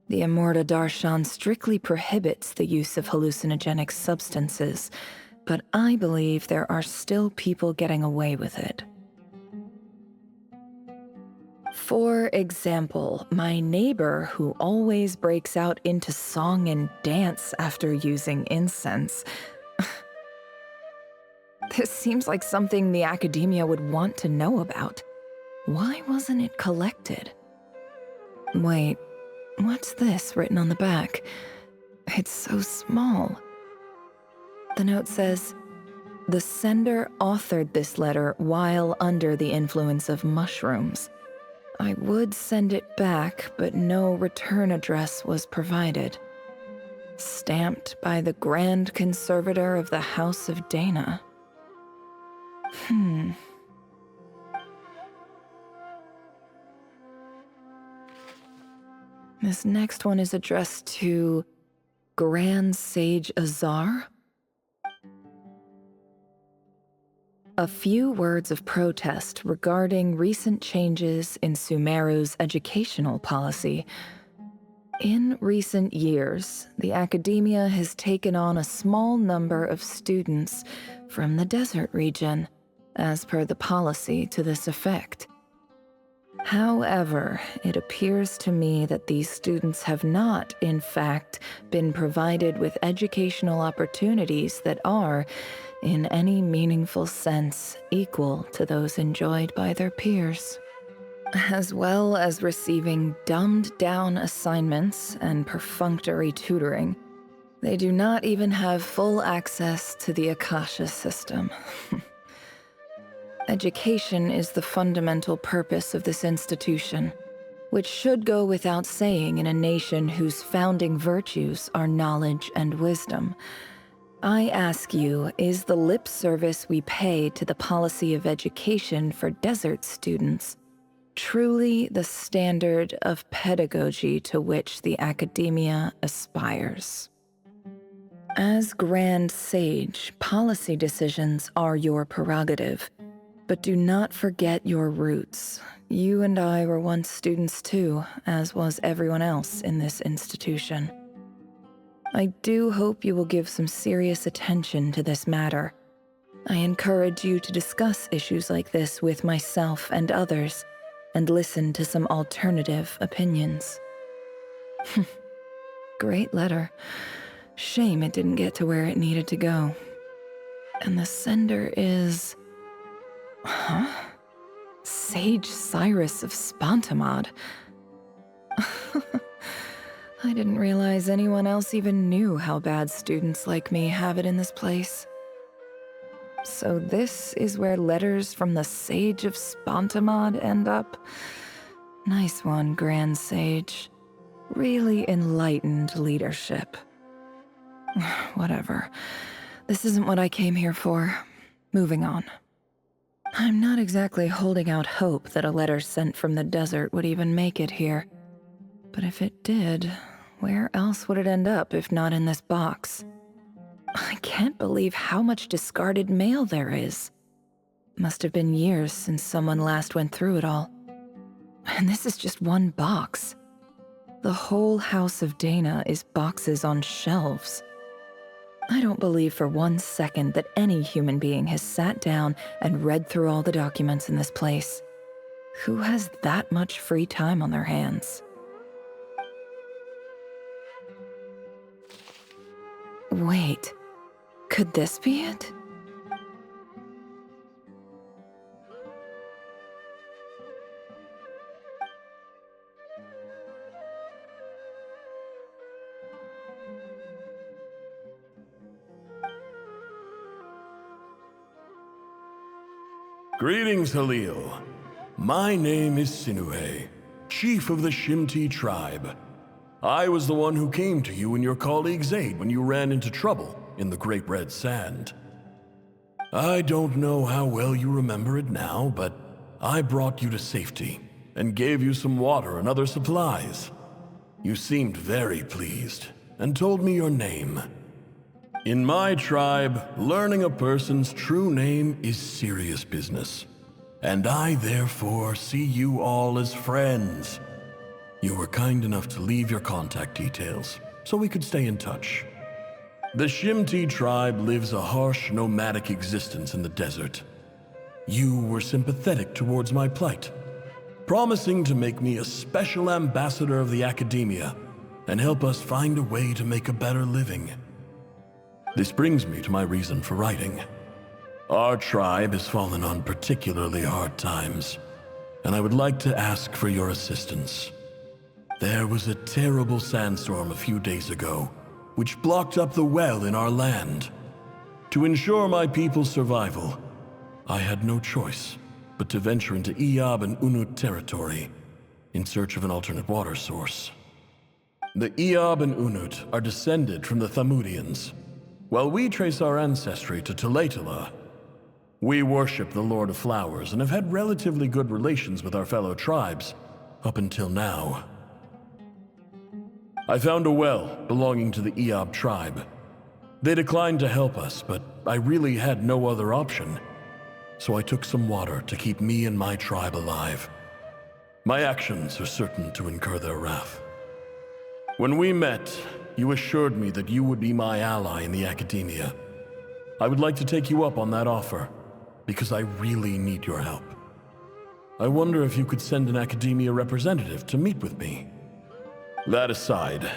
The Amurta Darshan strictly prohibits the use of hallucinogenic substances, but I believe there are still people getting away with it. For example, my neighbor who always breaks out into song and dance after using incense. This seems like something the academia would want to know about. Why wasn't it collected? Wait, what's this written on the back? It's so small. The note says, "The sender authored this letter while under the influence of mushrooms. I would send it back, but no return address was provided. Stamped by the Grand Conservator of the House of Dana." This next one is addressed to Grand Sage Azar. A few words of protest regarding recent changes in Sumeru's educational policy. In recent years, the academia has taken on a small number of students from the desert region, as per the policy to this effect. However, it appears to me that these students have not, in fact, been provided with educational opportunities that are, in any meaningful sense, equal to those enjoyed by their peers. As well as receiving dumbed-down assignments and perfunctory tutoring, they do not even have full access to the Akasha system. Education is the fundamental purpose of this institution, which should go without saying in a nation whose founding virtues are knowledge and wisdom. I ask you, is the lip service we pay to the policy of education for desert students truly the standard of pedagogy to which the academia aspires? As Grand Sage, policy decisions are your prerogative, but do not forget your roots. You and I were once students too, as was everyone else in this institution. I do hope you will give some serious attention to this matter. I encourage you to discuss issues like this with myself and others, and listen to some alternative opinions. Great letter. Shame it didn't get to where it needed to go. And the sender is... Huh? Sage Cyrus of Spontamod. I didn't realize anyone else even knew how bad students like me have it in this place. So this is where letters from the Sage of Spontamod end up? Nice one, Grand Sage. Really enlightened leadership. Whatever. This isn't what I came here for. Moving on. I'm not exactly holding out hope that a letter sent from the desert would even make it here. But if it did, where else would it end up if not in this box? I can't believe how much discarded mail there is. Must have been years since someone last went through it all. And this is just one box. The whole House of Dana is boxes on shelves. I don't believe for 1 second that any human being has sat down and read through all the documents in this place. Who has that much free time on their hands? Wait, could this be it? Greetings, Halil. My name is Sinuhe. chief of the Shimti tribe. I was the one who came to you and your colleague's aid when you ran into trouble in the Great Red Sand. I don't know how well you remember it now, but I brought you to safety and gave you some water and other supplies. You seemed very pleased and told me your name. In my tribe, learning a person's true name is serious business, and I therefore see you all as friends. You were kind enough to leave your contact details so we could stay in touch. The Shimti tribe lives a harsh, nomadic existence in the desert. You were sympathetic towards my plight, promising to make me a special ambassador of the academia and help us find a way to make a better living. This brings me to my reason for writing. Our tribe has fallen on particularly hard times, and I would like to ask for your assistance. There was a terrible sandstorm a few days ago, which blocked up the well in our land. To ensure my people's survival, I had no choice but to venture into Iyab and Unut territory in search of an alternate water source. The Iyab and Unut are descended from the Thamudians, while we trace our ancestry to Tulatala. We worship the Lord of Flowers and have had relatively good relations with our fellow tribes up until now. I found a well belonging to the Iyab tribe. They declined to help us, but I really had no other option, so I took some water to keep me and my tribe alive. My actions are certain to incur their wrath. When we met, you assured me that you would be my ally in the academia. I would like to take you up on that offer, because I really need your help. I wonder if you could send an academia representative to meet with me. That aside,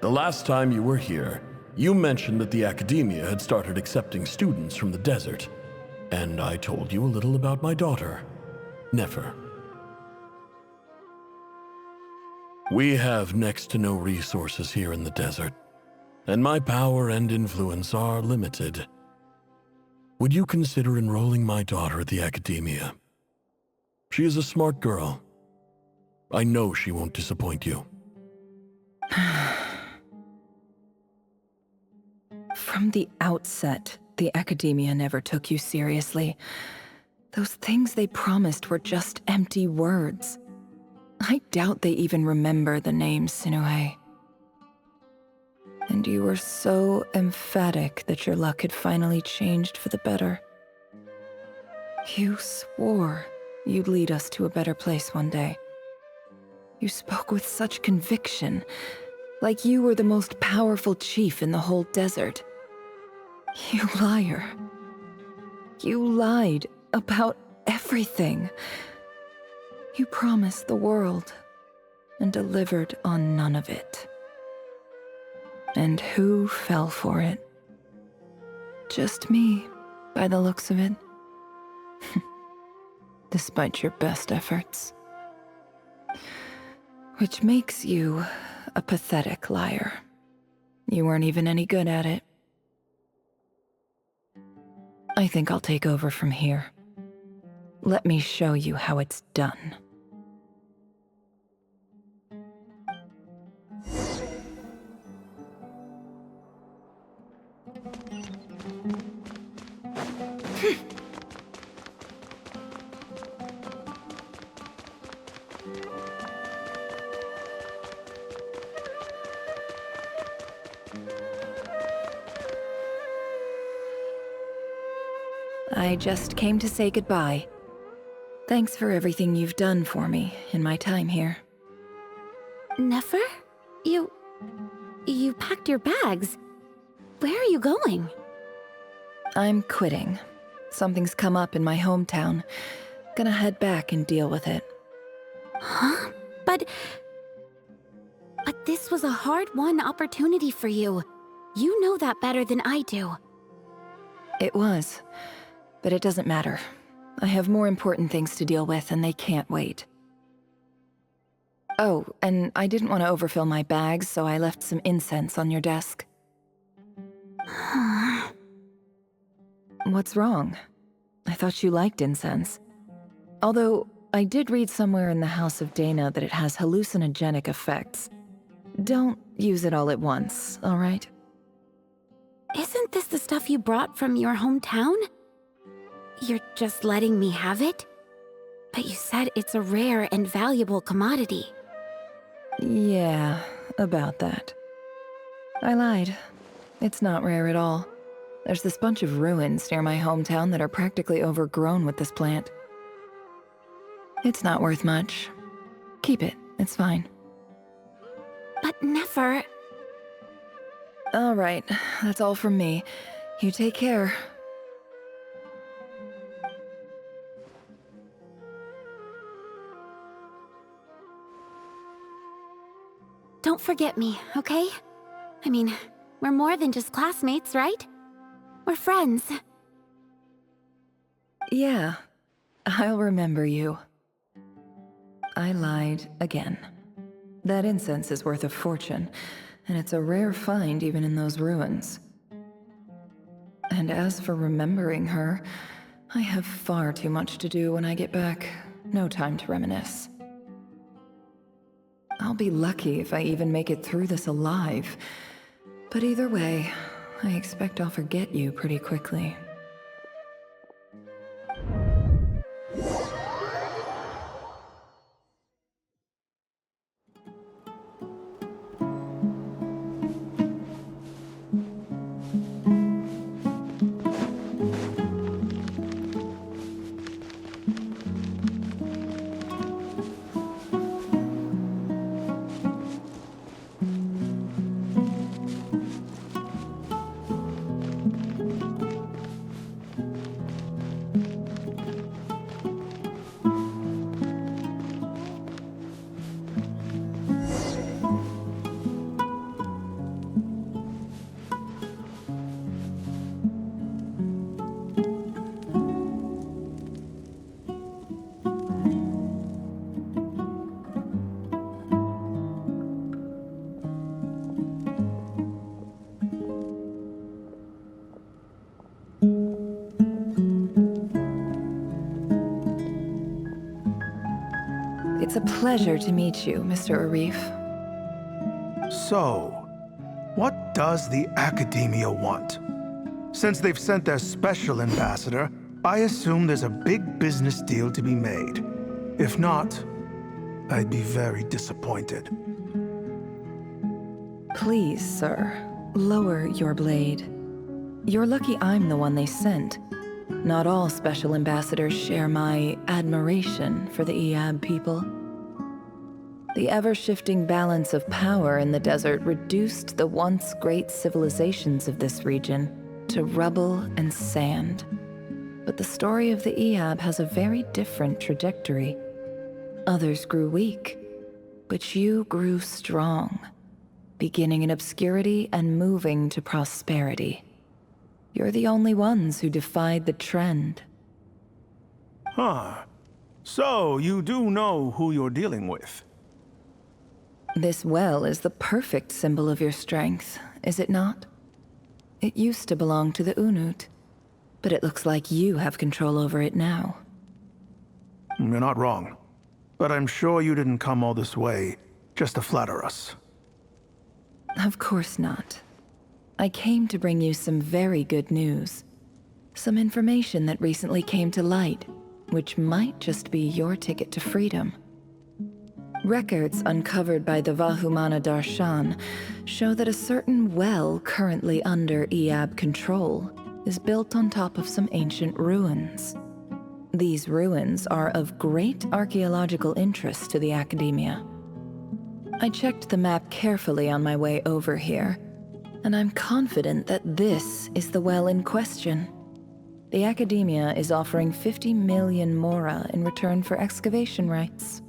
the last time you were here, you mentioned that the academia had started accepting students from the desert, and I told you a little about my daughter, Nefer. We have next to no resources here in the desert, and my power and influence are limited. Would you consider enrolling my daughter at the academia? She is a smart girl. I know she won't disappoint you. From the outset, the academia never took you seriously. Those things they promised were just empty words. I doubt they even remember the name Sinuhe. And you were so emphatic that your luck had finally changed for the better. You swore you'd lead us to a better place one day. You spoke with such conviction, like you were the most powerful chief in the whole desert. You liar. You lied about everything. You promised the world and delivered on none of it. And who fell for it? Just me, by the looks of it. Despite your best efforts. Which makes you a pathetic liar. You weren't even any good at it. I think I'll take over from here. Let me show you how it's done. I just came to say goodbye. Thanks for everything you've done for me in my time here. Nefer? You packed your bags. Where are you going? I'm quitting. Something's come up in my hometown. Gonna head back and deal with it. Huh? But this was a hard-won opportunity for you. You know that better than I do. It was, but it doesn't matter. I have more important things to deal with, and they can't wait. Oh, and I didn't want to overfill my bags, so I left some incense on your desk. What's wrong? I thought you liked incense. Although, I did read somewhere in the House of Dana that it has hallucinogenic effects. Don't use it all at once, all right? Isn't this the stuff you brought from your hometown? You're just letting me have it? But you said it's a rare and valuable commodity. Yeah, about that. I lied. It's not rare at all. There's this bunch of ruins near my hometown that are practically overgrown with this plant. It's not worth much. Keep it, it's fine. But never... All right, that's all from me. You take care. Don't forget me, okay? I mean, we're more than just classmates, right? We're friends. Yeah, I'll remember you. I lied again. That incense is worth a fortune, and it's a rare find even in those ruins. And as for remembering her, I have far too much to do when I get back. No time to reminisce. I'll be lucky if I even make it through this alive. But either way, I expect I'll forget you pretty quickly. It's a pleasure to meet you, Mr. Arif. So, what does the Academia want? Since they've sent their special ambassador, I assume there's a big business deal to be made. If not, I'd be very disappointed. Please, sir, lower your blade. You're lucky I'm the one they sent. Not all special ambassadors share my admiration for the Iab people. The ever-shifting balance of power in the desert reduced the once great civilizations of this region to rubble and sand. But the story of the Iab has a very different trajectory. Others grew weak, but you grew strong, beginning in obscurity and moving to prosperity. You're the only ones who defied the trend. Huh. So, you do know who you're dealing with? This well is the perfect symbol of your strength, is it not? It used to belong to the Unut, but it looks like you have control over it now. You're not wrong. But I'm sure you didn't come all this way just to flatter us. Of course not. I came to bring you some very good news. Some information that recently came to light, which might just be your ticket to freedom. Records uncovered by the Vahumana Darshan show that a certain well currently under Iab control is built on top of some ancient ruins. These ruins are of great archaeological interest to the Academia. I checked the map carefully on my way over here, and I'm confident that this is the well in question. The Academia is offering 50 million mora in return for excavation rights.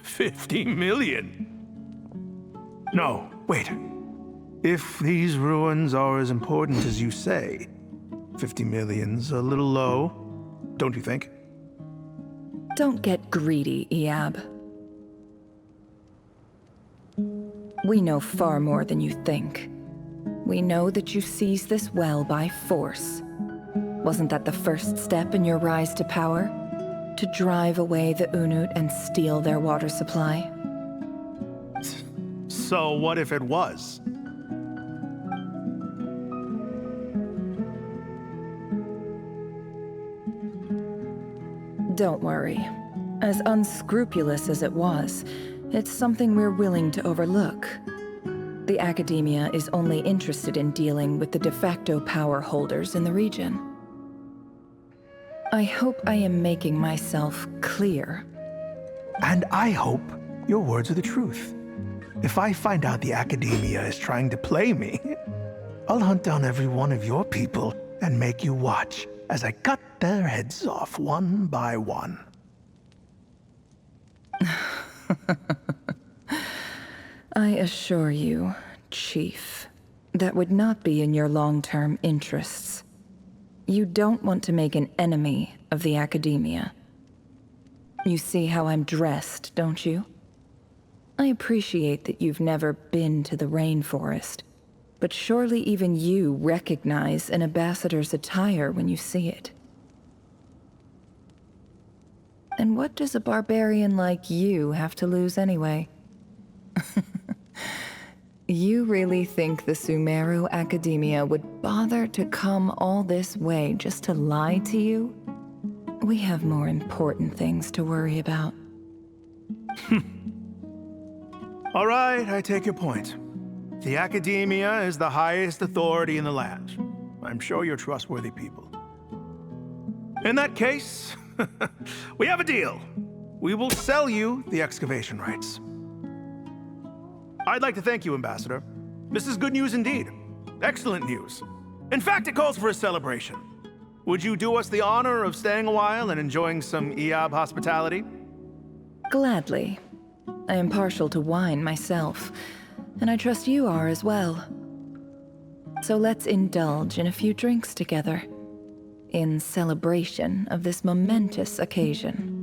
50 million? No, wait. If these ruins are as important as you say, 50 million's a little low, don't you think? Don't get greedy, Iab. We know far more than you think. We know that you seized this well by force. Wasn't that the first step in your rise to power? To drive away the Unut and steal their water supply? So what if it was? Don't worry. As unscrupulous as it was, it's something we're willing to overlook. The Academia is only interested in dealing with the de facto power holders in the region. I hope I am making myself clear. And I hope your words are the truth. If I find out the Academia is trying to play me, I'll hunt down every one of your people and make you watch as I cut their heads off one by one. I assure you, Chief, that would not be in your long-term interests. You don't want to make an enemy of the Academia. You see how I'm dressed, don't you? I appreciate that you've never been to the rainforest, but surely even you recognize an ambassador's attire when you see it. And what does a barbarian like you have to lose anyway? You really think the Sumeru Academia would bother to come all this way just to lie to you? We have more important things to worry about. All right, I take your point. The Academia is the highest authority in the land. I'm sure you're trustworthy people. In that case, we have a deal. We will sell you the excavation rights. I'd like to thank you, Ambassador. This is good news indeed. Excellent news. In fact, it calls for a celebration. Would you do us the honor of staying a while and enjoying some Iab hospitality? Gladly. I am partial to wine myself, and I trust you are as well. So let's indulge in a few drinks together, in celebration of this momentous occasion.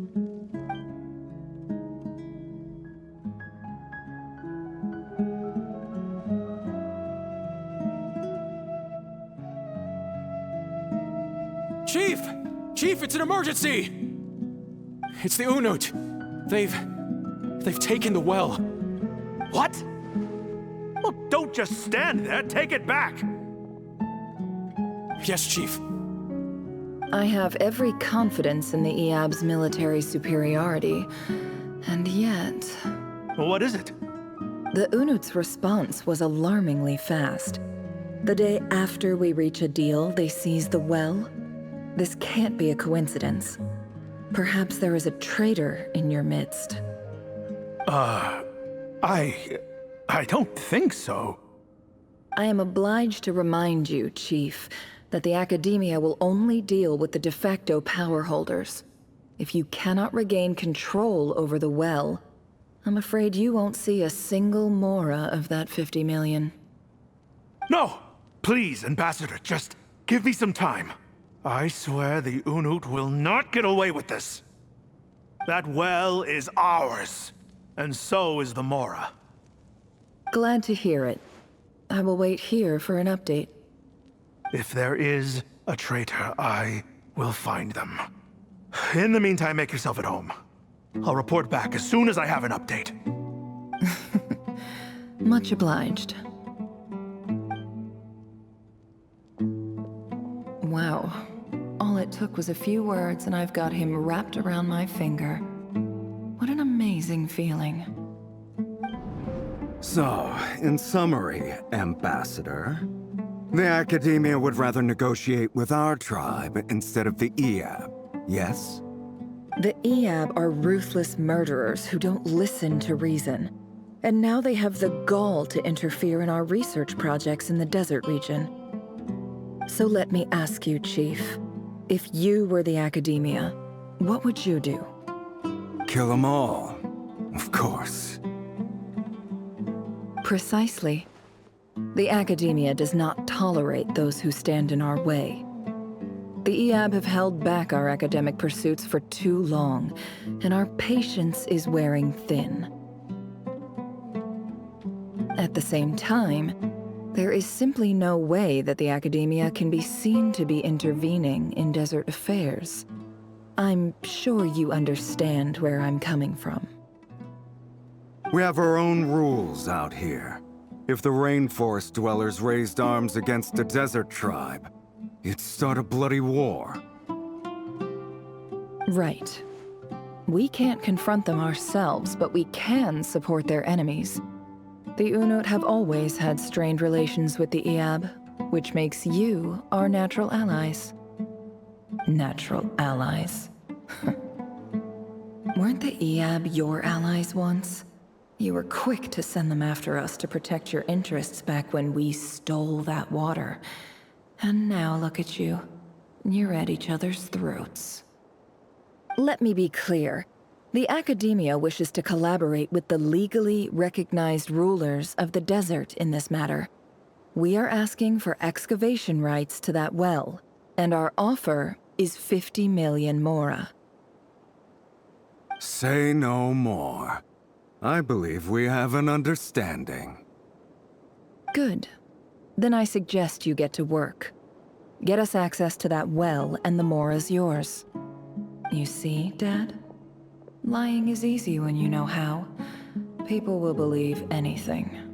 Chief! Chief, it's an emergency! It's the Unut. They've taken the well. What? Well, don't just stand there. Take it back. Yes, Chief. I have every confidence in the Iab's military superiority, and yet... What is it? The Unut's response was alarmingly fast. The day after we reach a deal, they seize the well. This can't be a coincidence. Perhaps there is a traitor in your midst. I don't think so. I am obliged to remind you, Chief, that the Academia will only deal with the de facto power holders. If you cannot regain control over the well, I'm afraid you won't see a single mora of that 50 million. No! Please, Ambassador, just give me some time. I swear the Unut will not get away with this. That well is ours, and so is the mora. Glad to hear it. I will wait here for an update. If there is a traitor, I will find them. In the meantime, make yourself at home. I'll report back as soon as I have an update. Much obliged. Wow. All it took was a few words and I've got him wrapped around my finger. What an amazing feeling. So, in summary, Ambassador, the Academia would rather negotiate with our tribe instead of the Iab, yes? The Iab are ruthless murderers who don't listen to reason. And now they have the gall to interfere in our research projects in the desert region. So let me ask you, Chief, if you were the Academia, what would you do? Kill them all, of course. Precisely. The Academia does not tolerate those who stand in our way. The Iab have held back our academic pursuits for too long, and our patience is wearing thin. At the same time, there is simply no way that the Academia can be seen to be intervening in desert affairs. I'm sure you understand where I'm coming from. We have our own rules out here. If the rainforest dwellers raised arms against a desert tribe, it'd start a bloody war. Right. We can't confront them ourselves, but we can support their enemies. The Unut have always had strained relations with the Iab, which makes you our natural allies. Natural allies. Weren't the Iab your allies once? You were quick to send them after us to protect your interests back when we stole that water. And now look at you. You're at each other's throats. Let me be clear. The Academia wishes to collaborate with the legally recognized rulers of the desert in this matter. We are asking for excavation rights to that well, and our offer is 50 million mora. Say no more. I believe we have an understanding. Good. Then I suggest you get to work. Get us access to that well, and the mora's yours. You see, Dad? Lying is easy when you know how. People will believe anything.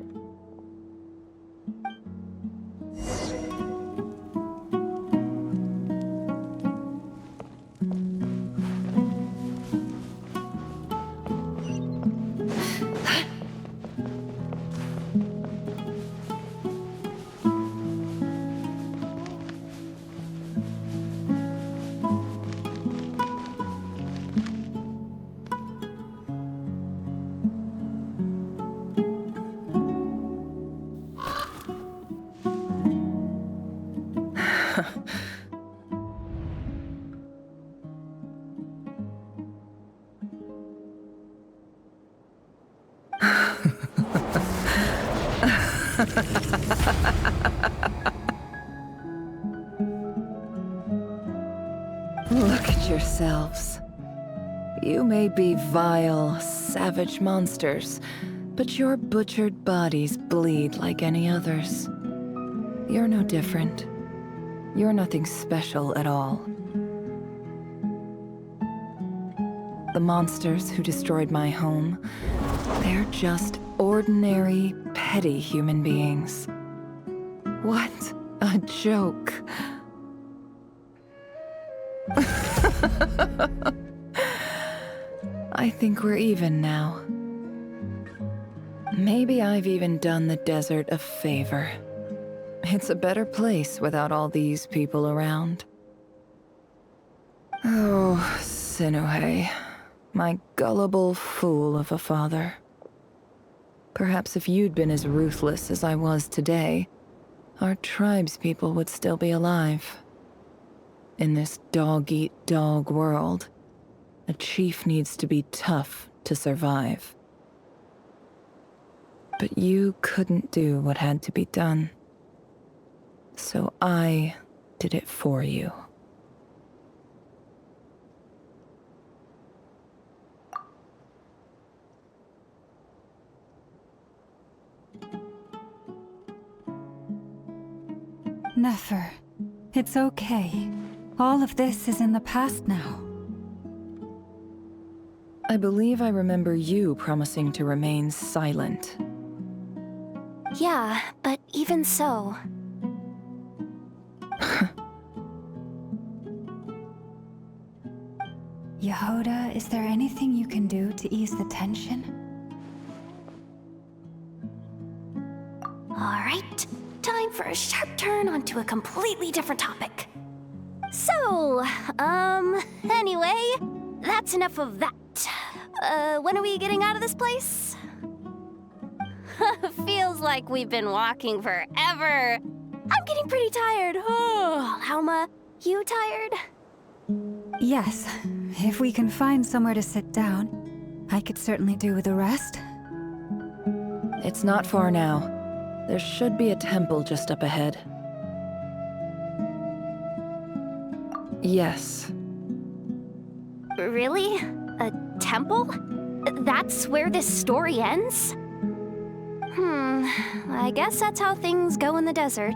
Look at yourselves. You may be vile, savage monsters, but your butchered bodies bleed like any others. You're no different. You're nothing special at all. The monsters who destroyed my home, they're just ordinary, petty human beings. What a joke. I think we're even now. Maybe I've even done the desert a favor. It's a better place without all these people around. Oh, Sinuhe, my gullible fool of a father. Perhaps if you'd been as ruthless as I was today, our tribespeople would still be alive. In this dog-eat-dog world, a chief needs to be tough to survive. But you couldn't do what had to be done. So I did it for you. Nefer, it's okay. All of this is in the past now. I believe I remember you promising to remain silent. Yeah, but even so... Yehoda, is there anything you can do to ease the tension? Alright, time for a sharp turn onto a completely different topic. So, anyway, that's enough of that. When are we getting out of this place? Feels like we've been walking forever. I'm getting pretty tired. Oh, Lauma, you tired? Yes. If we can find somewhere to sit down, I could certainly do with a rest. It's not far now. There should be a temple just up ahead. Yes. Really? A temple? That's where this story ends? I guess that's how things go in the desert.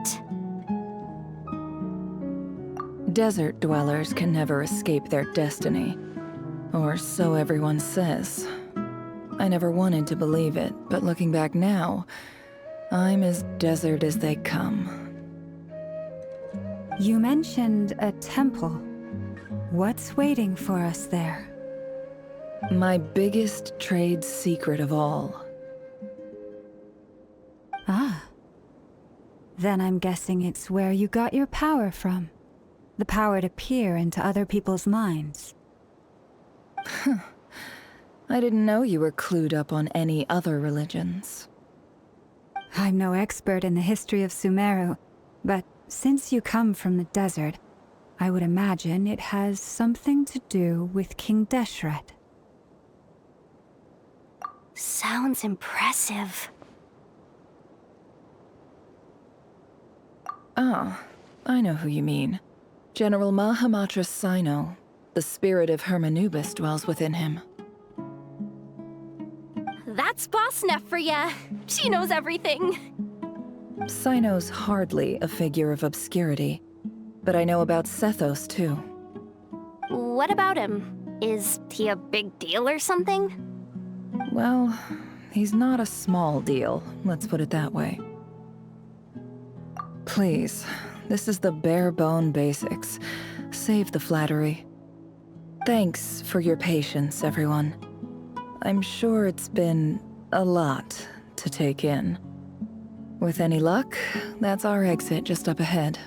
Desert dwellers can never escape their destiny. Or so everyone says. I never wanted to believe it, but looking back now, I'm as desert as they come. You mentioned a temple. What's waiting for us there? My biggest trade secret of all. Ah. Then I'm guessing it's where you got your power from. The power to peer into other people's minds. I didn't know you were clued up on any other religions. I'm no expert in the history of Sumeru, but since you come from the desert, I would imagine it has something to do with King Deshret. Sounds impressive. Ah, I know who you mean. General Mahamatra Sino. The spirit of Hermanubis dwells within him. That's Boss Neff for ya. She knows everything. Sino's hardly a figure of obscurity, but I know about Sethos too. What about him? Is he a big deal or something? Well, he's not a small deal, let's put it that way. Please, this is the bare-bone basics. Save the flattery. Thanks for your patience, everyone. I'm sure it's been a lot to take in. With any luck, that's our exit just up ahead.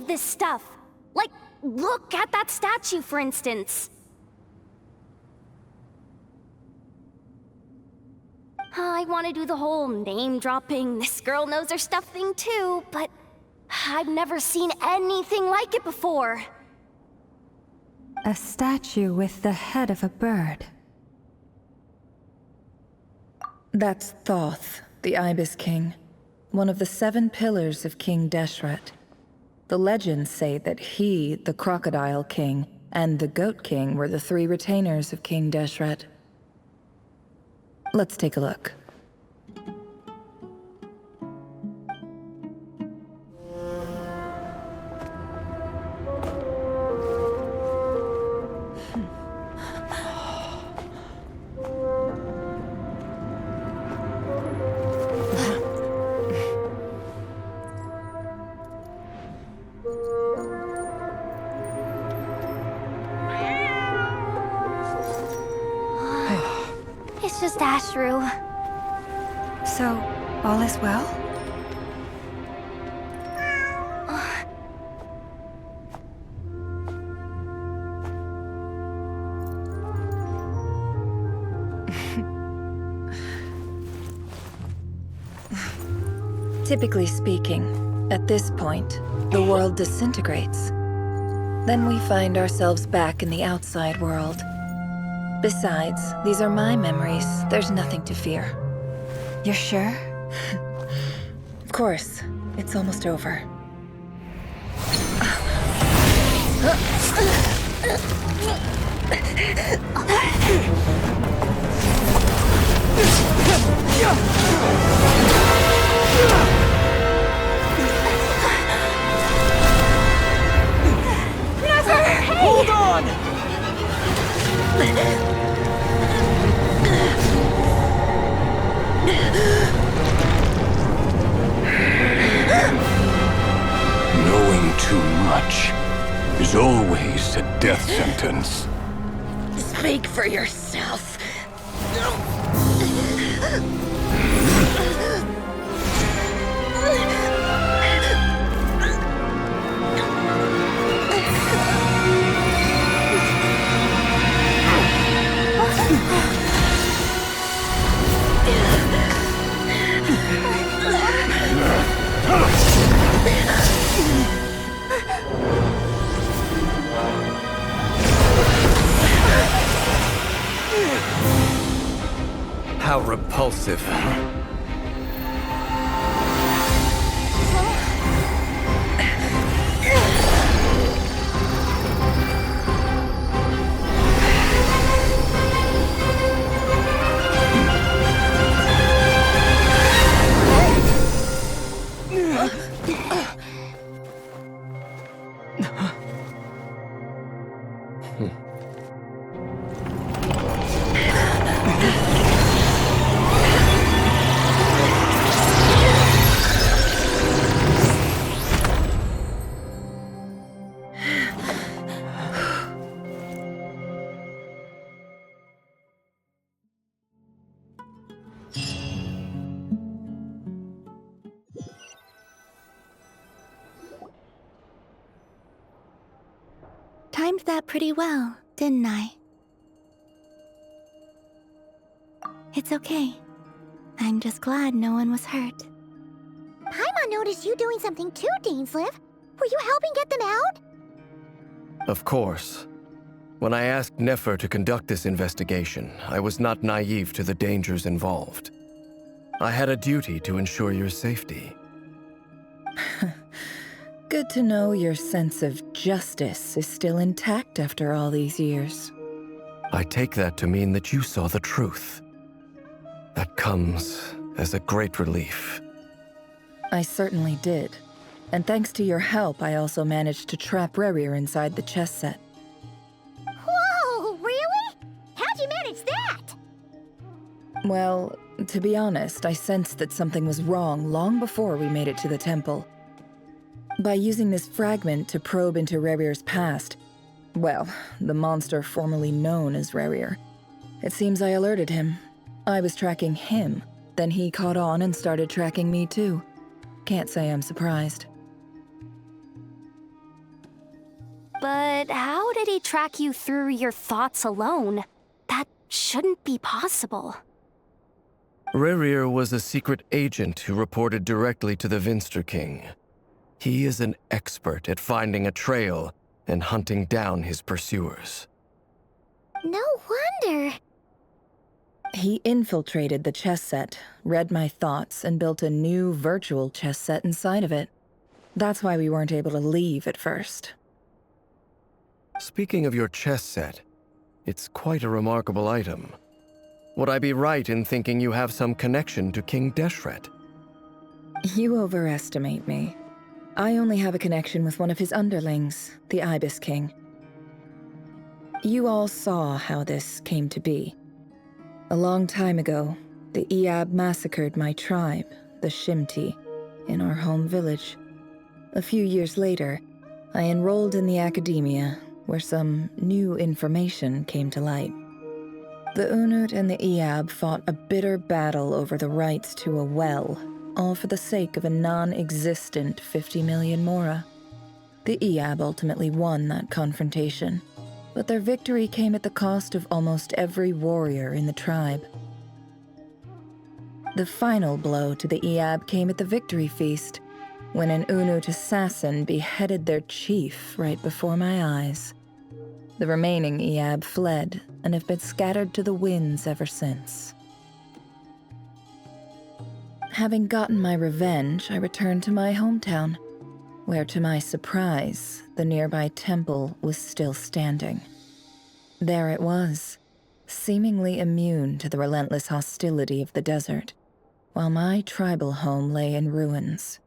This stuff. Like, look at that statue, for instance. I want to do the whole name-dropping, this girl knows her stuff thing too, but I've never seen anything like it before. A statue with the head of a bird. That's Thoth, the Ibis King, one of the 7 pillars of King Deshret. The legends say that he, the Crocodile King, and the Goat King were the 3 retainers of King Deshret. Let's take a look. So, all is well? Typically speaking, at this point, the world disintegrates. Then we find ourselves back in the outside world. Besides, these are my memories. There's nothing to fear. You're sure? Of course. It's almost over. Never! Hey! Hold on! is always a death sentence. Speak for yourself. How repulsive. Timed that pretty well, didn't I? It's okay. I'm just glad no one was hurt. Paimon noticed you doing something too, Dainsleif. Were you helping get them out? Of course. When I asked Nefer to conduct this investigation, I was not naive to the dangers involved. I had a duty to ensure your safety. Good to know your sense of justice is still intact after all these years. I take that to mean that you saw the truth. That comes as a great relief. I certainly did. And thanks to your help, I also managed to trap Rerir inside the chess set. Whoa, really? How'd you manage that? Well, to be honest, I sensed that something was wrong long before we made it to the temple. By using this fragment to probe into Rerir's past, well, the monster formerly known as Rerir, it seems I alerted him. I was tracking him, then he caught on and started tracking me too. Can't say I'm surprised. But how did he track you through your thoughts alone? That shouldn't be possible. Rerir was a secret agent who reported directly to the Vinster King. He is an expert at finding a trail and hunting down his pursuers. No wonder. He infiltrated the chess set, read my thoughts, and built a new virtual chess set inside of it. That's why we weren't able to leave at first. Speaking of your chess set, it's quite a remarkable item. Would I be right in thinking you have some connection to King Deshret? You overestimate me. I only have a connection with one of his underlings, the Ibis King. You all saw how this came to be. A long time ago, the Iab massacred my tribe, the Shimti, in our home village. A few years later, I enrolled in the academia, where some new information came to light. The Unut and the Iab fought a bitter battle over the rights to a well, all for the sake of a non-existent 50 million mora. The Iab ultimately won that confrontation, but their victory came at the cost of almost every warrior in the tribe. The final blow to the Iab came at the victory feast, when an Unut assassin beheaded their chief right before my eyes. The remaining Iab fled and have been scattered to the winds ever since. Having gotten my revenge, I returned to my hometown, where to my surprise, the nearby temple was still standing. There it was, seemingly immune to the relentless hostility of the desert, while my tribal home lay in ruins.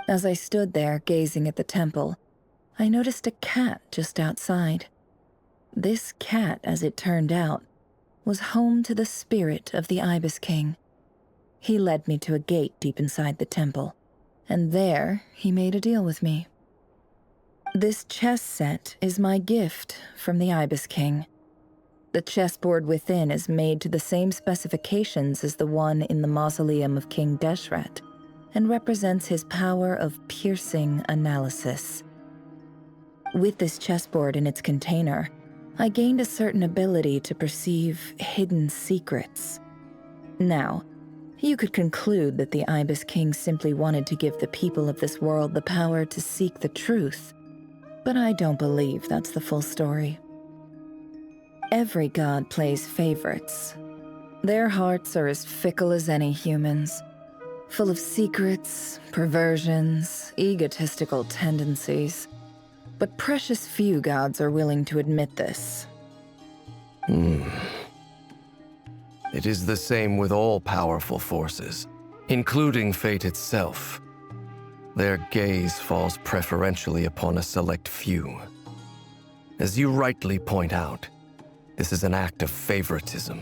As I stood there gazing at the temple, I noticed a cat just outside. This cat, as it turned out, was home to the spirit of the Ibis King. He led me to a gate deep inside the temple, and there he made a deal with me. This chess set is my gift from the Ibis King. The chessboard within is made to the same specifications as the one in the mausoleum of King Deshret, and represents his power of piercing analysis. With this chessboard in its container, I gained a certain ability to perceive hidden secrets. Now, you could conclude that the Ibis King simply wanted to give the people of this world the power to seek the truth, but I don't believe that's the full story. Every god plays favorites. Their hearts are as fickle as any human's, full of secrets, perversions, egotistical tendencies. But precious few gods are willing to admit this. It is the same with all powerful forces, including fate itself. Their gaze falls preferentially upon a select few. As you rightly point out, this is an act of favoritism.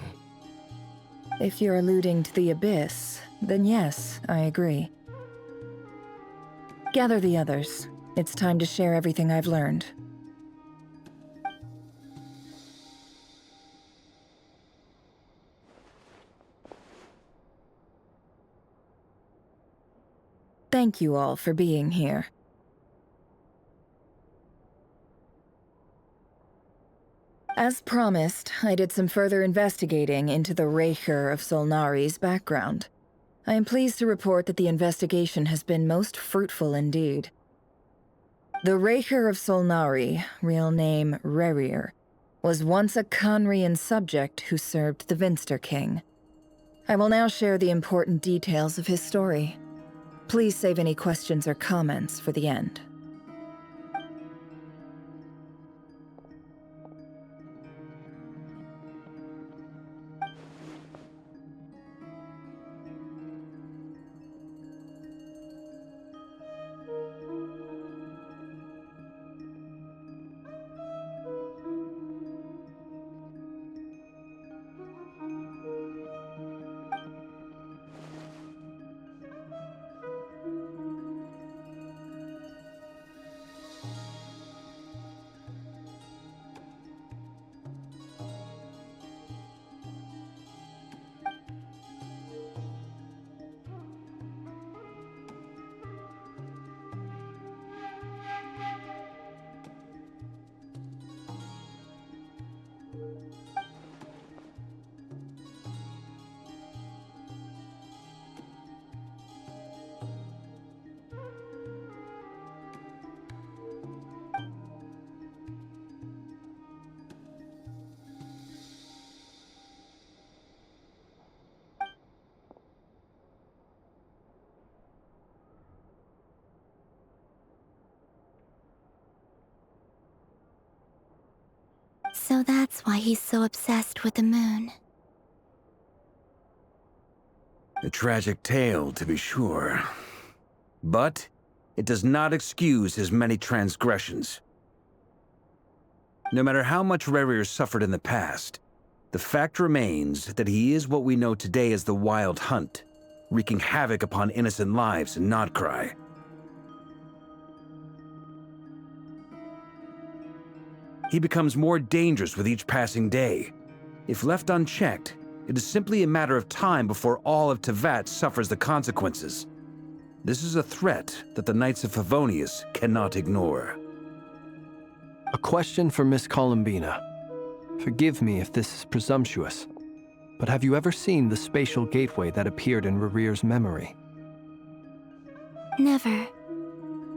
If you're alluding to the Abyss, then yes, I agree. Gather the others. It's time to share everything I've learned. Thank you all for being here. As promised, I did some further investigating into the Reicher of Solnari's background. I am pleased to report that the investigation has been most fruitful indeed. The Reicher of Solnari, real name Rerir, was once a Conrian subject who served the Vinster King. I will now share the important details of his story. Please save any questions or comments for the end. So that's why he's so obsessed with the moon. A tragic tale, to be sure. But it does not excuse his many transgressions. No matter how much Rerir suffered in the past, the fact remains that he is what we know today as the Wild Hunt, wreaking havoc upon innocent lives in Nod-Krai. He becomes more dangerous with each passing day. If left unchecked, it is simply a matter of time before all of Tevat suffers the consequences. This is a threat that the Knights of Favonius cannot ignore. A question for Miss Columbina. Forgive me if this is presumptuous, but have you ever seen the spatial gateway that appeared in Rerir's memory? Never.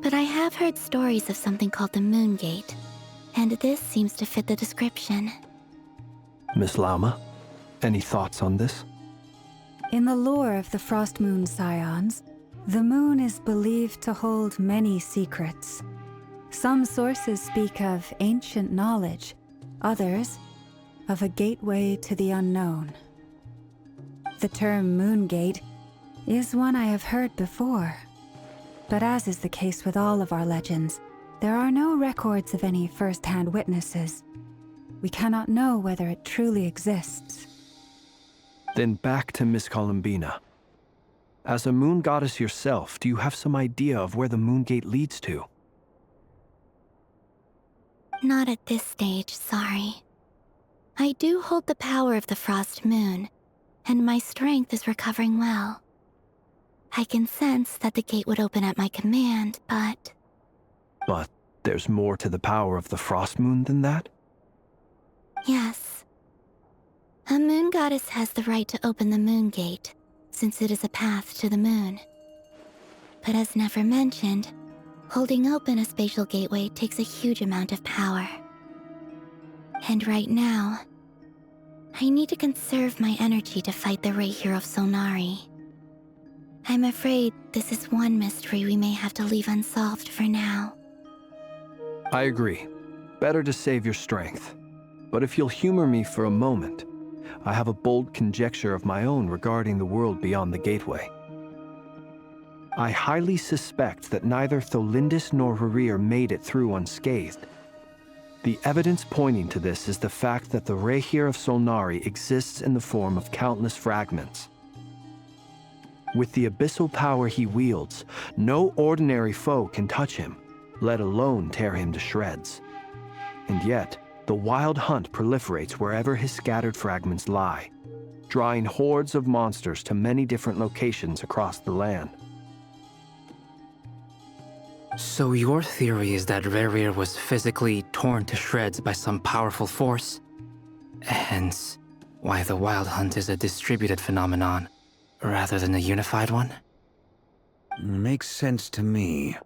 But I have heard stories of something called the Moon Gate, and this seems to fit the description. Miss Lauma, any thoughts on this? In the lore of the Frost Moon Scions, the moon is believed to hold many secrets. Some sources speak of ancient knowledge, others of a gateway to the unknown. The term Moon Gate is one I have heard before, but as is the case with all of our legends, there are no records of any first-hand witnesses. We cannot know whether it truly exists. Then back to Miss Columbina. As a moon goddess yourself, do you have some idea of where the Moon Gate leads to? Not at this stage, sorry. I do hold the power of the Frost Moon, and my strength is recovering well. I can sense that the gate would open at my command, but... But there's more to the power of the Frost Moon than that? Yes. A moon goddess has the right to open the moon gate, since it is a path to the moon. But as Nefer mentioned, holding open a spatial gateway takes a huge amount of power. And right now, I need to conserve my energy to fight the Rahier of Solnari. I'm afraid this is one mystery we may have to leave unsolved for now. I agree. Better to save your strength. But if you'll humor me for a moment, I have a bold conjecture of my own regarding the world beyond the gateway. I highly suspect that neither Tholindis nor Rahier made it through unscathed. The evidence pointing to this is the fact that the Rahier of Solnari exists in the form of countless fragments. With the abyssal power he wields, no ordinary foe can touch him, let alone tear him to shreds. And yet, the wild hunt proliferates wherever his scattered fragments lie, drawing hordes of monsters to many different locations across the land. So your theory is that Rahier was physically torn to shreds by some powerful force? Hence, why the wild hunt is a distributed phenomenon, rather than a unified one? Makes sense to me.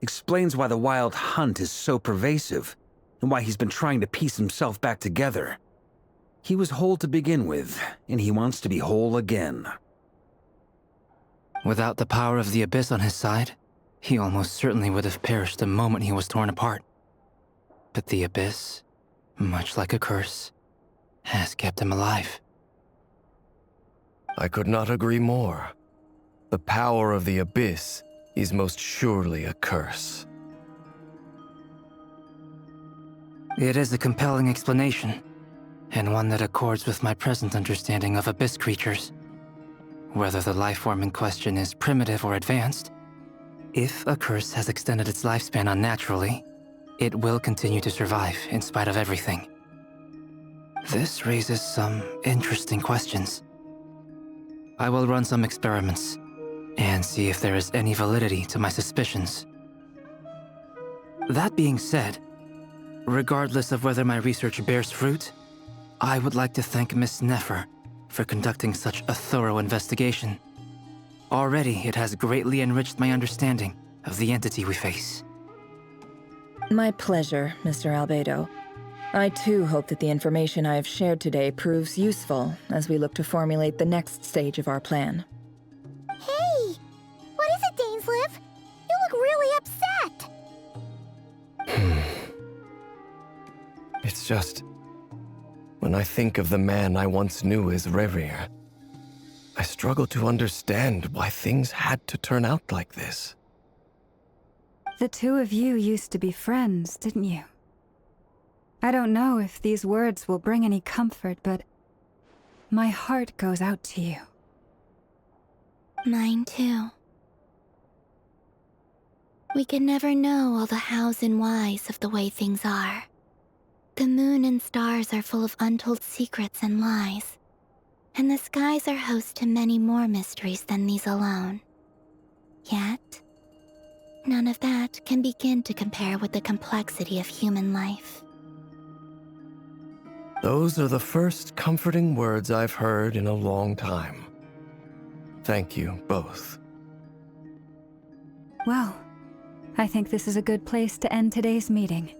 Explains why the wild hunt is so pervasive, and why he's been trying to piece himself back together. He was whole to begin with, and he wants to be whole again. Without the power of the Abyss on his side, he almost certainly would have perished the moment he was torn apart. But the Abyss, much like a curse, has kept him alive. I could not agree more. The power of the Abyss is most surely a curse. It is a compelling explanation, and one that accords with my present understanding of Abyss creatures. Whether the life form in question is primitive or advanced, if a curse has extended its lifespan unnaturally, it will continue to survive in spite of everything. This raises some interesting questions. I will run some experiments and see if there is any validity to my suspicions. That being said, regardless of whether my research bears fruit, I would like to thank Miss Nefer for conducting such a thorough investigation. Already, it has greatly enriched my understanding of the entity we face. My pleasure, Mr. Albedo. I too hope that the information I have shared today proves useful as we look to formulate the next stage of our plan. Hey! What is it, Dainsleif? You look really upset! It's just... when I think of the man I once knew as Rahier, I struggle to understand why things had to turn out like this. The two of you used to be friends, didn't you? I don't know if these words will bring any comfort, but my heart goes out to you. Mine too. We can never know all the hows and whys of the way things are. The moon and stars are full of untold secrets and lies, and the skies are host to many more mysteries than these alone. Yet, none of that can begin to compare with the complexity of human life. Those are the first comforting words I've heard in a long time. Thank you, both. Well, I think this is a good place to end today's meeting.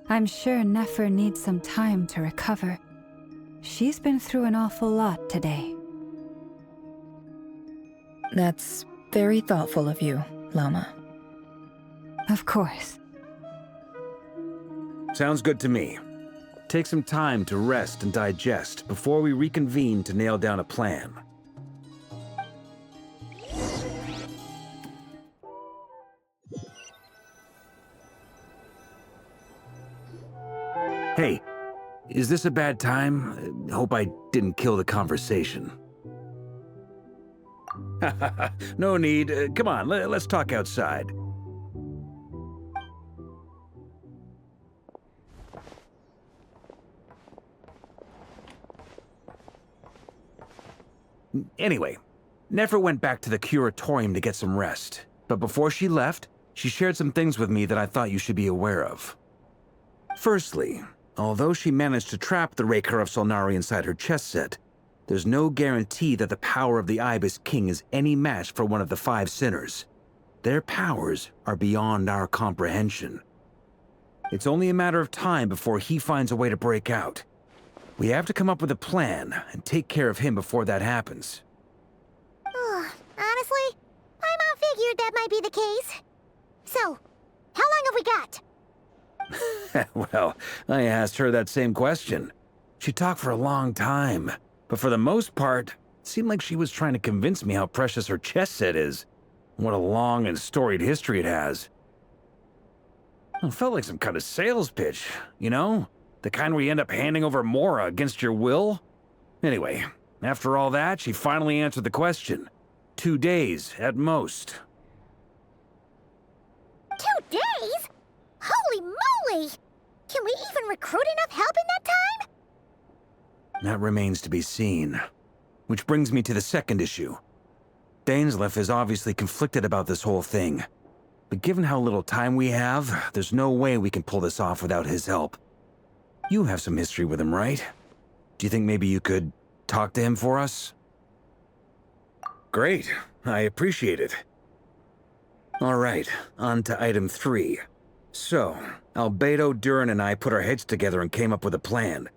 I'm sure Nefer needs some time to recover. She's been through an awful lot today. That's very thoughtful of you, Lama. Of course. Sounds good to me. Take some time to rest and digest before we reconvene to nail down a plan. Hey, is this a bad time? Hope I didn't kill the conversation. No need. Come on, let's talk outside. Anyway, Nefer went back to the curatorium to get some rest. But before she left, she shared some things with me that I thought you should be aware of. Firstly, although she managed to trap the Raker of Solnari inside her chess set, there's no guarantee that the power of the Ibis King is any match for one of the 5 sinners. Their powers are beyond our comprehension. It's only a matter of time before he finds a way to break out. We have to come up with a plan and take care of him before that happens. Honestly, my mom figured that might be the case. So, how long have we got? Well, I asked her that same question. She talked for a long time, but for the most part, it seemed like she was trying to convince me how precious her chess set is. What a long and storied history it has. It felt like some kind of sales pitch, you know? The kind where you end up handing over Mora against your will? Anyway, after all that, she finally answered the question. 2 days, at most. 2 days? Holy moly! Can we even recruit enough help in that time? That remains to be seen. Which brings me to the second issue. Dainsleif is obviously conflicted about this whole thing. But given how little time we have, there's no way we can pull this off without his help. You have some history with him, right? Do you think maybe you could talk to him for us? Great. I appreciate it. All right, on to item 3. So, Albedo, Durin, and I put our heads together and came up with a plan.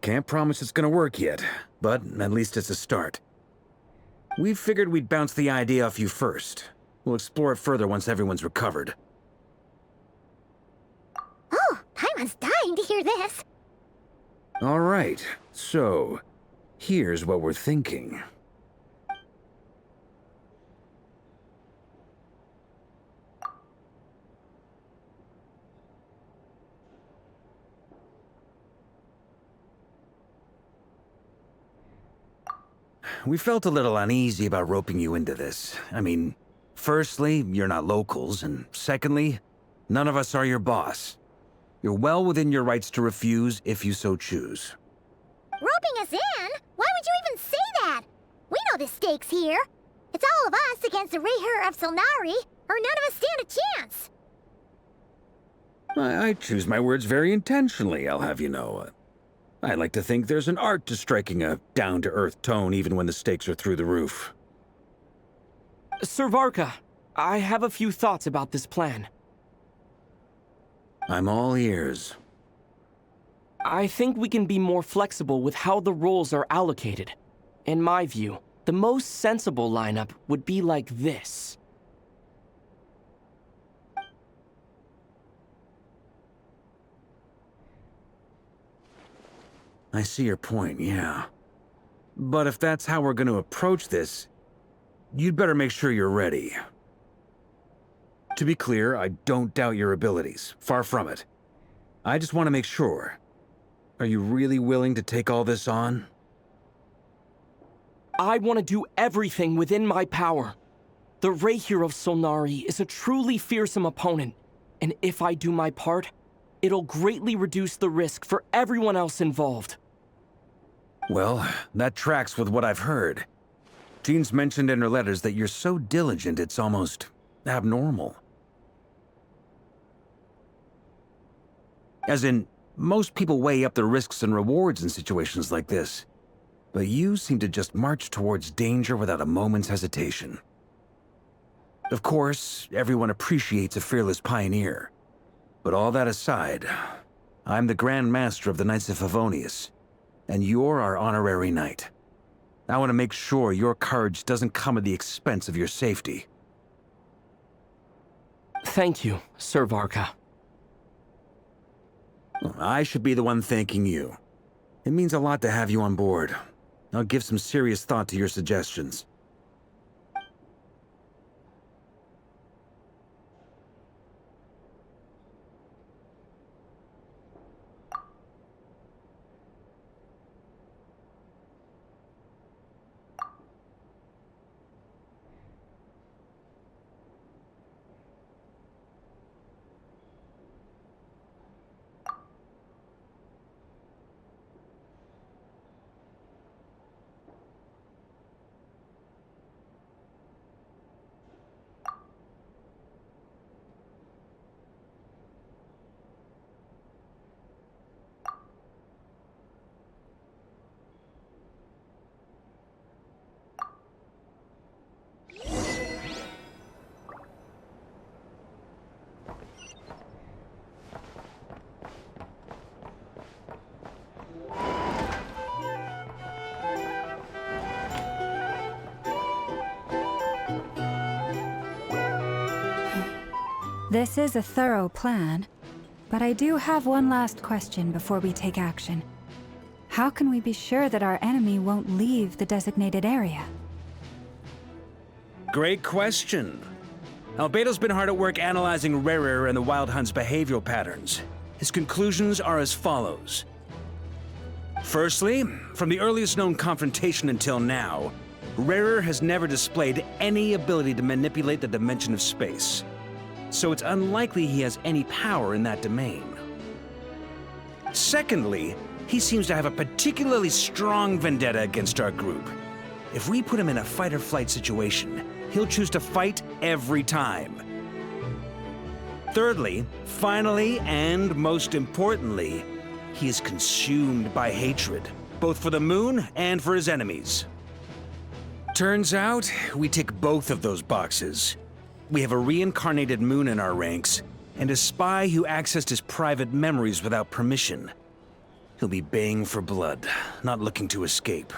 Can't promise it's gonna work yet, but at least it's a start. We figured we'd bounce the idea off you first. We'll explore it further once everyone's recovered. Oh, Paimon's dying to hear this. All right, so here's what we're thinking. We felt a little uneasy about roping you into this. I mean, firstly, you're not locals, and secondly, none of us are your boss. You're well within your rights to refuse if you so choose. Roping us in? Why would you even say that? We know the stakes here. It's all of us against the Reher of Solnari, or none of us stand a chance. I choose my words very intentionally, I'll have you know. I like to think there's an art to striking a down-to-earth tone even when the stakes are through the roof. Sir Varka, I have a few thoughts about this plan. I'm all ears. I think we can be more flexible with how the roles are allocated. In my view, the most sensible lineup would be like this. I see your point, yeah. But if that's how we're going to approach this, you'd better make sure you're ready. To be clear, I don't doubt your abilities. Far from it. I just want to make sure. Are you really willing to take all this on? I want to do everything within my power. The Reher of Solnari is a truly fearsome opponent, and if I do my part, it'll greatly reduce the risk for everyone else involved. Well, that tracks with what I've heard. Jean's mentioned in her letters that you're so diligent it's almost abnormal. As in, most people weigh up the risks and rewards in situations like this. But you seem to just march towards danger without a moment's hesitation. Of course, everyone appreciates a fearless pioneer. But all that aside, I'm the Grand Master of the Knights of Favonius, and you're our honorary knight. I want to make sure your courage doesn't come at the expense of your safety. Thank you, Sir Varka. I should be the one thanking you. It means a lot to have you on board. I'll give some serious thought to your suggestions. This is a thorough plan, but I do have one last question before we take action. How can we be sure that our enemy won't leave the designated area? Great question. Albedo's been hard at work analyzing Rarer and the Wild Hunt's behavioral patterns. His conclusions are as follows. Firstly, from the earliest known confrontation until now, Rarer has never displayed any ability to manipulate the dimension of space. So it's unlikely he has any power in that domain. Secondly, he seems to have a particularly strong vendetta against our group. If we put him in a fight-or-flight situation, he'll choose to fight every time. Thirdly, finally, and most importantly, he is consumed by hatred, both for the moon and for his enemies. Turns out, we tick both of those boxes. We have a reincarnated moon in our ranks, and a spy who accessed his private memories without permission. He'll be baying for blood, not looking to escape.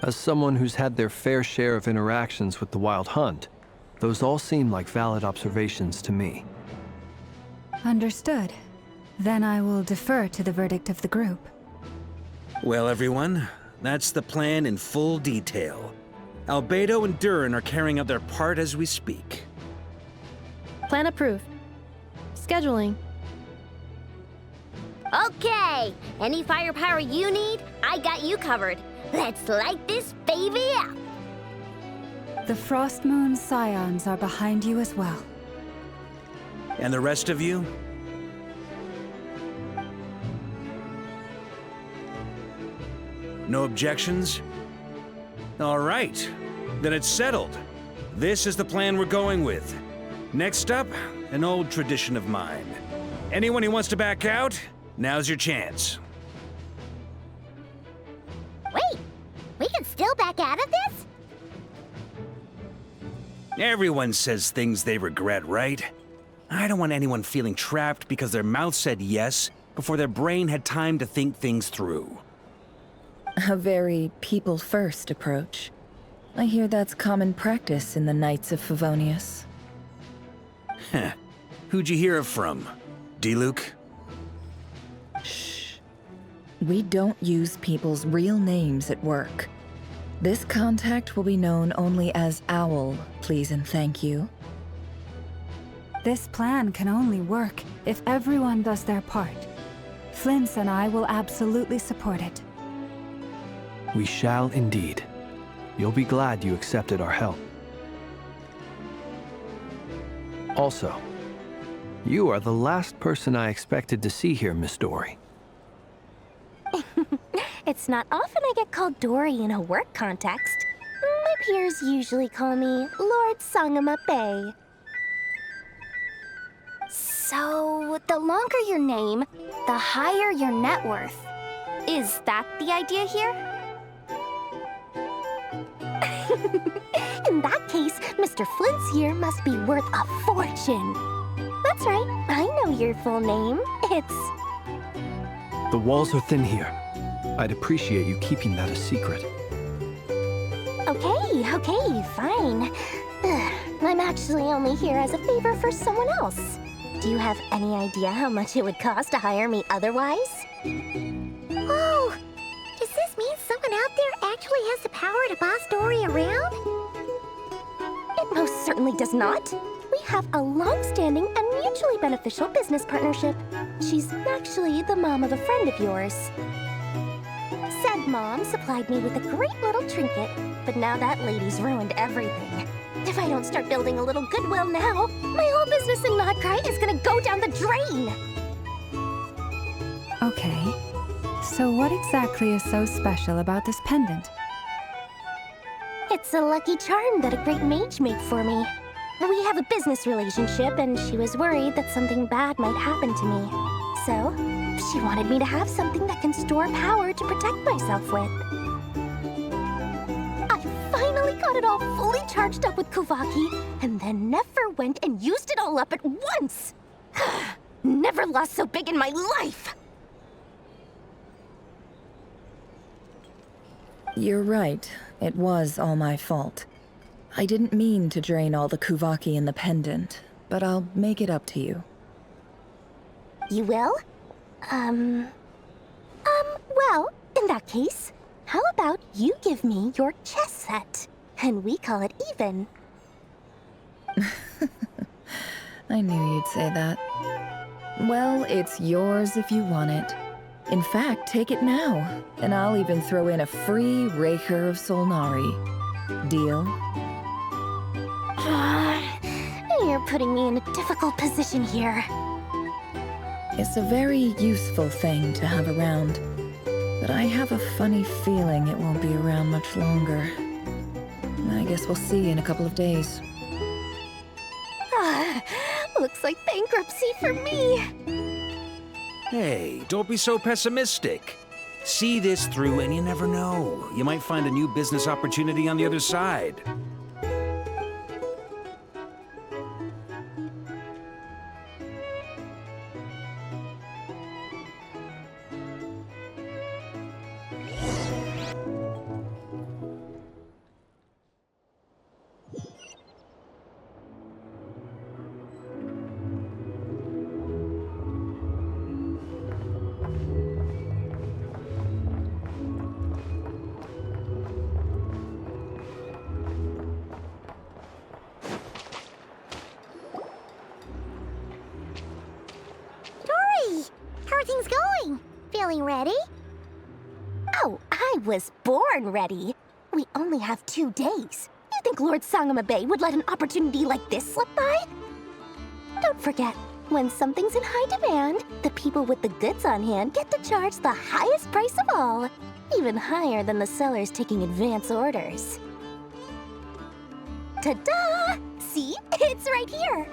As someone who's had their fair share of interactions with the Wild Hunt, those all seem like valid observations to me. Understood. Then I will defer to the verdict of the group. Well, everyone, that's the plan in full detail. Albedo and Durin are carrying out their part as we speak. Plan approved. Scheduling. Okay, any firepower you need, I got you covered. Let's light this baby up. The Frost Moon Scions are behind you as well. And the rest of you? No objections? All right, then it's settled. This is the plan we're going with. Next up, an old tradition of mine. Anyone who wants to back out, now's your chance. Wait, we can still back out of this? Everyone says things they regret, right? I don't want anyone feeling trapped because their mouth said yes before their brain had time to think things through. A very people-first approach. I hear that's common practice in the Knights of Favonius. Heh. Who'd you hear it from? D-Luke? Shh. We don't use people's real names at work. This contact will be known only as Owl, please and thank you. This plan can only work if everyone does their part. Flint's and I will absolutely support it. We shall indeed. You'll be glad you accepted our help. Also, you are the last person I expected to see here, Miss Dory. It's not often I get called Dory in a work context. My peers usually call me Lord Sangamabe. So, the longer your name, the higher your net worth. Is that the idea here? In that case, Mr. Flint's here must be worth a fortune. That's right, I know your full name. It's... The walls are thin here. I'd appreciate you keeping that a secret. Okay, fine. I'm actually only here as a favor for someone else. Do you have any idea how much it would cost to hire me otherwise? Oh, does this mean someone out there actually has the power to boss Dory around? It most certainly does not. We have a long-standing and mutually beneficial business partnership. She's actually the mom of a friend of yours. Said mom supplied me with a great little trinket, but now that lady's ruined everything. If I don't start building a little goodwill now, my whole business in Nod-Krai is gonna go down the drain! Okay, so what exactly is so special about this pendant? It's a lucky charm that a great mage made for me. We have a business relationship, and she was worried that something bad might happen to me. So, she wanted me to have something that can store power to protect myself with. I finally got it all fully charged up with Kuvaki, and then never went and used it all up at once! Never lost so big in my life! You're right. It was all my fault. I didn't mean to drain all the Kuvaki in the pendant, but I'll make it up to you. You will? Well, in that case, how about you give me your chess set, and we call it even? I knew you'd say that. Well, it's yours if you want it. In fact, take it now, and I'll even throw in a free Raker of Solnari. Deal? You're putting me in a difficult position here. It's a very useful thing to have around, but I have a funny feeling it won't be around much longer. I guess we'll see in a couple of days. Looks like bankruptcy for me. Hey, don't be so pessimistic. See this through and you never know. You might find a new business opportunity on the other side. Feeling ready? Oh, I was born ready. We only have 2 days. You think Lord Sangamabe would let an opportunity like this slip by? Don't forget, when something's in high demand, the people with the goods on hand get to charge the highest price of all, even higher than the sellers taking advance orders. Ta-da! See? It's right here.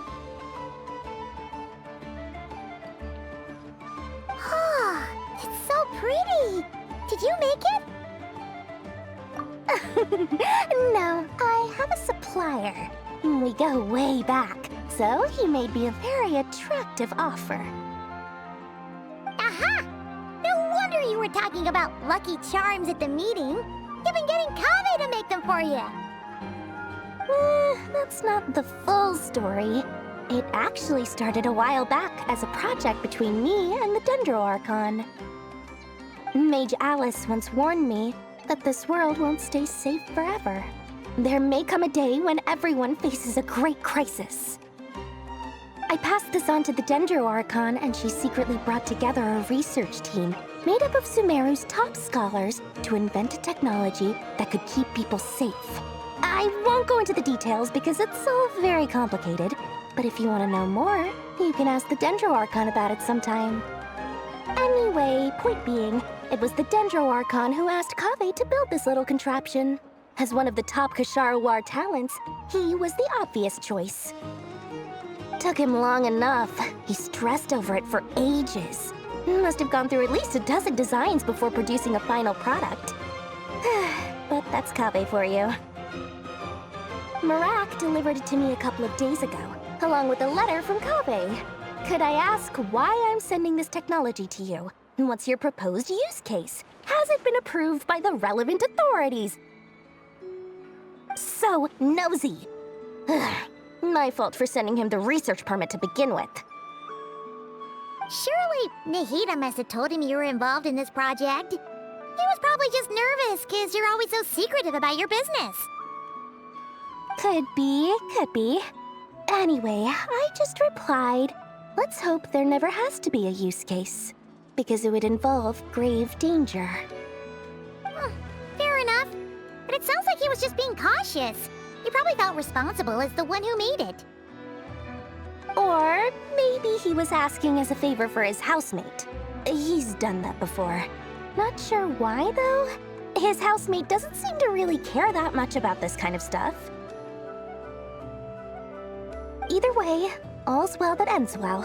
It's so pretty! Did you make it? No, I have a supplier. We go way back, so he made me a very attractive offer. Aha! No wonder you were talking about lucky charms at the meeting. You've been getting Kaveh to make them for you. That's not the full story. It actually started a while back as a project between me and the Dendro Archon. Mage Alice once warned me that this world won't stay safe forever. There may come a day when everyone faces a great crisis. I passed this on to the Dendro Archon, and she secretly brought together a research team made up of Sumeru's top scholars to invent a technology that could keep people safe. I won't go into the details because it's all very complicated, but if you want to know more, you can ask the Dendro Archon about it sometime. Anyway, point being, it was the Dendro Archon who asked Kaveh to build this little contraption. As one of the top Kashara War talents, he was the obvious choice. Took him long enough. He stressed over it for ages. Must have gone through at least a dozen designs before producing a final product. But that's Kaveh for you. Marak delivered it to me a couple of days ago, along with a letter from Kaveh. Could I ask why I'm sending this technology to you? What's your proposed use case? Has it been approved by the relevant authorities? So nosy. My fault for sending him the research permit to begin with. Surely Nahida must have told him you were involved in this project. He was probably just nervous because you're always so secretive about your business. Could be. Anyway, I just replied, let's hope there never has to be a use case, because it would involve grave danger. Fair enough. But it sounds like he was just being cautious. He probably felt responsible as the one who made it. Or maybe he was asking as a favor for his housemate. He's done that before. Not sure why, though. His housemate doesn't seem to really care that much about this kind of stuff. Either way, all's well that ends well.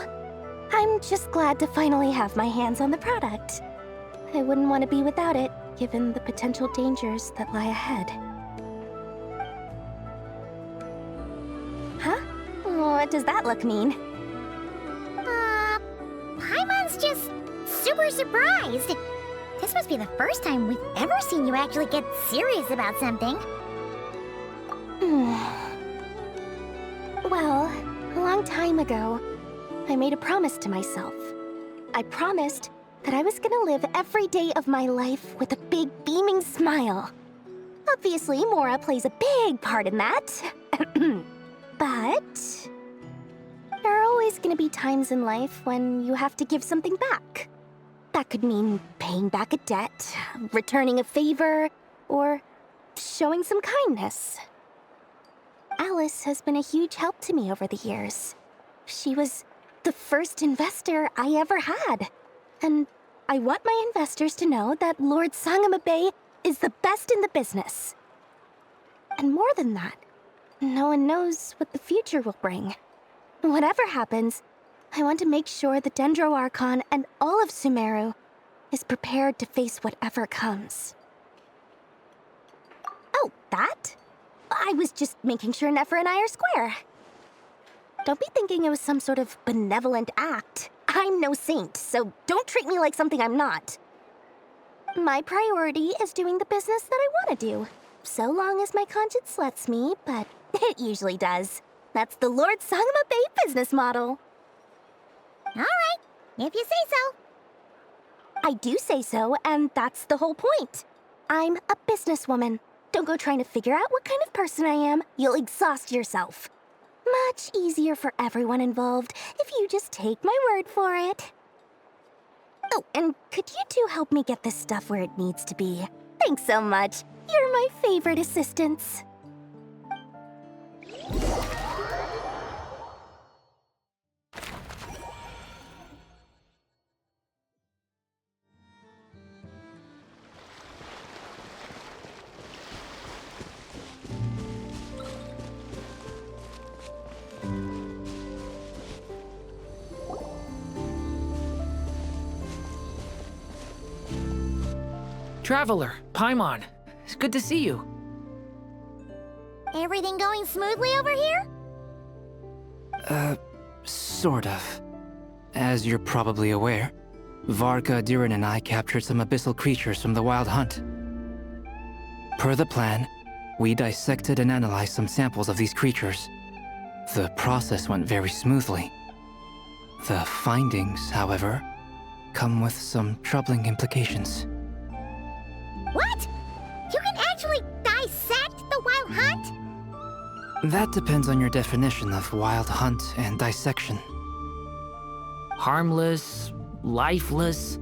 I'm just glad to finally have my hands on the product. I wouldn't want to be without it, given the potential dangers that lie ahead. Huh? What does that look mean? Paimon's just super surprised. This must be the first time we've ever seen you actually get serious about something. Well, a long time ago, I made a promise to myself. I promised that I was gonna live every day of my life with a big beaming smile. Obviously, Mora plays a big part in that. But there are always gonna be times in life when you have to give something back. That could mean paying back a debt, returning a favor, or showing some kindness. Alice has been a huge help to me over the years. She was the first investor I ever had. And I want my investors to know that Lord Sangamabe is the best in the business. And more than that, no one knows what the future will bring. Whatever happens, I want to make sure the Dendro Archon and all of Sumeru is prepared to face whatever comes. Oh, that? I was just making sure Nefer and I are square. Don't be thinking it was some sort of benevolent act. I'm no saint, so don't treat me like something I'm not. My priority is doing the business that I want to do, so long as my conscience lets me, but it usually does. That's the Lord Sangamabe business model. All right, if you say so. I do say so, and that's the whole point. I'm a businesswoman. Don't go trying to figure out what kind of person I am. You'll exhaust yourself. Much easier for everyone involved if you just take my word for it. Oh, and could you two help me get this stuff where it needs to be? Thanks so much. You're my favorite assistants. Traveler, Paimon, it's good to see you. Everything going smoothly over here? Sort of. As you're probably aware, Varka, Durin, and I captured some abyssal creatures from the Wild Hunt. Per the plan, we dissected and analyzed some samples of these creatures. The process went very smoothly. The findings, however, come with some troubling implications. What? You can actually dissect the Wild Hunt? That depends on your definition of Wild Hunt and dissection. Harmless, lifeless.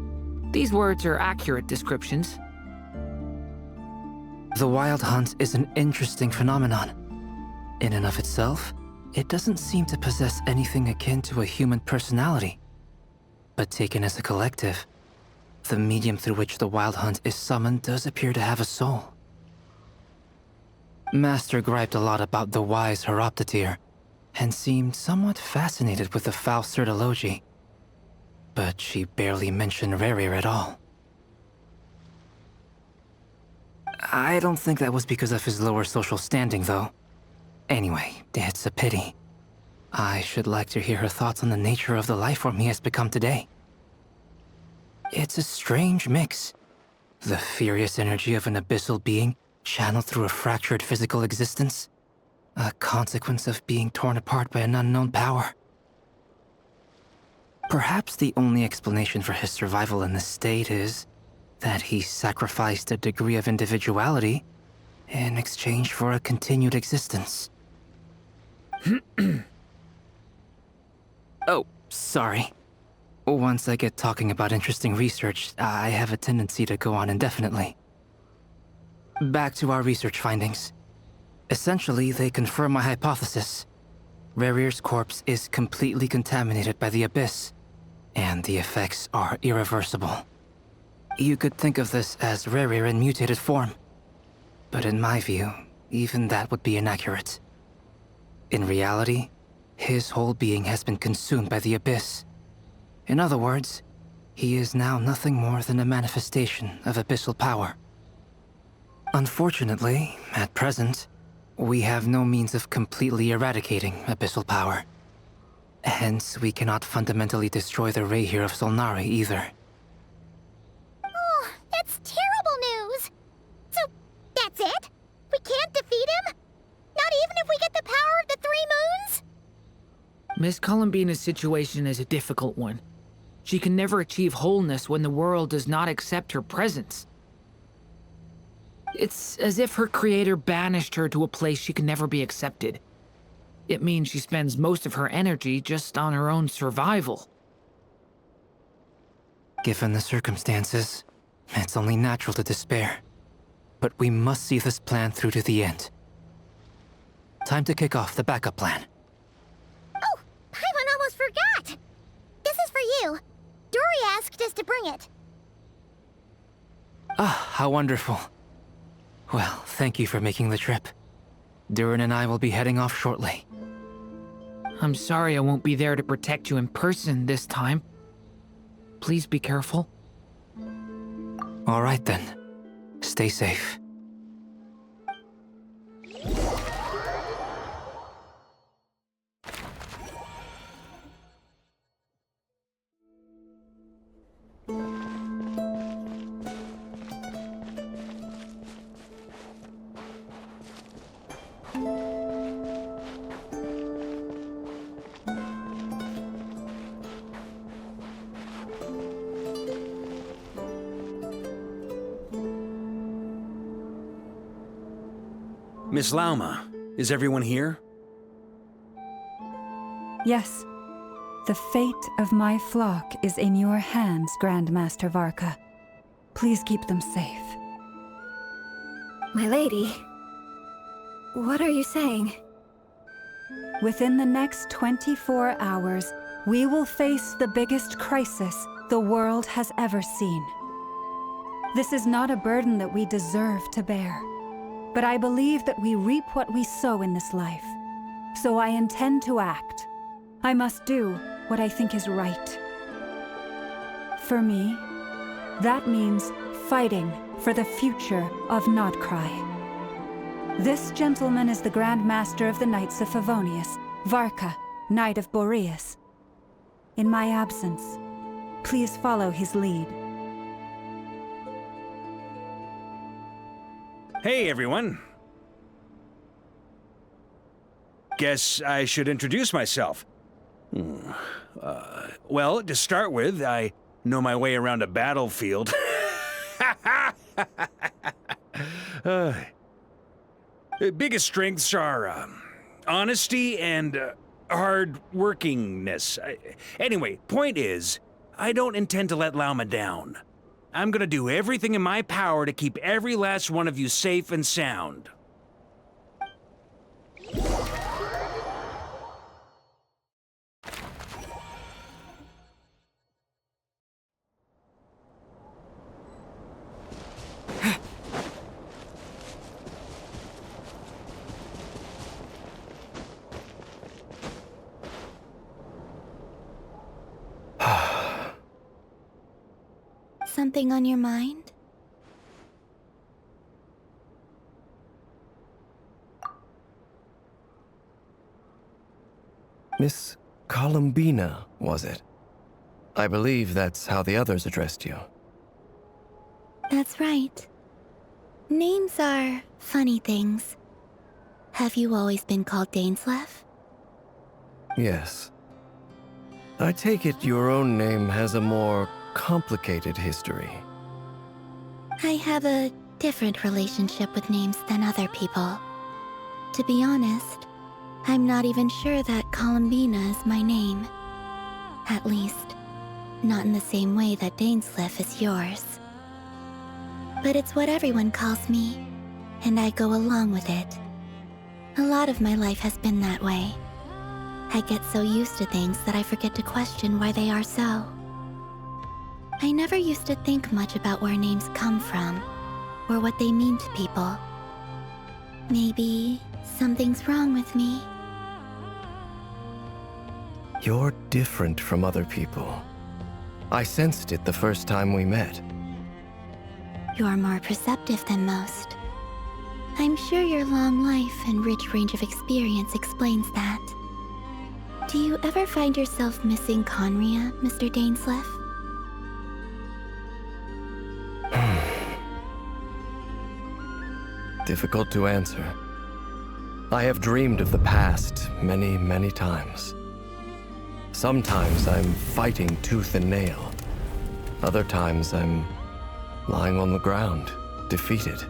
These words are accurate descriptions. The Wild Hunt is an interesting phenomenon. In and of itself, it doesn't seem to possess anything akin to a human personality. But taken as a collective, the medium through which the Wild Hunt is summoned does appear to have a soul. Master griped a lot about the wise Horoptatyr, and seemed somewhat fascinated with the foul Certology. But she barely mentioned Rerir at all. I don't think that was because of his lower social standing, though. Anyway, it's a pity. I should like to hear her thoughts on the nature of the lifeform he has become today. It's a strange mix. The furious energy of an abyssal being channeled through a fractured physical existence. A consequence of being torn apart by an unknown power. Perhaps the only explanation for his survival in this state is that he sacrificed a degree of individuality in exchange for a continued existence. Oh, sorry. Once I get talking about interesting research, I have a tendency to go on indefinitely. Back to our research findings. Essentially, they confirm my hypothesis. Rerir's corpse is completely contaminated by the Abyss, and the effects are irreversible. You could think of this as Rerir in mutated form. But in my view, even that would be inaccurate. In reality, his whole being has been consumed by the Abyss. In other words, he is now nothing more than a manifestation of abyssal power. Unfortunately, at present, we have no means of completely eradicating abyssal power. Hence, we cannot fundamentally destroy the Reihir of Solnari either. Oh, that's terrible news! So, that's it? We can't defeat him? Not if we get the power of the 3 moons? Miss Columbina's situation is a difficult one. She can never achieve wholeness when the world does not accept her presence. It's as if her creator banished her to a place she can never be accepted. It means she spends most of her energy just on her own survival. Given the circumstances, it's only natural to despair. But we must see this plan through to the end. Time to kick off the backup plan. Oh, Paimon almost forgot! This is for you. Dory asked us to bring it. Ah, how wonderful. Well, thank you for making the trip. Durin and I will be heading off shortly. I'm sorry I won't be there to protect you in person this time. Please be careful. All right then. Stay safe. Miss Lauma, is everyone here? Yes. The fate of my flock is in your hands, Grandmaster Varka. Please keep them safe. My lady, what are you saying? Within the next 24 hours, we will face the biggest crisis the world has ever seen. This is not a burden that we deserve to bear. But I believe that we reap what we sow in this life. So I intend to act. I must do what I think is right. For me, that means fighting for the future of Nod-Krai. This gentleman is the Grand Master of the Knights of Favonius, Varka, Knight of Boreas. In my absence, please follow his lead. Hey, everyone. Guess I should introduce myself. Well, to start with, I know my way around a battlefield. Biggest strengths are honesty and hard-workingness. Anyway, point is, I don't intend to let Lauma down. I'm gonna do everything in my power to keep every last one of you safe and sound. Something on your mind? Miss Columbina, was it? I believe that's how the others addressed you. That's right. Names are funny things. Have you always been called Dainsleff? Yes. I take it your own name has a more complicated history. I have a different relationship with names than other people. To be honest, I'm not even sure that Columbina is my name. At least, not in the same way that Dainsleff is yours. But it's what everyone calls me, and I go along with it. A lot of my life has been that way. I get so used to things that I forget to question why they are so. I never used to think much about where names come from, or what they mean to people. Maybe something's wrong with me. You're different from other people. I sensed it the first time we met. You're more perceptive than most. I'm sure your long life and rich range of experience explains that. Do you ever find yourself missing Conria, Mr. Dainsleff? Difficult to answer. I have dreamed of the past many, many times. Sometimes I'm fighting tooth and nail. Other times I'm lying on the ground, defeated.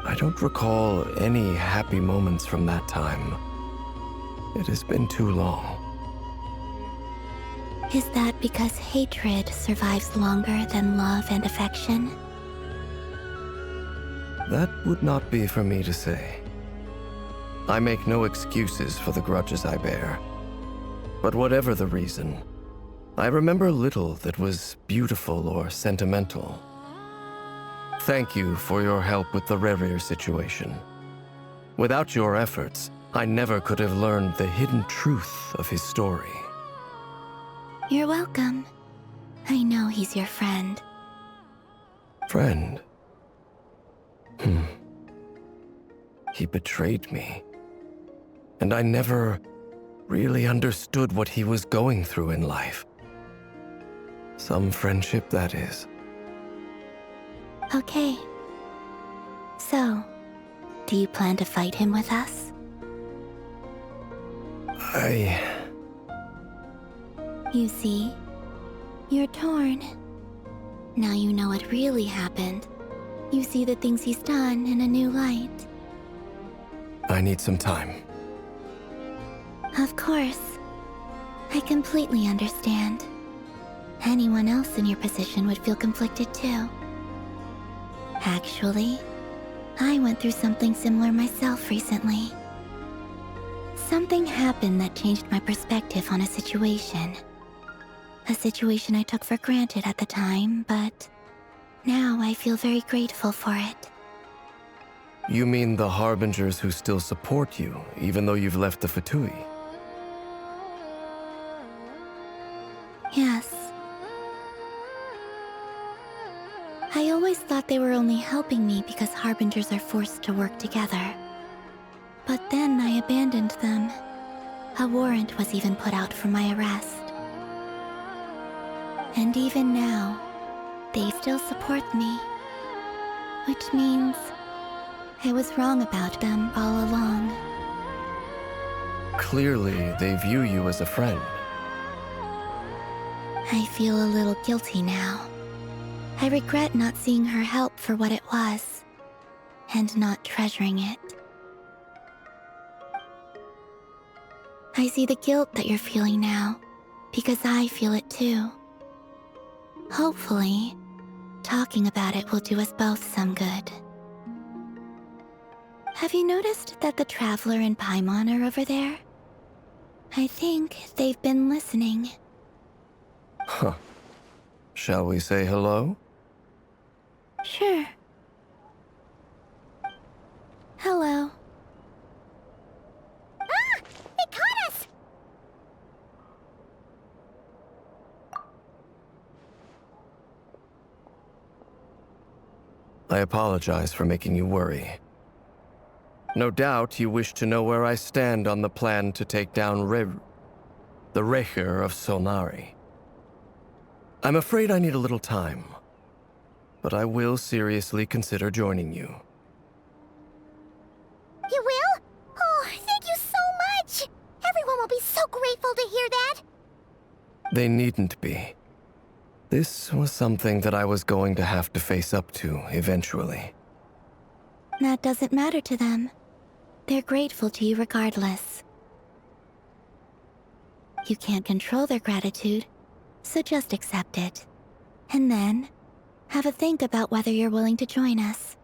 I don't recall any happy moments from that time. It has been too long. Is that because hatred survives longer than love and affection? That would not be for me to say. I make no excuses for the grudges I bear. But whatever the reason, I remember little that was beautiful or sentimental. Thank you for your help with the Rerir situation. Without your efforts, I never could have learned the hidden truth of his story. You're welcome. I know he's your friend. Friend? He betrayed me. And I never really understood what he was going through in life. Some friendship, that is. Okay. So, do you plan to fight him with us? You see, you're torn. Now you know what really happened. You see the things he's done in a new light. I need some time. Of course. I completely understand. Anyone else in your position would feel conflicted too. Actually, I went through something similar myself recently. Something happened that changed my perspective on a situation. A situation I took for granted at the time, but now I feel very grateful for it. You mean the Harbingers who still support you, even though you've left the Fatui? Yes. I always thought they were only helping me because Harbingers are forced to work together. But then I abandoned them. A warrant was even put out for my arrest. And even now, they still support me. Which means I was wrong about them all along. Clearly, they view you as a friend. I feel a little guilty now. I regret not seeing her help for what it was, and not treasuring it. I see the guilt that you're feeling now, because I feel it too. Hopefully, talking about it will do us both some good. Have you noticed that the Traveler and Paimon are over there? I think they've been listening. Huh. Shall we say hello? Sure. Hello. Ah! They caught us! I apologize for making you worry. No doubt you wish to know where I stand on the plan to take down the Reir of Solnari. I'm afraid I need a little time, but I will seriously consider joining you. You will? Oh, thank you so much! Everyone will be so grateful to hear that! They needn't be. This was something that I was going to have to face up to eventually. That doesn't matter to them. They're grateful to you regardless. You can't control their gratitude, so just accept it. And then, have a think about whether you're willing to join us.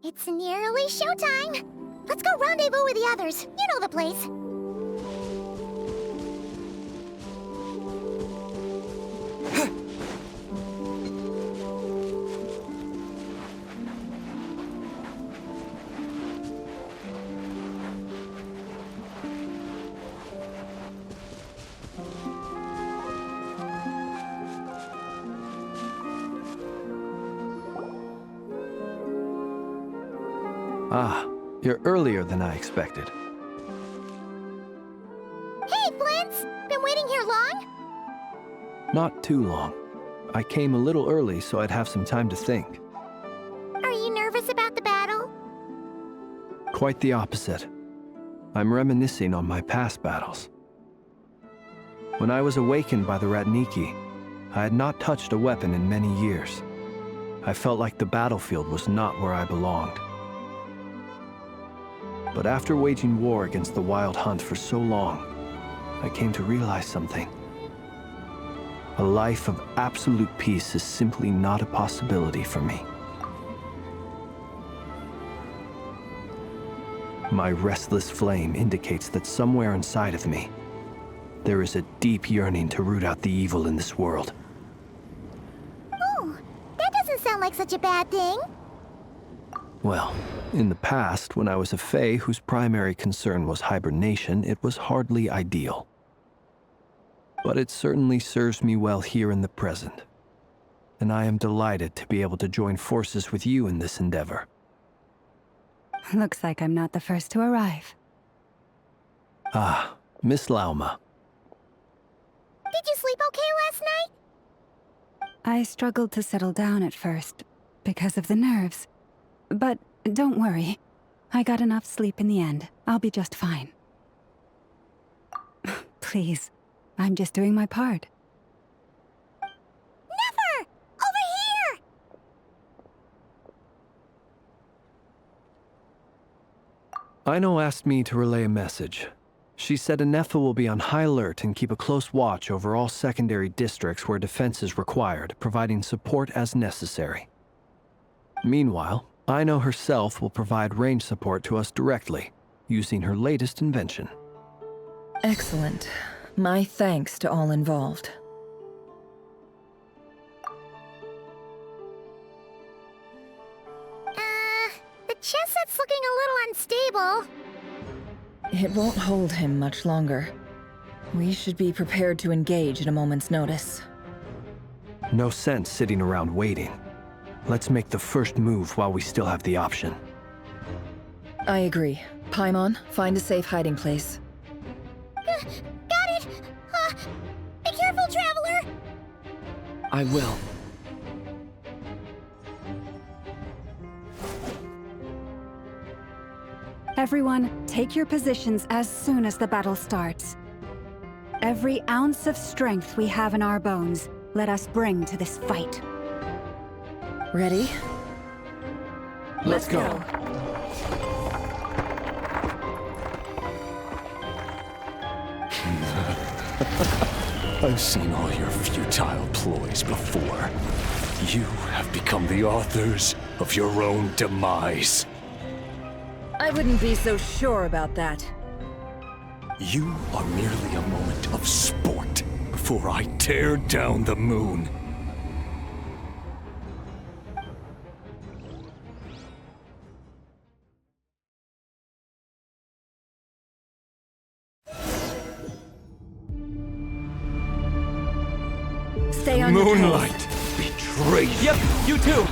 It's nearly showtime! Let's go rendezvous with the others. You know the place. Ah, you're earlier than I expected. Not too long. I came a little early so I'd have some time to think. Are you nervous about the battle? Quite the opposite. I'm reminiscing on my past battles. When I was awakened by the Ratniki, I had not touched a weapon in many years. I felt like the battlefield was not where I belonged. But after waging war against the Wild Hunt for so long, I came to realize something. A life of absolute peace is simply not a possibility for me. My restless flame indicates that somewhere inside of me, there is a deep yearning to root out the evil in this world. Oh, that doesn't sound like such a bad thing. Well, in the past, when I was a Fae whose primary concern was hibernation, it was hardly ideal. But it certainly serves me well here in the present. And I am delighted to be able to join forces with you in this endeavor. Looks like I'm not the first to arrive. Ah, Miss Lauma. Did you sleep okay last night? I struggled to settle down at first, because of the nerves. But don't worry. I got enough sleep in the end. I'll be just fine. Please, I'm just doing my part. Never! Over here! Aino asked me to relay a message. She said Anefa will be on high alert and keep a close watch over all secondary districts where defense is required, providing support as necessary. Meanwhile, Aino herself will provide range support to us directly, using her latest invention. Excellent. My thanks to all involved. The chess set's looking a little unstable. It won't hold him much longer. We should be prepared to engage at a moment's notice. No sense sitting around waiting. Let's make the first move while we still have the option. I agree. Paimon, find a safe hiding place. Got it! Be careful, Traveler! I will. Everyone, take your positions as soon as the battle starts. Every ounce of strength we have in our bones, let us bring to this fight. Ready? Let's go. I've seen all your futile ploys before. You have become the authors of your own demise. I wouldn't be so sure about that. You are merely a moment of sport before I tear down the moon. Stay on your toes. Moonlight betrayed. Yep, you too.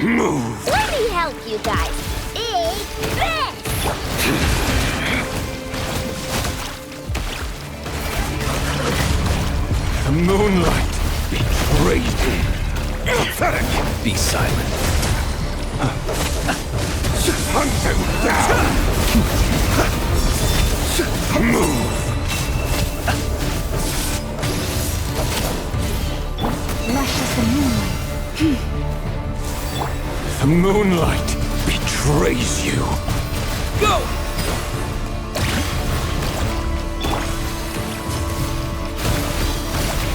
Move! Let me help you guys. Big fist! The moonlight betrayed me. Pathetic! Be silent. Hunt them down! Move! Lush as the moonlight. The moonlight betrays you. Go!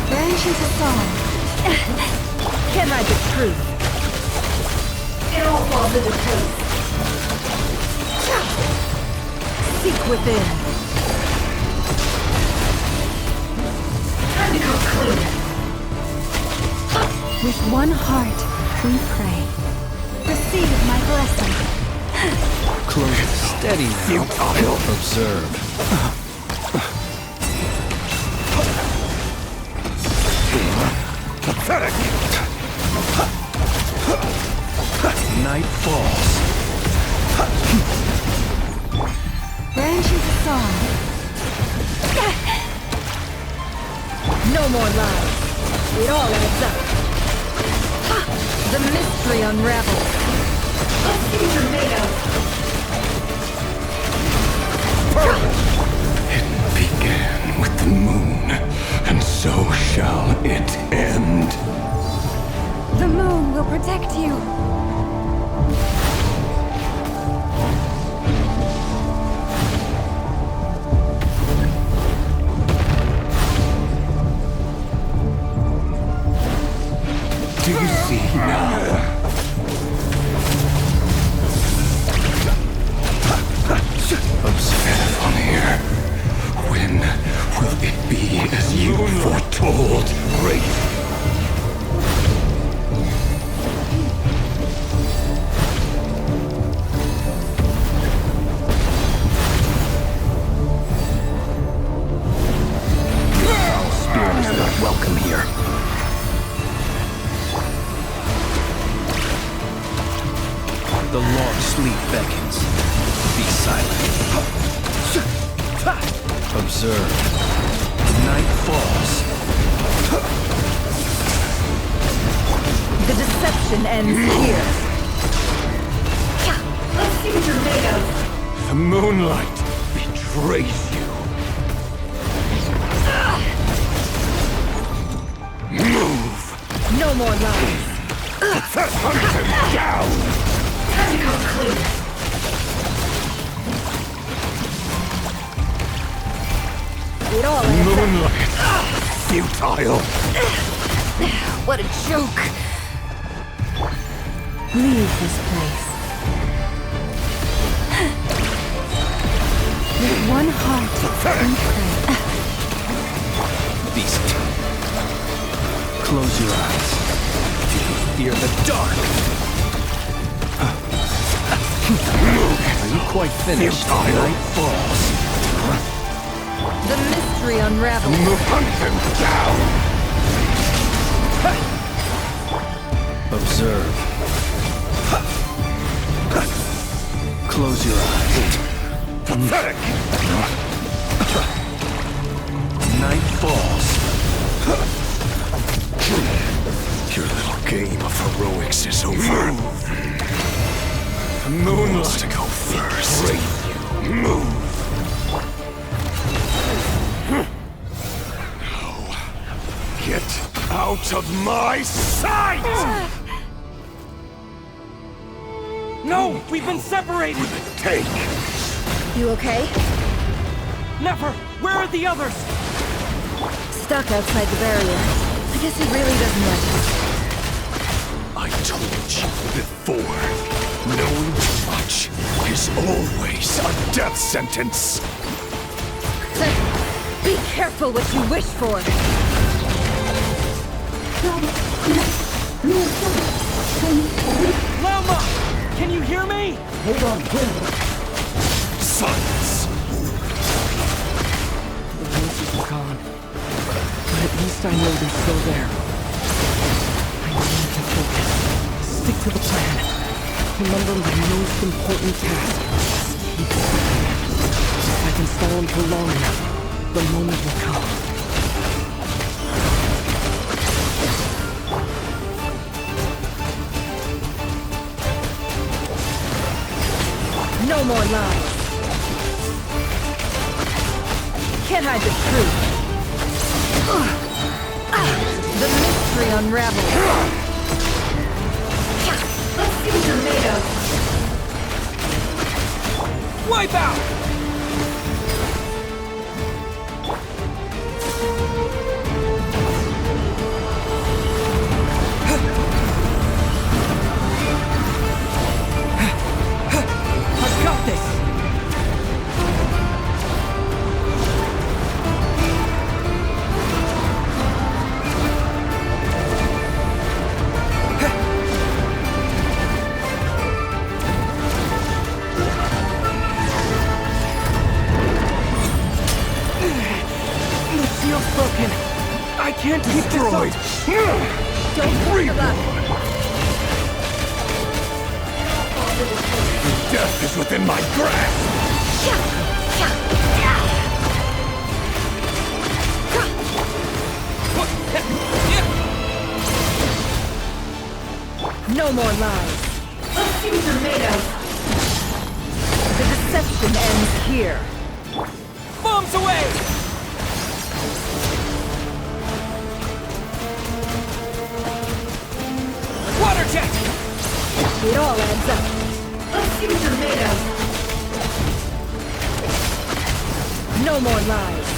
Branches of song. Can't hide the truth. It all falls into place. Seek within. Time to go clean. With one heart, we pray. Receive my blessing. Close steady now. Observe. Pathetic! Night falls. Branches of song. No more lies. It all adds up. The mystery unravels. Let's see what you're made of. It began with the moon, and so shall it end. The moon will protect you. Do you see now? Observe on here. When will it be as you foretold, Wraith? Spirit is not welcome here. The long sleep beckons. Be silent. Observe. Night falls. The deception ends here. Let's see what you're made of. The moonlight betrays you. Move! No more lies. Hunt him down! Time to come clean. It all adds up. Moonlight! Futile! What a joke. Leave this place. With one heart and pray. Beast. Close your eyes. Do you fear the dark? Are you quite finished? Night falls. The mystery unravels. Hunt him down! Observe. Close your eyes. Pathetic! Night falls. Your little game of heroics is over. The moonlight to go first. Move. Now, get out of my sight! No! We've been separated! Take! You okay? Never! Where are the others? Stuck outside the barrier. I guess he really doesn't like us. I told you before. Knowing too much is always a death sentence. Be careful what you wish for. Lama! Can you hear me? Hold on, silence. The voices are gone. But at least I know they're still there. I need to focus. Stick to the plan. Remember my most important task. Keep working. If I can stall him for long enough, the moment will come. No more lies. Can't hide the truth. The mystery unravels. Let's see what you're made of. Wipe out! I've got this! Broken. I can't keep Destroyed. this up. Don't Reborn. Death is within my grasp. No more lies. Let's see what you're made of. The deception ends here. Bombs away! Water jet! It all adds up. Let's see what you're made of. No more lies.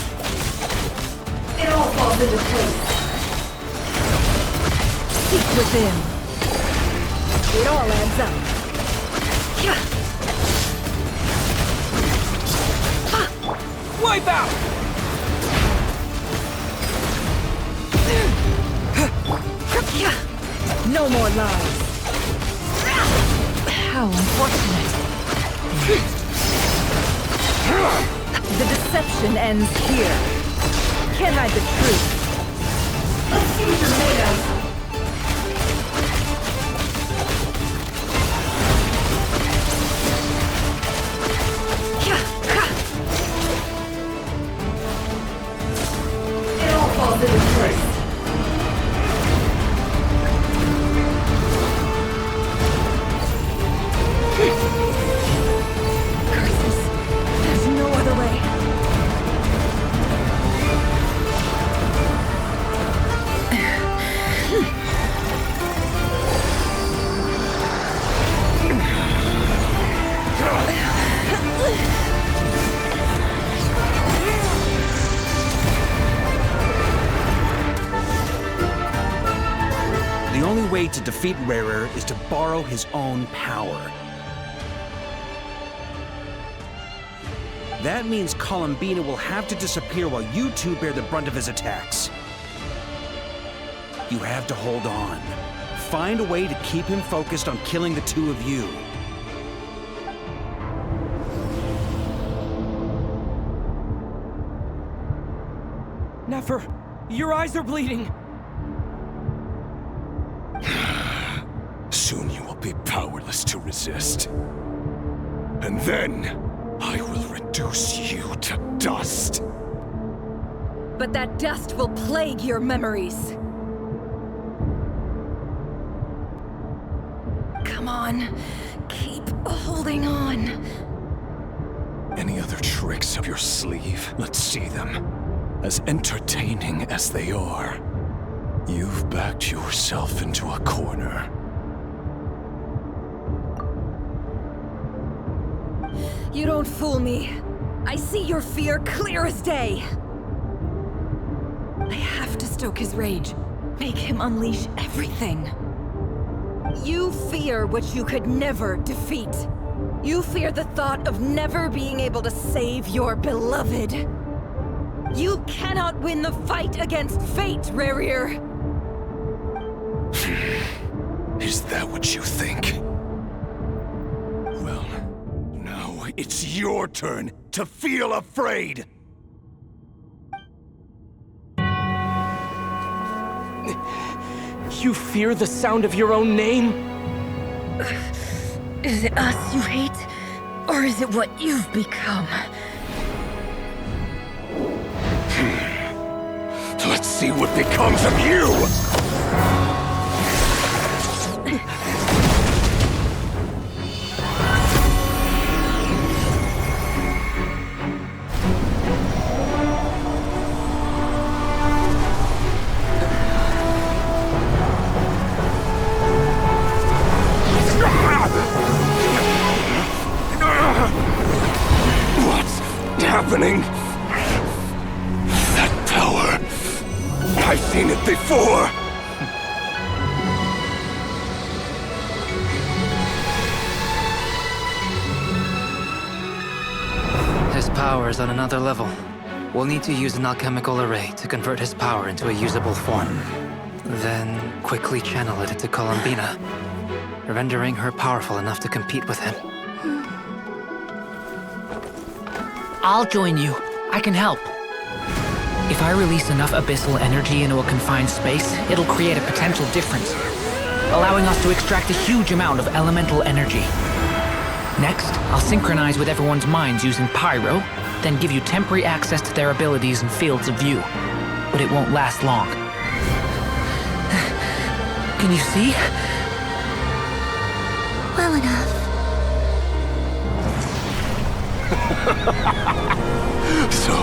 It all falls into place. Seek within. It all adds up. Wipe out! No more lies. How unfortunate. The deception ends here. Can't hide the truth. Let's see what you're made of. It all falls into place. Curses. There's no other way. The only way to defeat Rarer is to borrow his own power. That means Columbina will have to disappear while you two bear the brunt of his attacks. You have to hold on. Find a way to keep him focused on killing the two of you. Nefer, your eyes are bleeding. Soon you will be powerless to resist. And then, I will reduce you to dust. But that dust will plague your memories. Come on, keep holding on. Any other tricks up your sleeve? Let's see them. As entertaining as they are, you've backed yourself into a corner. You don't fool me. I see your fear clear as day. I have to stoke his rage. Make him unleash everything. You fear what you could never defeat. You fear the thought of never being able to save your beloved. You cannot win the fight against fate, Rarer. Is that what you think? Well, now it's your turn to feel afraid! You fear the sound of your own name? Is it us you hate? Or is it what you've become? Let's see what becomes of you! What's happening? That power. I've seen it before! His power is on another level. We'll need to use an alchemical array to convert his power into a usable form. Then quickly channel it into Columbina, rendering her powerful enough to compete with him. I'll join you. I can help. If I release enough abyssal energy into a confined space, it'll create a potential difference, allowing us to extract a huge amount of elemental energy. Next, I'll synchronize with everyone's minds using pyro, then give you temporary access to their abilities and fields of view. But it won't last long. Can you see? Well enough. So,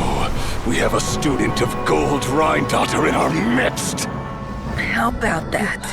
we have a student of Gold Rhine-Daughter in our midst. How about that?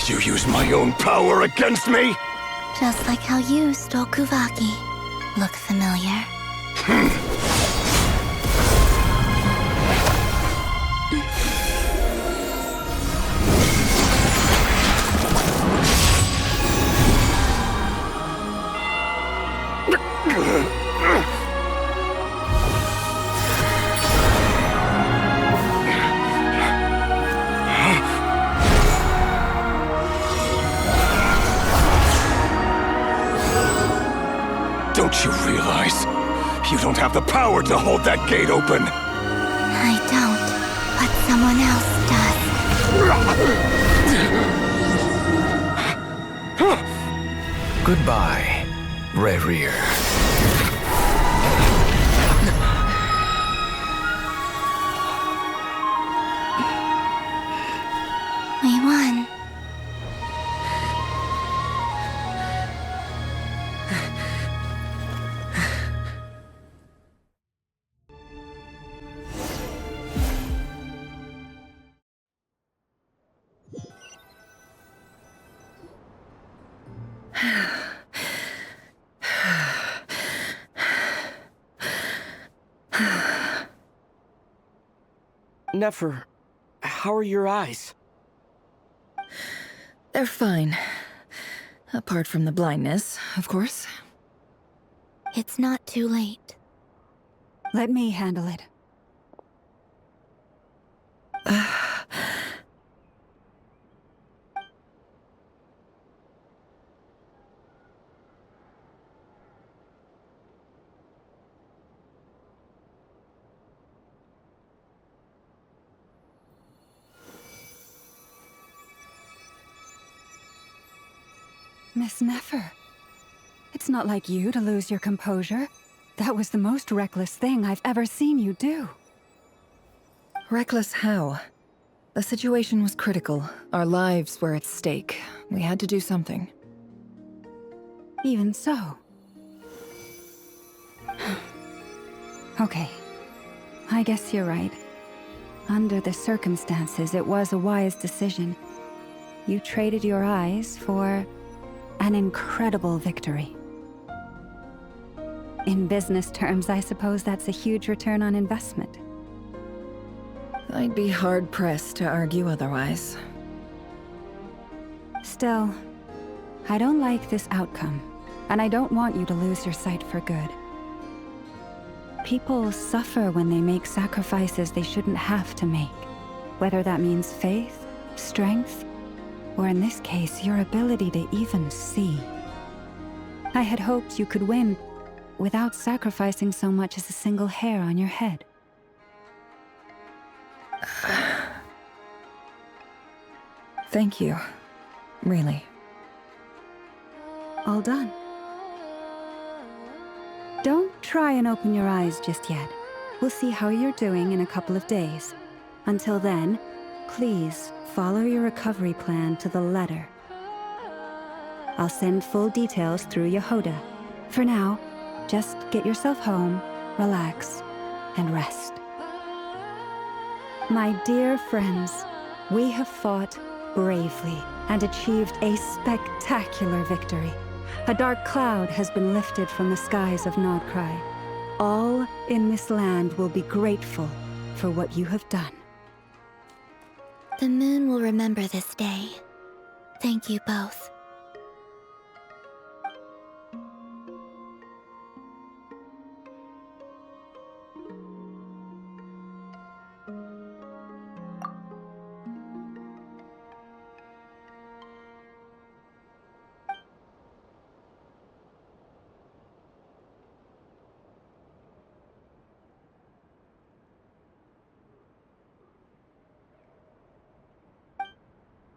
You use my own power against me? Just like how you stole Kuvaki. Look familiar? Don't you realize? You don't have the power to hold that gate open! I don't, but someone else does. Goodbye, Rerir. We won. Nefer, how are your eyes? They're fine. Apart from the blindness, of course. It's not too late. Let me handle it. Miss Nefer, it's not like you to lose your composure. That was the most reckless thing I've ever seen you do. Reckless how? The situation was critical. Our lives were at stake. We had to do something. Even so. Okay. I guess you're right. Under the circumstances, it was a wise decision. You traded your eyes for an incredible victory. In business terms, I suppose that's a huge return on investment. I'd be hard-pressed to argue otherwise. Still, I don't like this outcome, and I don't want you to lose your sight for good. People suffer when they make sacrifices they shouldn't have to make, whether that means faith, strength, or in this case, your ability to even see. I had hoped you could win without sacrificing so much as a single hair on your head. Thank you. Really. All done. Don't try and open your eyes just yet. We'll see how you're doing in a couple of days. Until then, please follow your recovery plan to the letter. I'll send full details through Yehoda. For now, just get yourself home, relax, and rest. My dear friends, we have fought bravely and achieved a spectacular victory. A dark cloud has been lifted from the skies of Nod-Krai. All in this land will be grateful for what you have done. The moon will remember this day. Thank you both.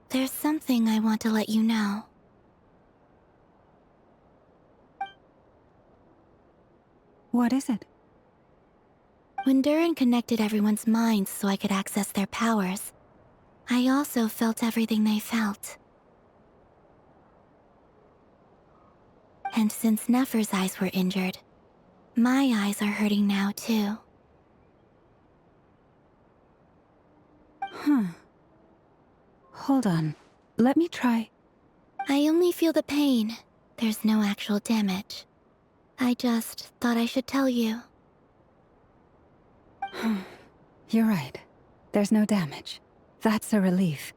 There's something I want to let you know. What is it? When Durin connected everyone's minds so I could access their powers, I also felt everything they felt. And since Nefer's eyes were injured, my eyes are hurting now too. Huh. Hold on. Let me try. I only feel the pain. There's no actual damage. I just thought I should tell you. You're right. There's no damage. That's a relief.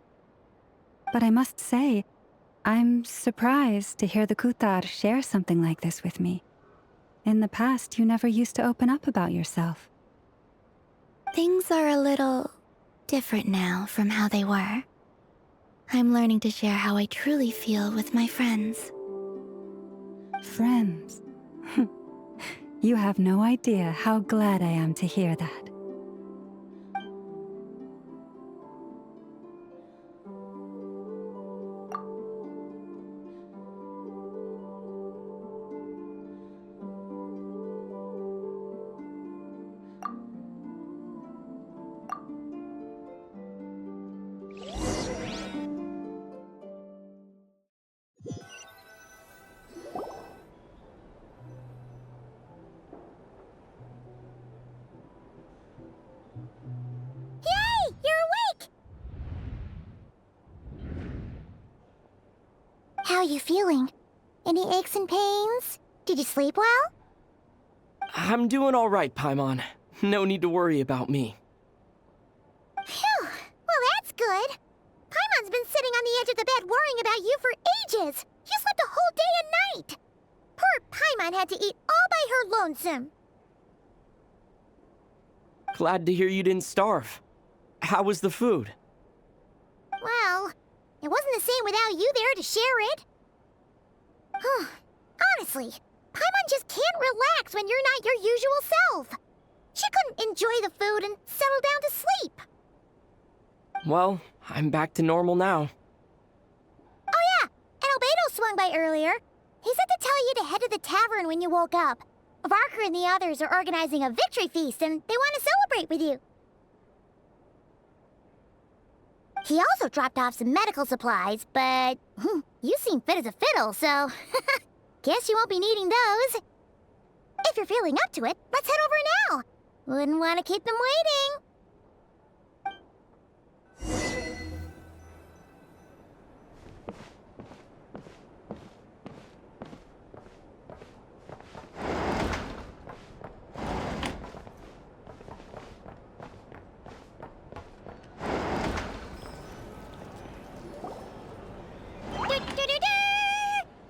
But I must say, I'm surprised to hear the Kutar share something like this with me. In the past, you never used to open up about yourself. Things are a little different now from how they were. I'm learning to share how I truly feel with my friends. Friends? You have no idea how glad I am to hear that. How are you feeling? Any aches and pains? Did you sleep well? I'm doing all right, Paimon. No need to worry about me. Phew! Well, that's good. Paimon's been sitting on the edge of the bed worrying about you for ages. You slept a whole day and night. Poor Paimon had to eat all by her lonesome. Glad to hear you didn't starve. How was the food? Well, it wasn't the same without you there to share it. Honestly, Paimon just can't relax when you're not your usual self. She couldn't enjoy the food and settle down to sleep. Well, I'm back to normal now. Oh yeah, and Albedo swung by earlier. He said to tell you to head to the tavern when you woke up. Varker and the others are organizing a victory feast and they want to celebrate with you. He also dropped off some medical supplies, but you seem fit as a fiddle, so guess you won't be needing those. If you're feeling up to it, let's head over now. Wouldn't want to keep them waiting.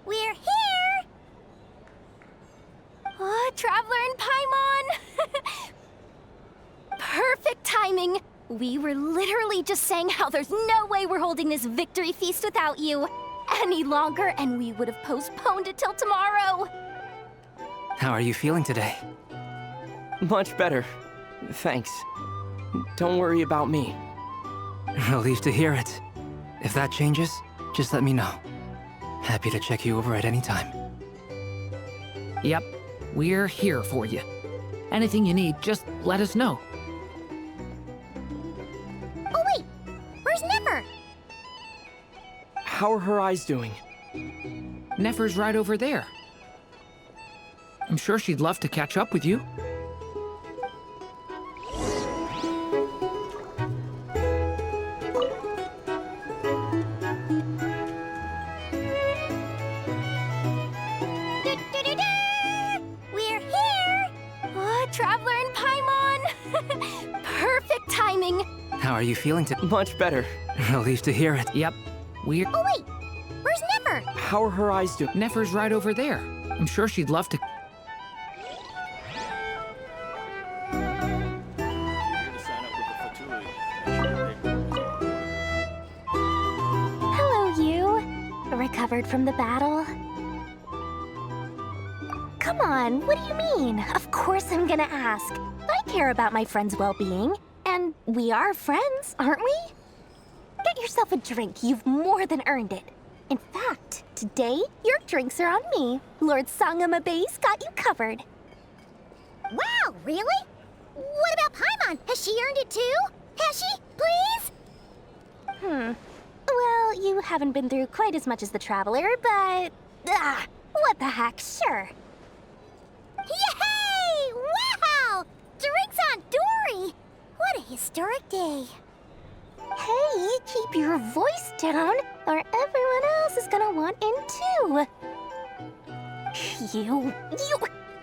We're here! Oh, Traveler and Paimon! Perfect timing! We were literally just saying how there's no way we're holding this victory feast without you. Any longer, and we would have postponed it till tomorrow. How are you feeling today? Much better. Thanks. Don't worry about me. Relieved to hear it. If that changes, just let me know. Happy to check you over at any time. Yep, we're here for you. Anything you need, just let us know. Oh wait, where's Nefer? How are her eyes doing? Nefer's right over there. I'm sure she'd love to catch up with you. We're here! Oh, Traveler and Paimon! Perfect timing! How are you feeling Much better. Relieved to hear it. Yep, we're... Oh wait, How are her eyes doing? Nefer's right over there. I'm sure she'd love to. Hello, you. Recovered from the battle? Come on, what do you mean? Of course I'm gonna ask. I care about my friend's well-being. And we are friends, aren't we? Get yourself a drink. You've more than earned it. In fact, today, your drinks are on me. Lord Sangamabe's got you covered. Wow, really? What about Paimon? Has she earned it too? Has she? Please? Well, you haven't been through quite as much as the Traveler, but... what the heck, sure. Yay! Wow! Drinks on Dory! What a historic day. Hey, keep your voice down, or everyone else is gonna want in too.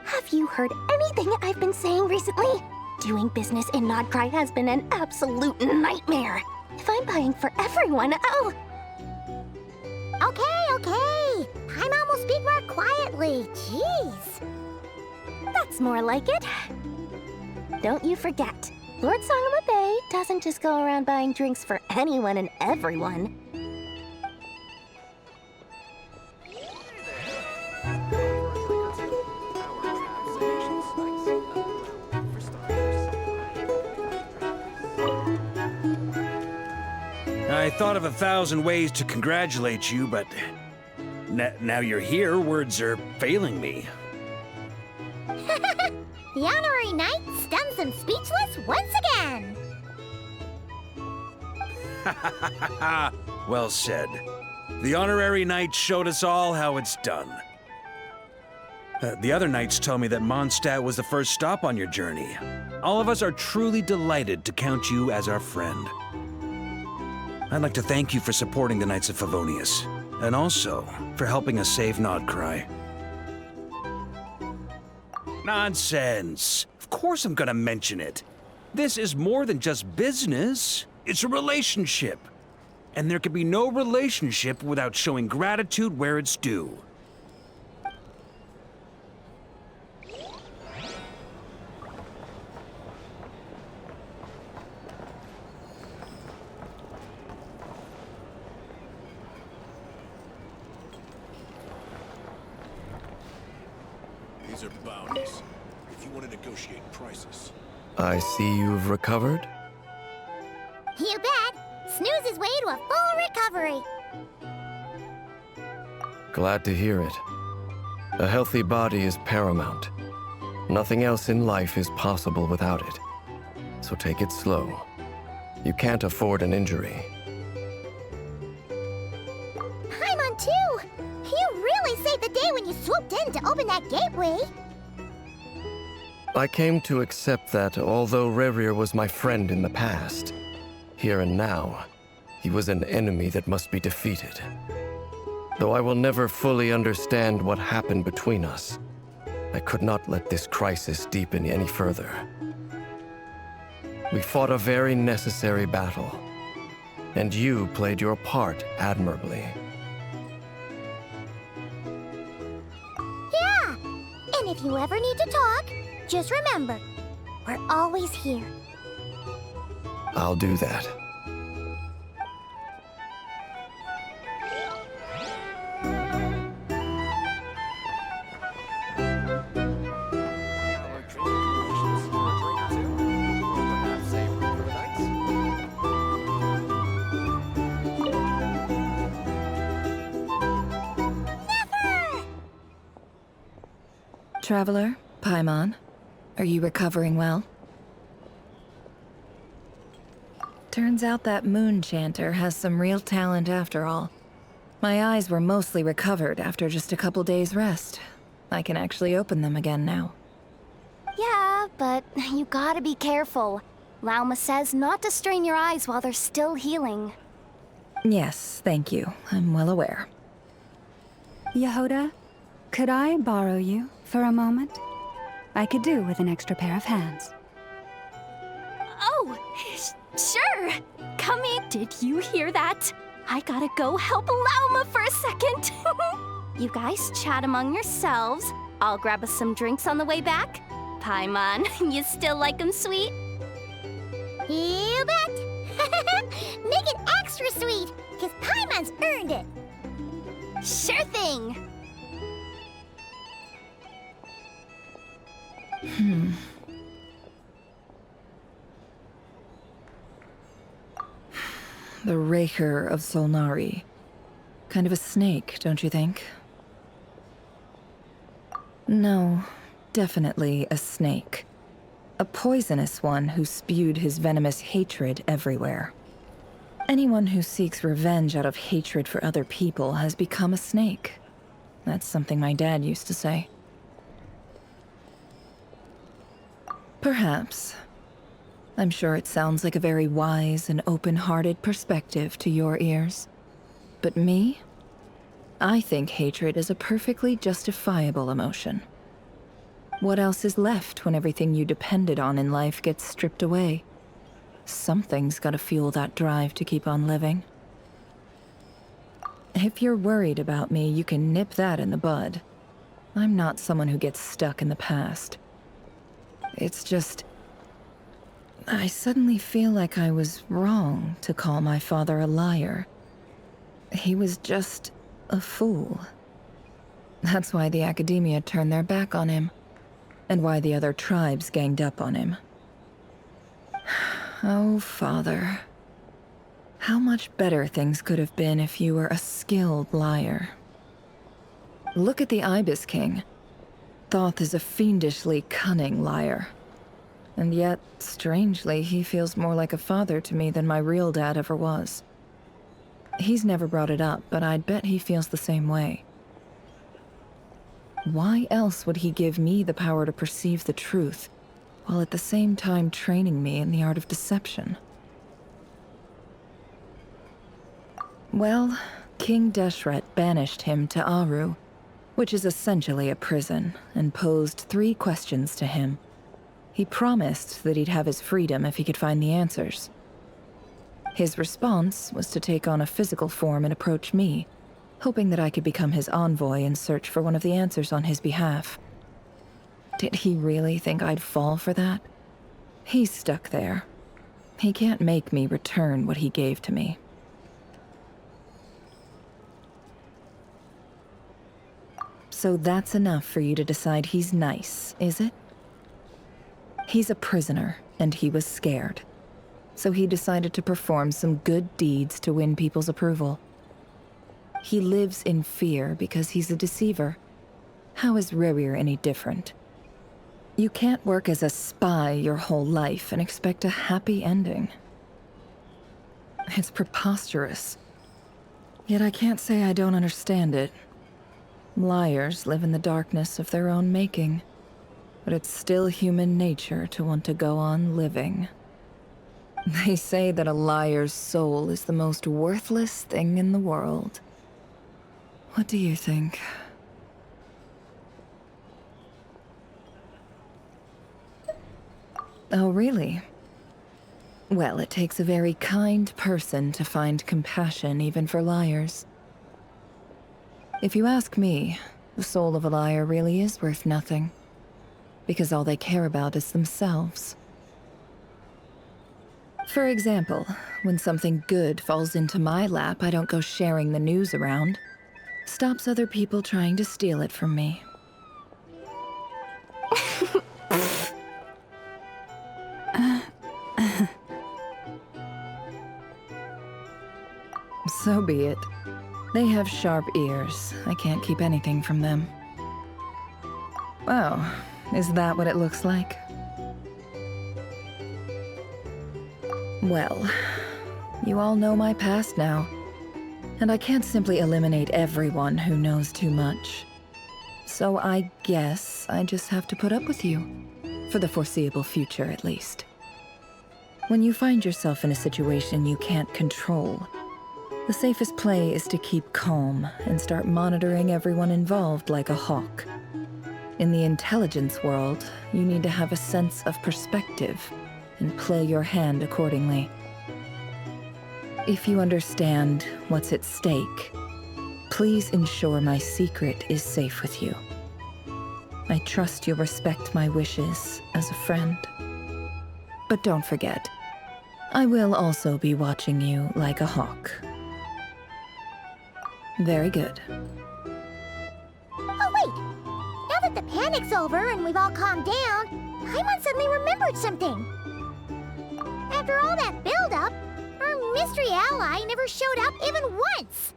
Have you heard anything I've been saying recently? Doing business in Nod-Krai has been an absolute nightmare. If I'm buying for everyone, I'll... Okay. Paimon will speak more quietly. Jeez. That's more like it. Don't you forget, Lord Sangamabe doesn't just go around buying drinks for anyone and everyone. I thought of 1,000 ways to congratulate you, but now you're here, words are failing me. The honorary knight stuns them speechless once again. Well said. The honorary knight showed us all how it's done. The other knights told me that Mondstadt was the first stop on your journey. All of us are truly delighted to count you as our friend. I'd like to thank you for supporting the Knights of Favonius, and also for helping us save Nod-Krai. Nonsense! Of course I'm gonna mention it. This is more than just business. It's a relationship. And there can be no relationship without showing gratitude where it's due. These are bounties. If you want to negotiate prices. I see you've recovered? You bet. Snooze his way to a full recovery. Glad to hear it. A healthy body is paramount. Nothing else in life is possible without it. So take it slow. You can't afford an injury. Paimon too! You really saved the day when you swooped in to open that gateway. I came to accept that although Rerir was my friend in the past, here and now, he was an enemy that must be defeated. Though I will never fully understand what happened between us, I could not let this crisis deepen any further. We fought a very necessary battle, and you played your part admirably. Yeah! And if you ever need to talk, just remember, we're always here. I'll do that. Traveler, Paimon, are you recovering well? Turns out that moon chanter has some real talent after all. My eyes were mostly recovered after just a couple days rest. I can actually open them again now. Yeah, but you gotta be careful. Lauma says not to strain your eyes while they're still healing. Yes, thank you. I'm well aware. Yehoda, could I borrow you for a moment? I could do with an extra pair of hands. Oh, sure. Come in. Did you hear that? I gotta go help Lauma for a second. You guys chat among yourselves. I'll grab us some drinks on the way back. Paimon, you still like 'em sweet? You bet! Make it extra sweet, because Paimon's earned it. Sure thing! The Raker of Solnari. Kind of a snake, don't you think? No, definitely a snake. A poisonous one who spewed his venomous hatred everywhere. Anyone who seeks revenge out of hatred for other people has become a snake. That's something my dad used to say. Perhaps. I'm sure it sounds like a very wise and open-hearted perspective to your ears. But me? I think hatred is a perfectly justifiable emotion. What else is left when everything you depended on in life gets stripped away? Something's gotta fuel that drive to keep on living. If you're worried about me, you can nip that in the bud. I'm not someone who gets stuck in the past. It's just... I suddenly feel like I was wrong to call my father a liar. He was just a fool. That's why the Academia turned their back on him, and why the other tribes ganged up on him. Oh, Father. How much better things could have been if you were a skilled liar. Look at the Ibis King. Thoth is a fiendishly cunning liar. And yet, strangely, he feels more like a father to me than my real dad ever was. He's never brought it up, but I'd bet he feels the same way. Why else would he give me the power to perceive the truth, while at the same time training me in the art of deception? Well, King Deshret banished him to Aru, which is essentially a prison, and posed 3 questions to him. He promised that he'd have his freedom if he could find the answers. His response was to take on a physical form and approach me, hoping that I could become his envoy and search for one of the answers on his behalf. Did he really think I'd fall for that? He's stuck there. He can't make me return what he gave to me. So that's enough for you to decide he's nice, is it? He's a prisoner, and he was scared. So he decided to perform some good deeds to win people's approval. He lives in fear because he's a deceiver. How is Rerir any different? You can't work as a spy your whole life and expect a happy ending. It's preposterous. Yet I can't say I don't understand it. Liars live in the darkness of their own making. But it's still human nature to want to go on living. They say that a liar's soul is the most worthless thing in the world. What do you think? Oh, really? Well, it takes a very kind person to find compassion even for liars. If you ask me, the soul of a liar really is worth nothing. Because all they care about is themselves. For example, when something good falls into my lap, I don't go sharing the news around. Stops other people trying to steal it from me. So be it. They have sharp ears. I can't keep anything from them. Oh. Is that what it looks like? Well, you all know my past now, and I can't simply eliminate everyone who knows too much. So I guess I just have to put up with you, for the foreseeable future at least. When you find yourself in a situation you can't control, the safest play is to keep calm and start monitoring everyone involved like a hawk. In the intelligence world, you need to have a sense of perspective and play your hand accordingly. If you understand what's at stake, please ensure my secret is safe with you. I trust you'll respect my wishes as a friend. But don't forget, I will also be watching you like a hawk. Very good. Oh, wait! Now that the panic's over and we've all calmed down, Paimon suddenly remembered something. After all that build-up, our mystery ally never showed up even once!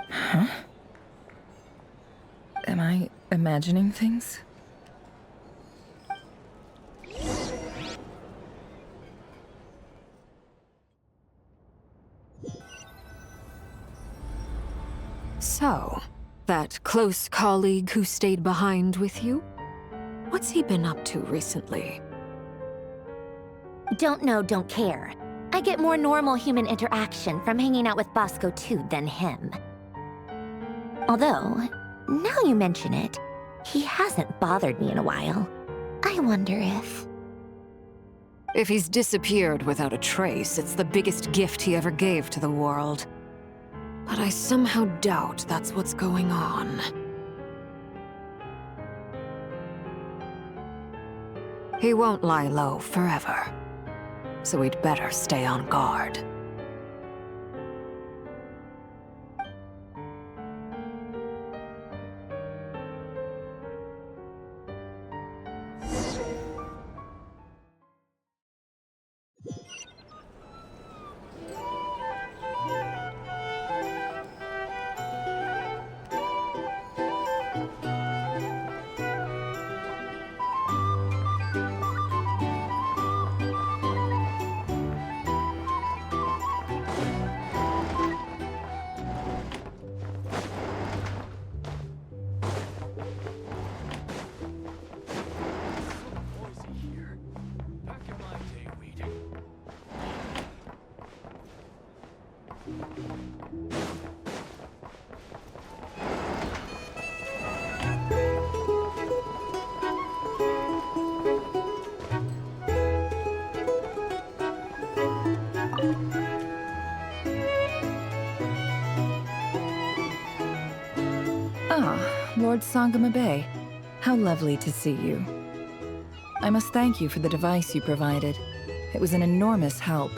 Huh? Am I imagining things? So, that close colleague who stayed behind with you? What's he been up to recently? Don't know, don't care. I get more normal human interaction from hanging out with Bosco too than him. Although, now you mention it, he hasn't bothered me in a while. I wonder if... If he's disappeared without a trace, it's the biggest gift he ever gave to the world. But I somehow doubt that's what's going on. He won't lie low forever, so we'd better stay on guard. Lord Sangama Bay. How lovely to see you. I must thank you for the device you provided. It was an enormous help.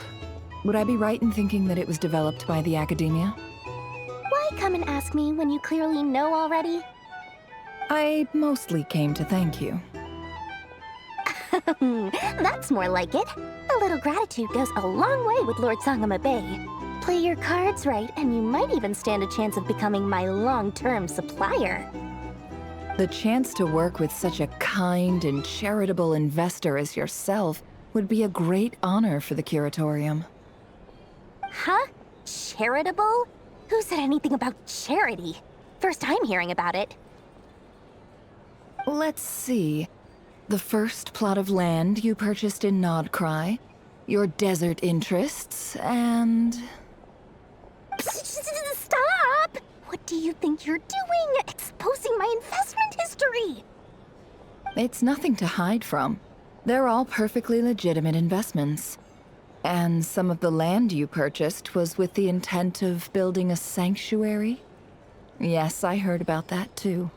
Would I be right in thinking that it was developed by the Academia? Why come and ask me when you clearly know already? I mostly came to thank you. That's more like it. A little gratitude goes a long way with Lord Sangama Bay. Play your cards right, and you might even stand a chance of becoming my long-term supplier. The chance to work with such a kind and charitable investor as yourself would be a great honor for the Curatorium. Huh? Charitable? Who said anything about charity? First time hearing about it. Let's see. The first plot of land you purchased in Nod-Krai, your desert interests, and... Stop! What do you think you're doing? Exposing my investment history! It's nothing to hide from. They're all perfectly legitimate investments. And some of the land you purchased was with the intent of building a sanctuary? Yes, I heard about that too.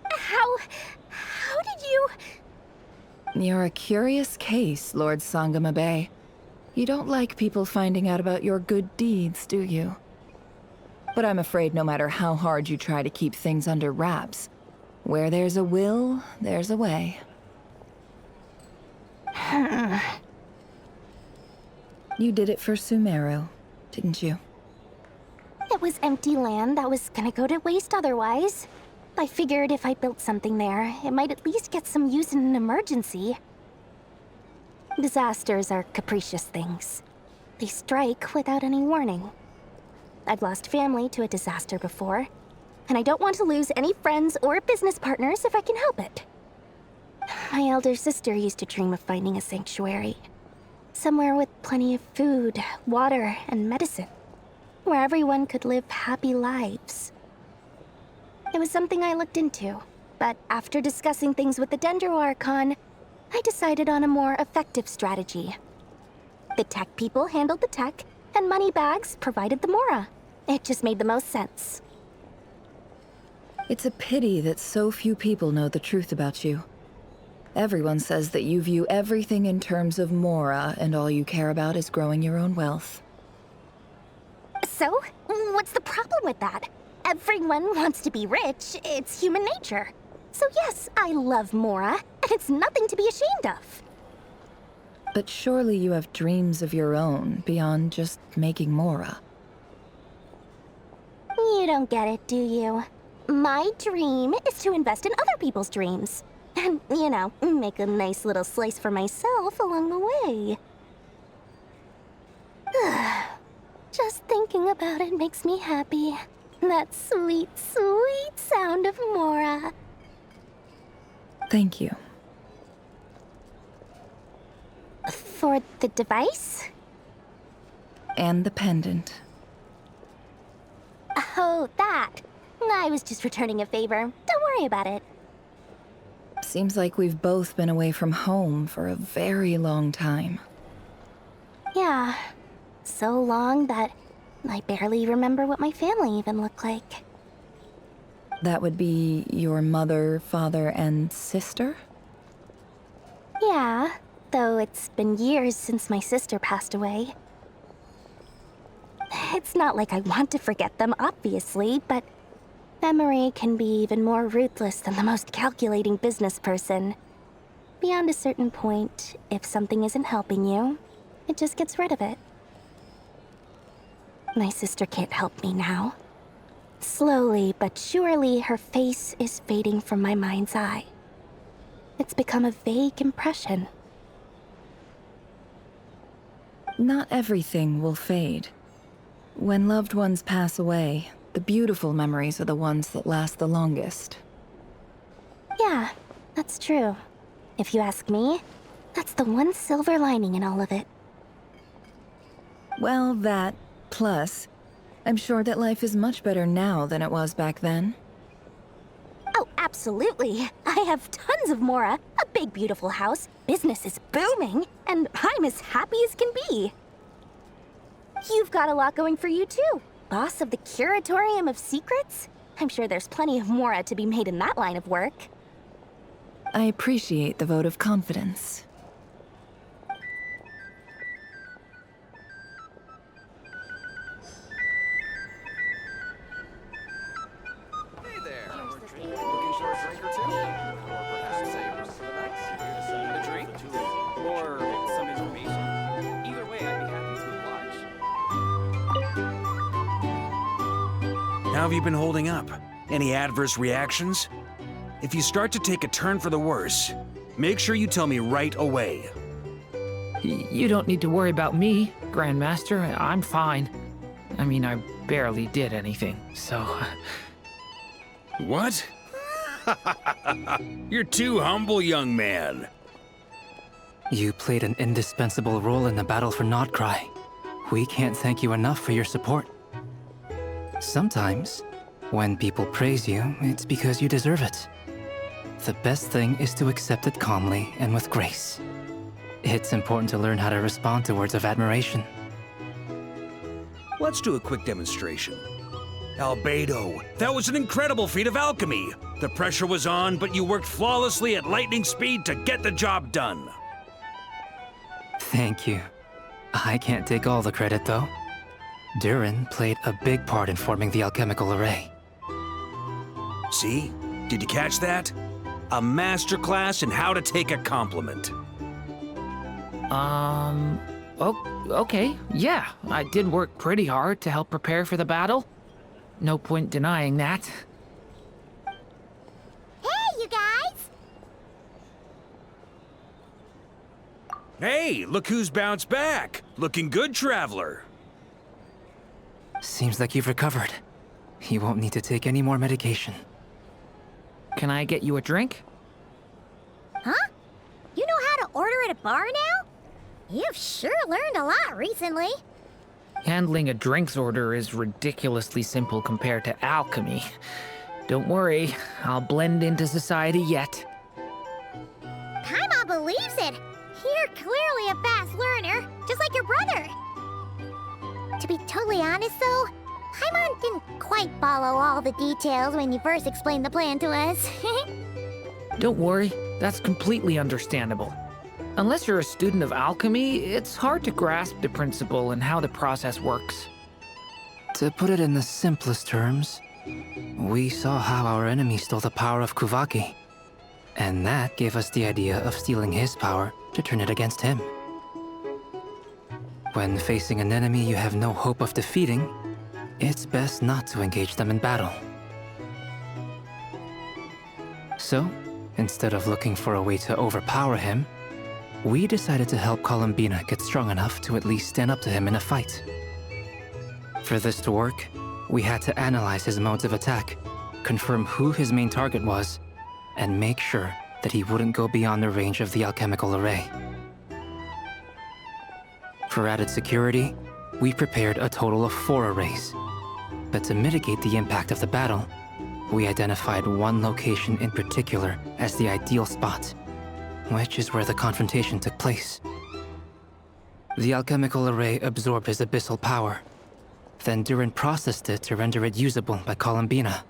How did you... You're a curious case, Lord Sangama Bay. You don't like people finding out about your good deeds, do you? But I'm afraid no matter how hard you try to keep things under wraps, where there's a will, there's a way. You did it for Sumeru, didn't you? It was empty land that was gonna go to waste otherwise. I figured if I built something there, it might at least get some use in an emergency. Disasters are capricious things. They strike without any warning. I've lost family to a disaster before, and I don't want to lose any friends or business partners if I can help it. My elder sister used to dream of finding a sanctuary. Somewhere with plenty of food, water, and medicine. Where everyone could live happy lives. It was something I looked into, but after discussing things with the Dendro Archon, I decided on a more effective strategy. The tech people handled the tech, and Moneybags provided the Mora. It just made the most sense. It's a pity that so few people know the truth about you. Everyone says that you view everything in terms of Mora, and all you care about is growing your own wealth. So, what's the problem with that? Everyone wants to be rich. It's human nature. So yes, I love Mora, and it's nothing to be ashamed of. But surely you have dreams of your own beyond just making Mora. You don't get it, do you? My dream is to invest in other people's dreams. And, you know, make a nice little slice for myself along the way. Just thinking about it makes me happy. That sweet, sweet sound of Mora. Thank you. For the device? And the pendant. Oh, that. I was just returning a favor. Don't worry about it. Seems like we've both been away from home for a very long time. Yeah. So long that I barely remember what my family even looked like. That would be your mother, father, and sister? Yeah, though it's been years since my sister passed away. It's not like I want to forget them, obviously, but memory can be even more ruthless than the most calculating business person. Beyond a certain point, if something isn't helping you, it just gets rid of it. My sister can't help me now. Slowly but surely, her face is fading from my mind's eye. It's become a vague impression. Not everything will fade. When loved ones pass away, the beautiful memories are the ones that last the longest. Yeah, that's true. If you ask me, that's the one silver lining in all of it. Well, that, plus, I'm sure that life is much better now than it was back then. Oh, absolutely. I have tons of Mora, a big beautiful house, business is booming, and I'm as happy as can be. You've got a lot going for you too. Boss of the Curatorium of Secrets? I'm sure there's plenty of Mora to be made in that line of work. I appreciate the vote of confidence. Hey there. Looking for a drink or two? Or perhaps a for the night? A drink? Or some information? Either way, I'd be happy to oblige. How have you been holding up? Any adverse reactions? If you start to take a turn for the worse, make sure you tell me right away. You don't need to worry about me, Grandmaster. I'm fine. I mean, I barely did anything, so... What? You're too humble, young man. You played an indispensable role in the battle for Nod-Krai. We can't thank you enough for your support. Sometimes, when people praise you, it's because you deserve it. The best thing is to accept it calmly and with grace. It's important to learn how to respond to words of admiration. Let's do a quick demonstration. Albedo, that was an incredible feat of alchemy. The pressure was on, but you worked flawlessly at lightning speed to get the job done. Thank you. I can't take all the credit, though. Durin played a big part in forming the alchemical array. See? Did you catch that? A masterclass in how to take a compliment. Okay, yeah. I did work pretty hard to help prepare for the battle. No point denying that. Hey, you guys! Hey, look who's bounced back. Looking good, Traveler. Seems like you've recovered. You won't need to take any more medication. Can I get you a drink? Huh? You know how to order at a bar now? You've sure learned a lot recently. Handling a drinks order is ridiculously simple compared to alchemy. Don't worry, I'll blend into society yet. Paimon believes it! You're clearly a fast learner, just like your brother. To be totally honest, though, Paimon didn't quite follow all the details when you first explained the plan to us. Don't worry, that's completely understandable. Unless you're a student of alchemy, it's hard to grasp the principle and how the process works. To put it in the simplest terms, we saw how our enemy stole the power of Kuvaki, and that gave us the idea of stealing his power to turn it against him. When facing an enemy you have no hope of defeating, it's best not to engage them in battle. So, instead of looking for a way to overpower him, we decided to help Columbina get strong enough to at least stand up to him in a fight. For this to work, we had to analyze his modes of attack, confirm who his main target was, and make sure that he wouldn't go beyond the range of the alchemical array. For added security, we prepared a total of 4 arrays. But to mitigate the impact of the battle, we identified one location in particular as the ideal spot, which is where the confrontation took place. The alchemical array absorbed his abyssal power. Then Durin processed it to render it usable by Columbina.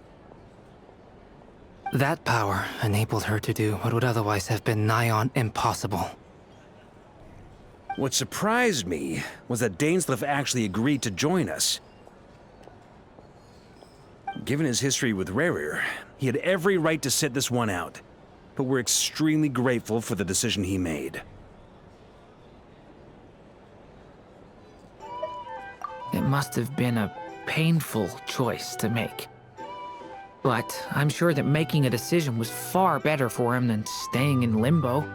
That power enabled her to do what would otherwise have been nigh on impossible. What surprised me was that Dainsleif actually agreed to join us. Given his history with Rerir, he had every right to sit this one out, but we're extremely grateful for the decision he made. It must have been a painful choice to make. But I'm sure that making a decision was far better for him than staying in limbo.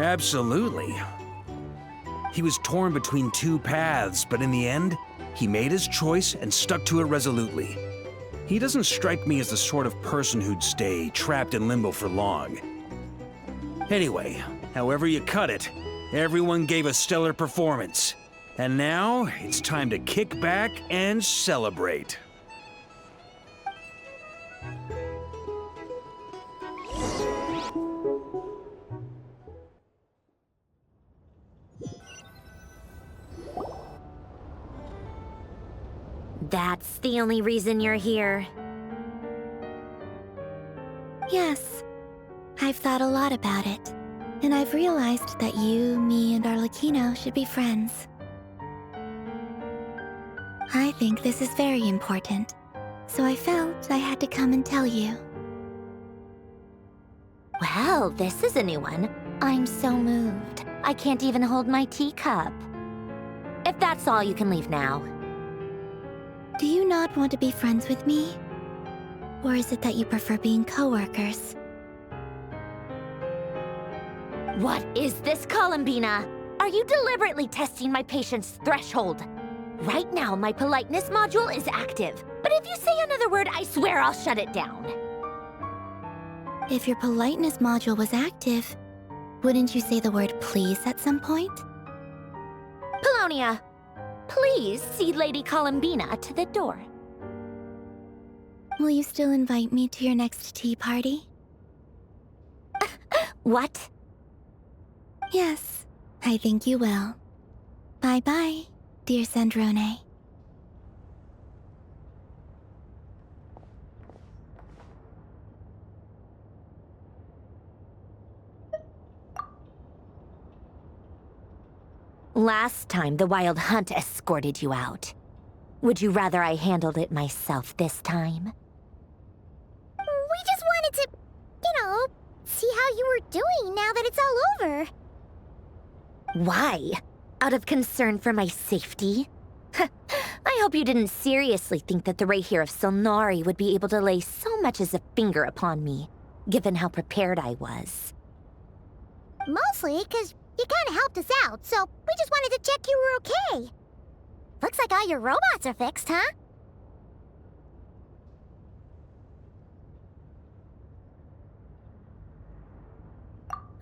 Absolutely. He was torn between 2 paths, but in the end, he made his choice and stuck to it resolutely. He doesn't strike me as the sort of person who'd stay trapped in limbo for long. Anyway, however you cut it, everyone gave a stellar performance. And now, it's time to kick back and celebrate. That's the only reason you're here. Yes. I've thought a lot about it. And I've realized that you, me, and Arlecchino should be friends. I think this is very important. So I felt I had to come and tell you. Well, this is a new one. I'm so moved. I can't even hold my teacup. If that's all, you can leave now. Do you not want to be friends with me? Or is it that you prefer being co-workers? What is this, Columbina? Are you deliberately testing my patience threshold? Right now, my politeness module is active. But if you say another word, I swear I'll shut it down. If your politeness module was active, wouldn't you say the word please at some point? Polonia, please see Lady Columbina to the door. Will you still invite me to your next tea party? What? Yes, I think you will. Bye-bye, dear Sandrone. Last time, the Wild Hunt escorted you out. Would you rather I handled it myself this time? We just wanted to, see how you were doing now that it's all over. Why? Out of concern for my safety? I hope you didn't seriously think that the Rahier of Solnari would be able to lay so much as a finger upon me, given how prepared I was. Mostly because you kind of helped us out, so we just wanted to check you were okay. Looks like all your robots are fixed, huh?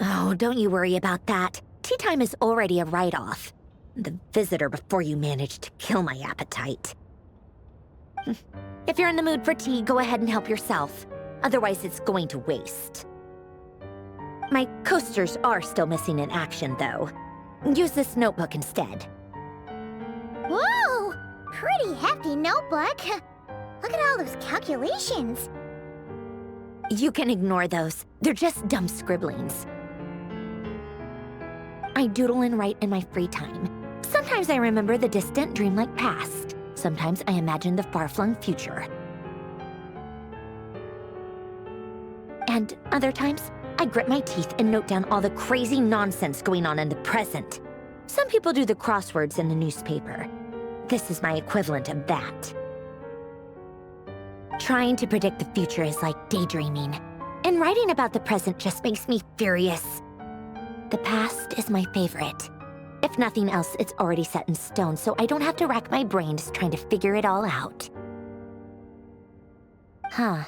Oh, don't you worry about that. Tea time is already a write-off. The visitor before you managed to kill my appetite. If you're in the mood for tea, go ahead and help yourself. Otherwise, it's going to waste. My coasters are still missing in action, though. Use this notebook instead. Whoa! Pretty hefty notebook. Look at all those calculations. You can ignore those. They're just dumb scribblings. I doodle and write in my free time. Sometimes I remember the distant, dreamlike past. Sometimes I imagine the far-flung future. And other times, I grit my teeth and note down all the crazy nonsense going on in the present. Some people do the crosswords in the newspaper. This is my equivalent of that. Trying to predict the future is like daydreaming, and writing about the present just makes me furious. The past is my favorite. If nothing else, it's already set in stone, so I don't have to rack my brains trying to figure it all out. Huh.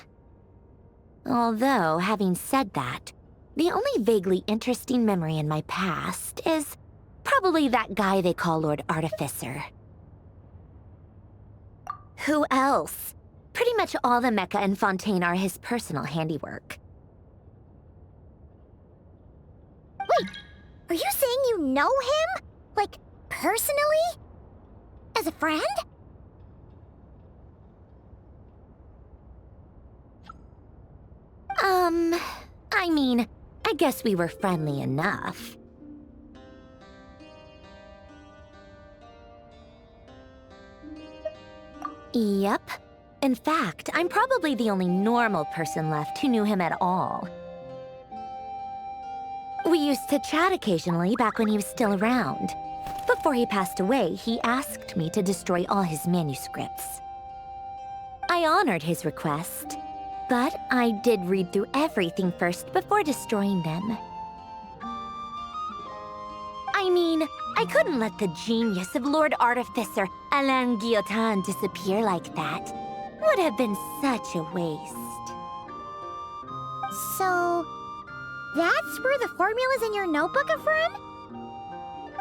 Although, having said that, the only vaguely interesting memory in my past is probably that guy they call Lord Artificer. Who else? Pretty much all the mecha in Fontaine are his personal handiwork. Wait, are you saying you know him? Like, personally? As a friend? I mean, I guess we were friendly enough. Yep. In fact, I'm probably the only normal person left who knew him at all. We used to chat occasionally back when he was still around. Before he passed away, he asked me to destroy all his manuscripts. I honored his request, but I did read through everything first before destroying them. I mean, I couldn't let the genius of Lord Artificer Alain Guillotin disappear like that. Would have been such a waste. So, that's where the formulas in your notebook are from?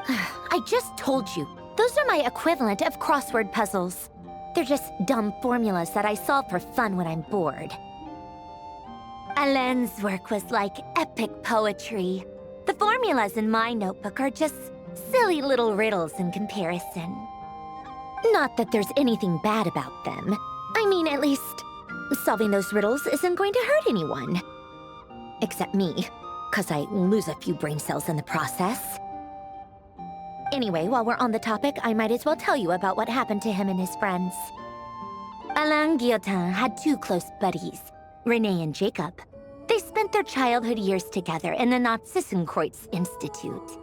I just told you, those are my equivalent of crossword puzzles. They're just dumb formulas that I solve for fun when I'm bored. Alain's work was like epic poetry. The formulas in my notebook are just silly little riddles in comparison. Not that there's anything bad about them. I mean, at least, solving those riddles isn't going to hurt anyone. Except me, 'cause I lose a few brain cells in the process. Anyway, while we're on the topic, I might as well tell you about what happened to him and his friends. Alain Guillotin had two close buddies, René and Jacob. They spent their childhood years together in the Narzissenkreuz Institute.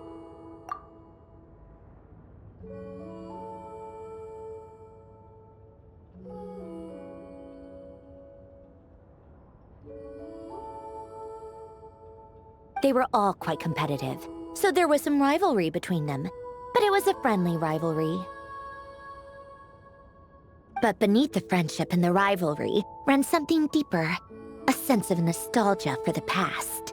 They were all quite competitive, so there was some rivalry between them, but it was a friendly rivalry. But beneath the friendship and the rivalry ran something deeper, a sense of nostalgia for the past.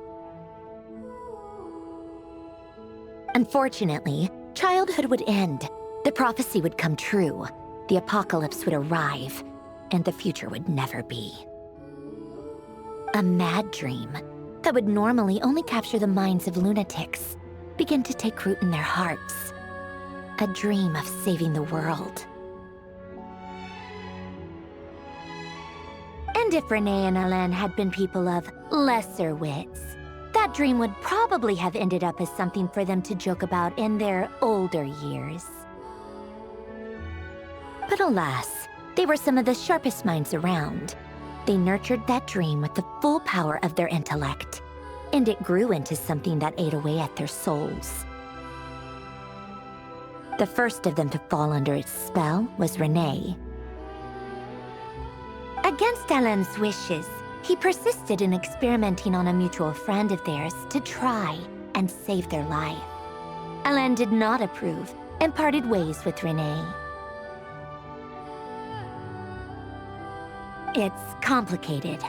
Unfortunately, childhood would end, the prophecy would come true, the apocalypse would arrive, and the future would never be. A mad dream that would normally only capture the minds of lunatics began to take root in their hearts. A dream of saving the world. And if René and Alain had been people of lesser wits, that dream would probably have ended up as something for them to joke about in their older years. But alas, they were some of the sharpest minds around. They nurtured that dream with the full power of their intellect, and it grew into something that ate away at their souls. The first of them to fall under its spell was René. Against Alain's wishes, he persisted in experimenting on a mutual friend of theirs to try and save their life. Alain did not approve and parted ways with René. It's complicated.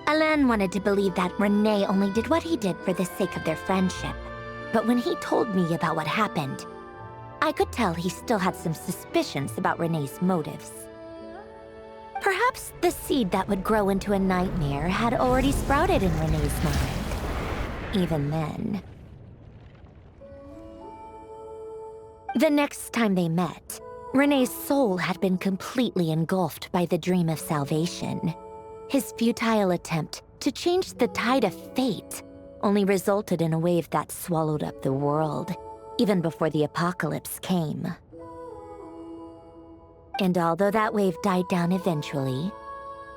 Alain wanted to believe that René only did what he did for the sake of their friendship. But when he told me about what happened, I could tell he still had some suspicions about René's motives. Perhaps Perhaps the seed that would grow into a nightmare had already sprouted in Renee's mind. Even then. The next time they met, Renee's soul had been completely engulfed by the dream of salvation. His futile attempt to change the tide of fate only resulted in a wave that swallowed up the world, even before the apocalypse came. And although that wave died down eventually,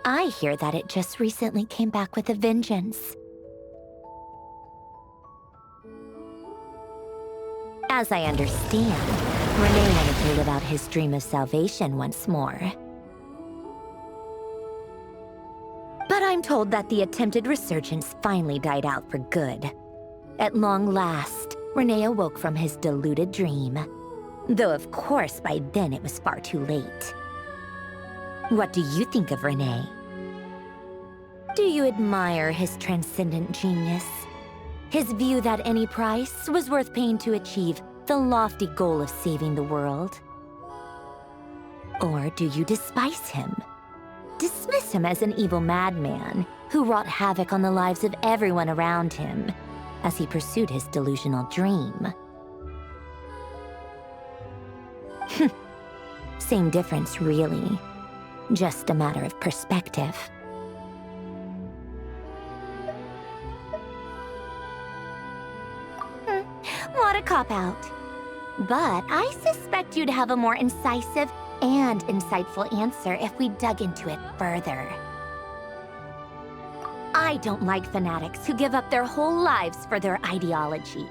I hear that it just recently came back with a vengeance. As I understand, Renee wanted to live out his dream of salvation once more. But I'm told that the attempted resurgence finally died out for good. At long last, Renee awoke from his deluded dream. Though of course by then it was far too late. What do you think of Renee? Do you admire his transcendent genius? His view that any price was worth paying to achieve the lofty goal of saving the world? Or do you despise him? Dismiss him as an evil madman who wrought havoc on the lives of everyone around him as he pursued his delusional dream? Same difference, really. Just a matter of perspective. What a cop-out. But I suspect you'd have a more incisive and insightful answer if we dug into it further. I don't like fanatics who give up their whole lives for their ideology.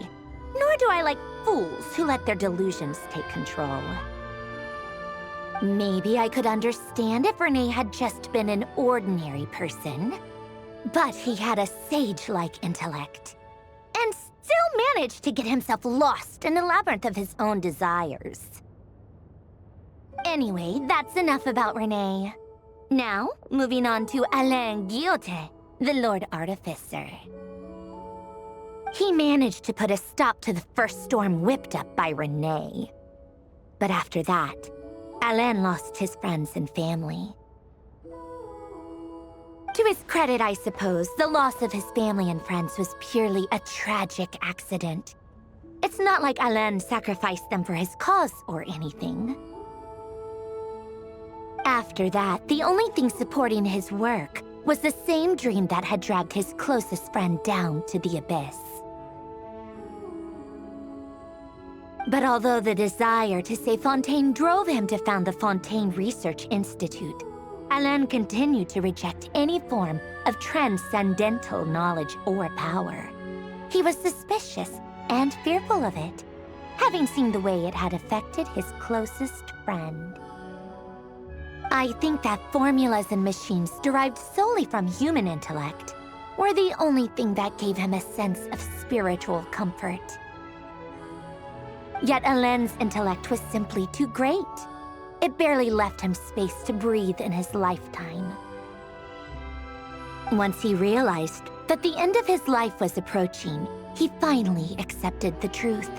Nor do I like fools who let their delusions take control. Maybe I could understand if Renee had just been an ordinary person. But he had a sage-like intellect. And still managed to get himself lost in the labyrinth of his own desires. Anyway, that's enough about Renee. Now, moving on to Alain Guillotin, the Lord Artificer. He managed to put a stop to the first storm whipped up by Renee. But after that, Alain lost his friends and family. To his credit, I suppose, the loss of his family and friends was purely a tragic accident. It's not like Alain sacrificed them for his cause or anything. After that, the only thing supporting his work was the same dream that had dragged his closest friend down to the abyss. But although the desire to save Fontaine drove him to found the Fontaine Research Institute, Alain continued to reject any form of transcendental knowledge or power. He was suspicious and fearful of it, having seen the way it had affected his closest friend. I think that formulas and machines derived solely from human intellect were the only thing that gave him a sense of spiritual comfort. Yet Alain's intellect was simply too great. It barely left him space to breathe in his lifetime. Once he realized that the end of his life was approaching, he finally accepted the truth.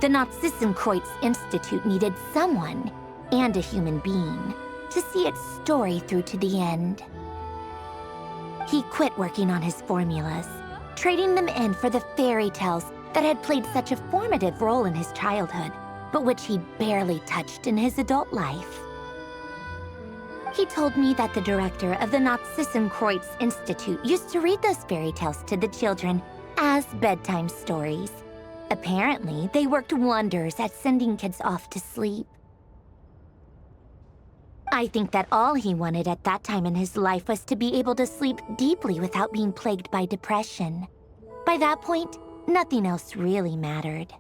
The Nod-Krai Institute needed someone, and a human being, to see its story through to the end. He quit working on his formulas, trading them in for the fairy tales that had played such a formative role in his childhood, but which he'd barely touched in his adult life. He told me that the director of the Nod-Krai Institute used to read those fairy tales to the children as bedtime stories. Apparently, they worked wonders at sending kids off to sleep. I think that all he wanted at that time in his life was to be able to sleep deeply without being plagued by depression. By that point, nothing else really mattered.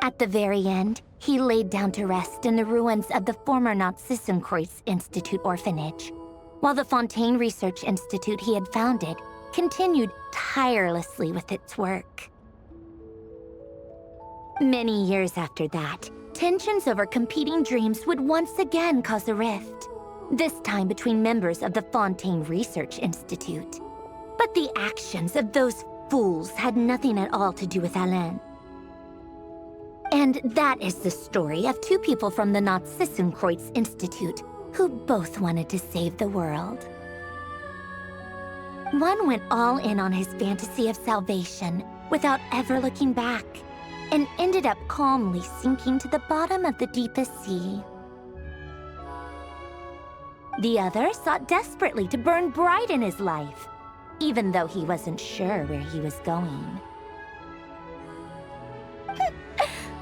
At the very end, he laid down to rest in the ruins of the former Nod-Krai Institute orphanage, while the Fontaine Research Institute he had founded continued tirelessly with its work. Many years after that, tensions over competing dreams would once again cause a rift, this time between members of the Fontaine Research Institute. But the actions of those fools had nothing at all to do with Alain. And that is the story of two people from the Nazi-Kreuz Institute who both wanted to save the world. One went all in on his fantasy of salvation without ever looking back, and ended up calmly sinking to the bottom of the deepest sea. The other sought desperately to burn bright in his life, even though he wasn't sure where he was going.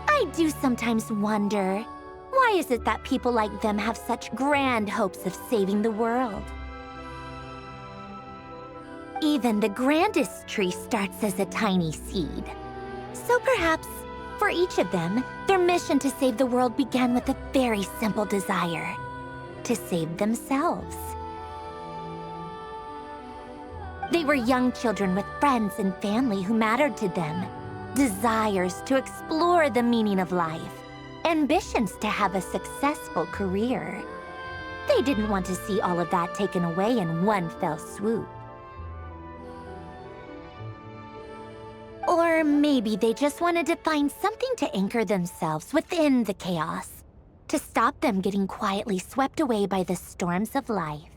I do sometimes wonder, why is it that people like them have such grand hopes of saving the world? Even the grandest tree starts as a tiny seed. So perhaps, for each of them, their mission to save the world began with a very simple desire: to save themselves. They were young children with friends and family who mattered to them, desires to explore the meaning of life, ambitions to have a successful career. They didn't want to see all of that taken away in one fell swoop. Or maybe they just wanted to find something to anchor themselves within the chaos, to stop them getting quietly swept away by the storms of life.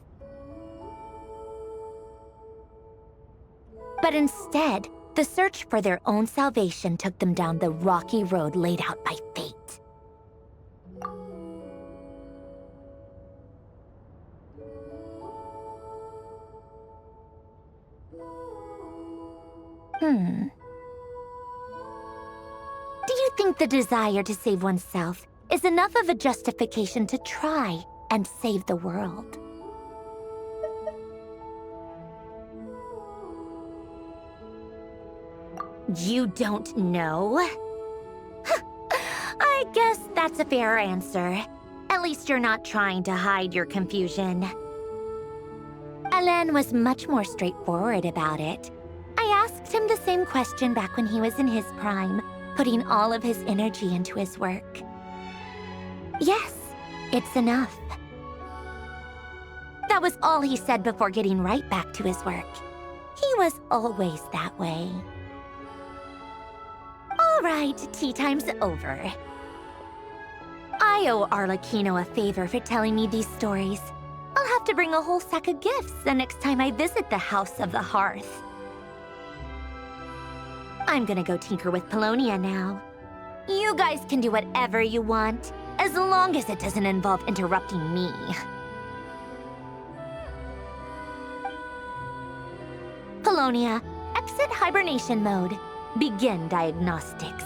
But instead, the search for their own salvation took them down the rocky road laid out by fate. Do you think the desire to save oneself is enough of a justification to try and save the world? You don't know? I guess that's a fair answer. At least you're not trying to hide your confusion. Alain was much more straightforward about it. I asked him the same question back when he was in his prime, putting all of his energy into his work. Yes, it's enough. That was all he said before getting right back to his work. He was always that way. All right, tea time's over. I owe Arlecchino a favor for telling me these stories. I'll have to bring a whole sack of gifts the next time I visit the House of the Hearth. I'm gonna go tinker with Paulownia now. You guys can do whatever you want, as long as it doesn't involve interrupting me. Paulownia, exit hibernation mode. Begin diagnostics.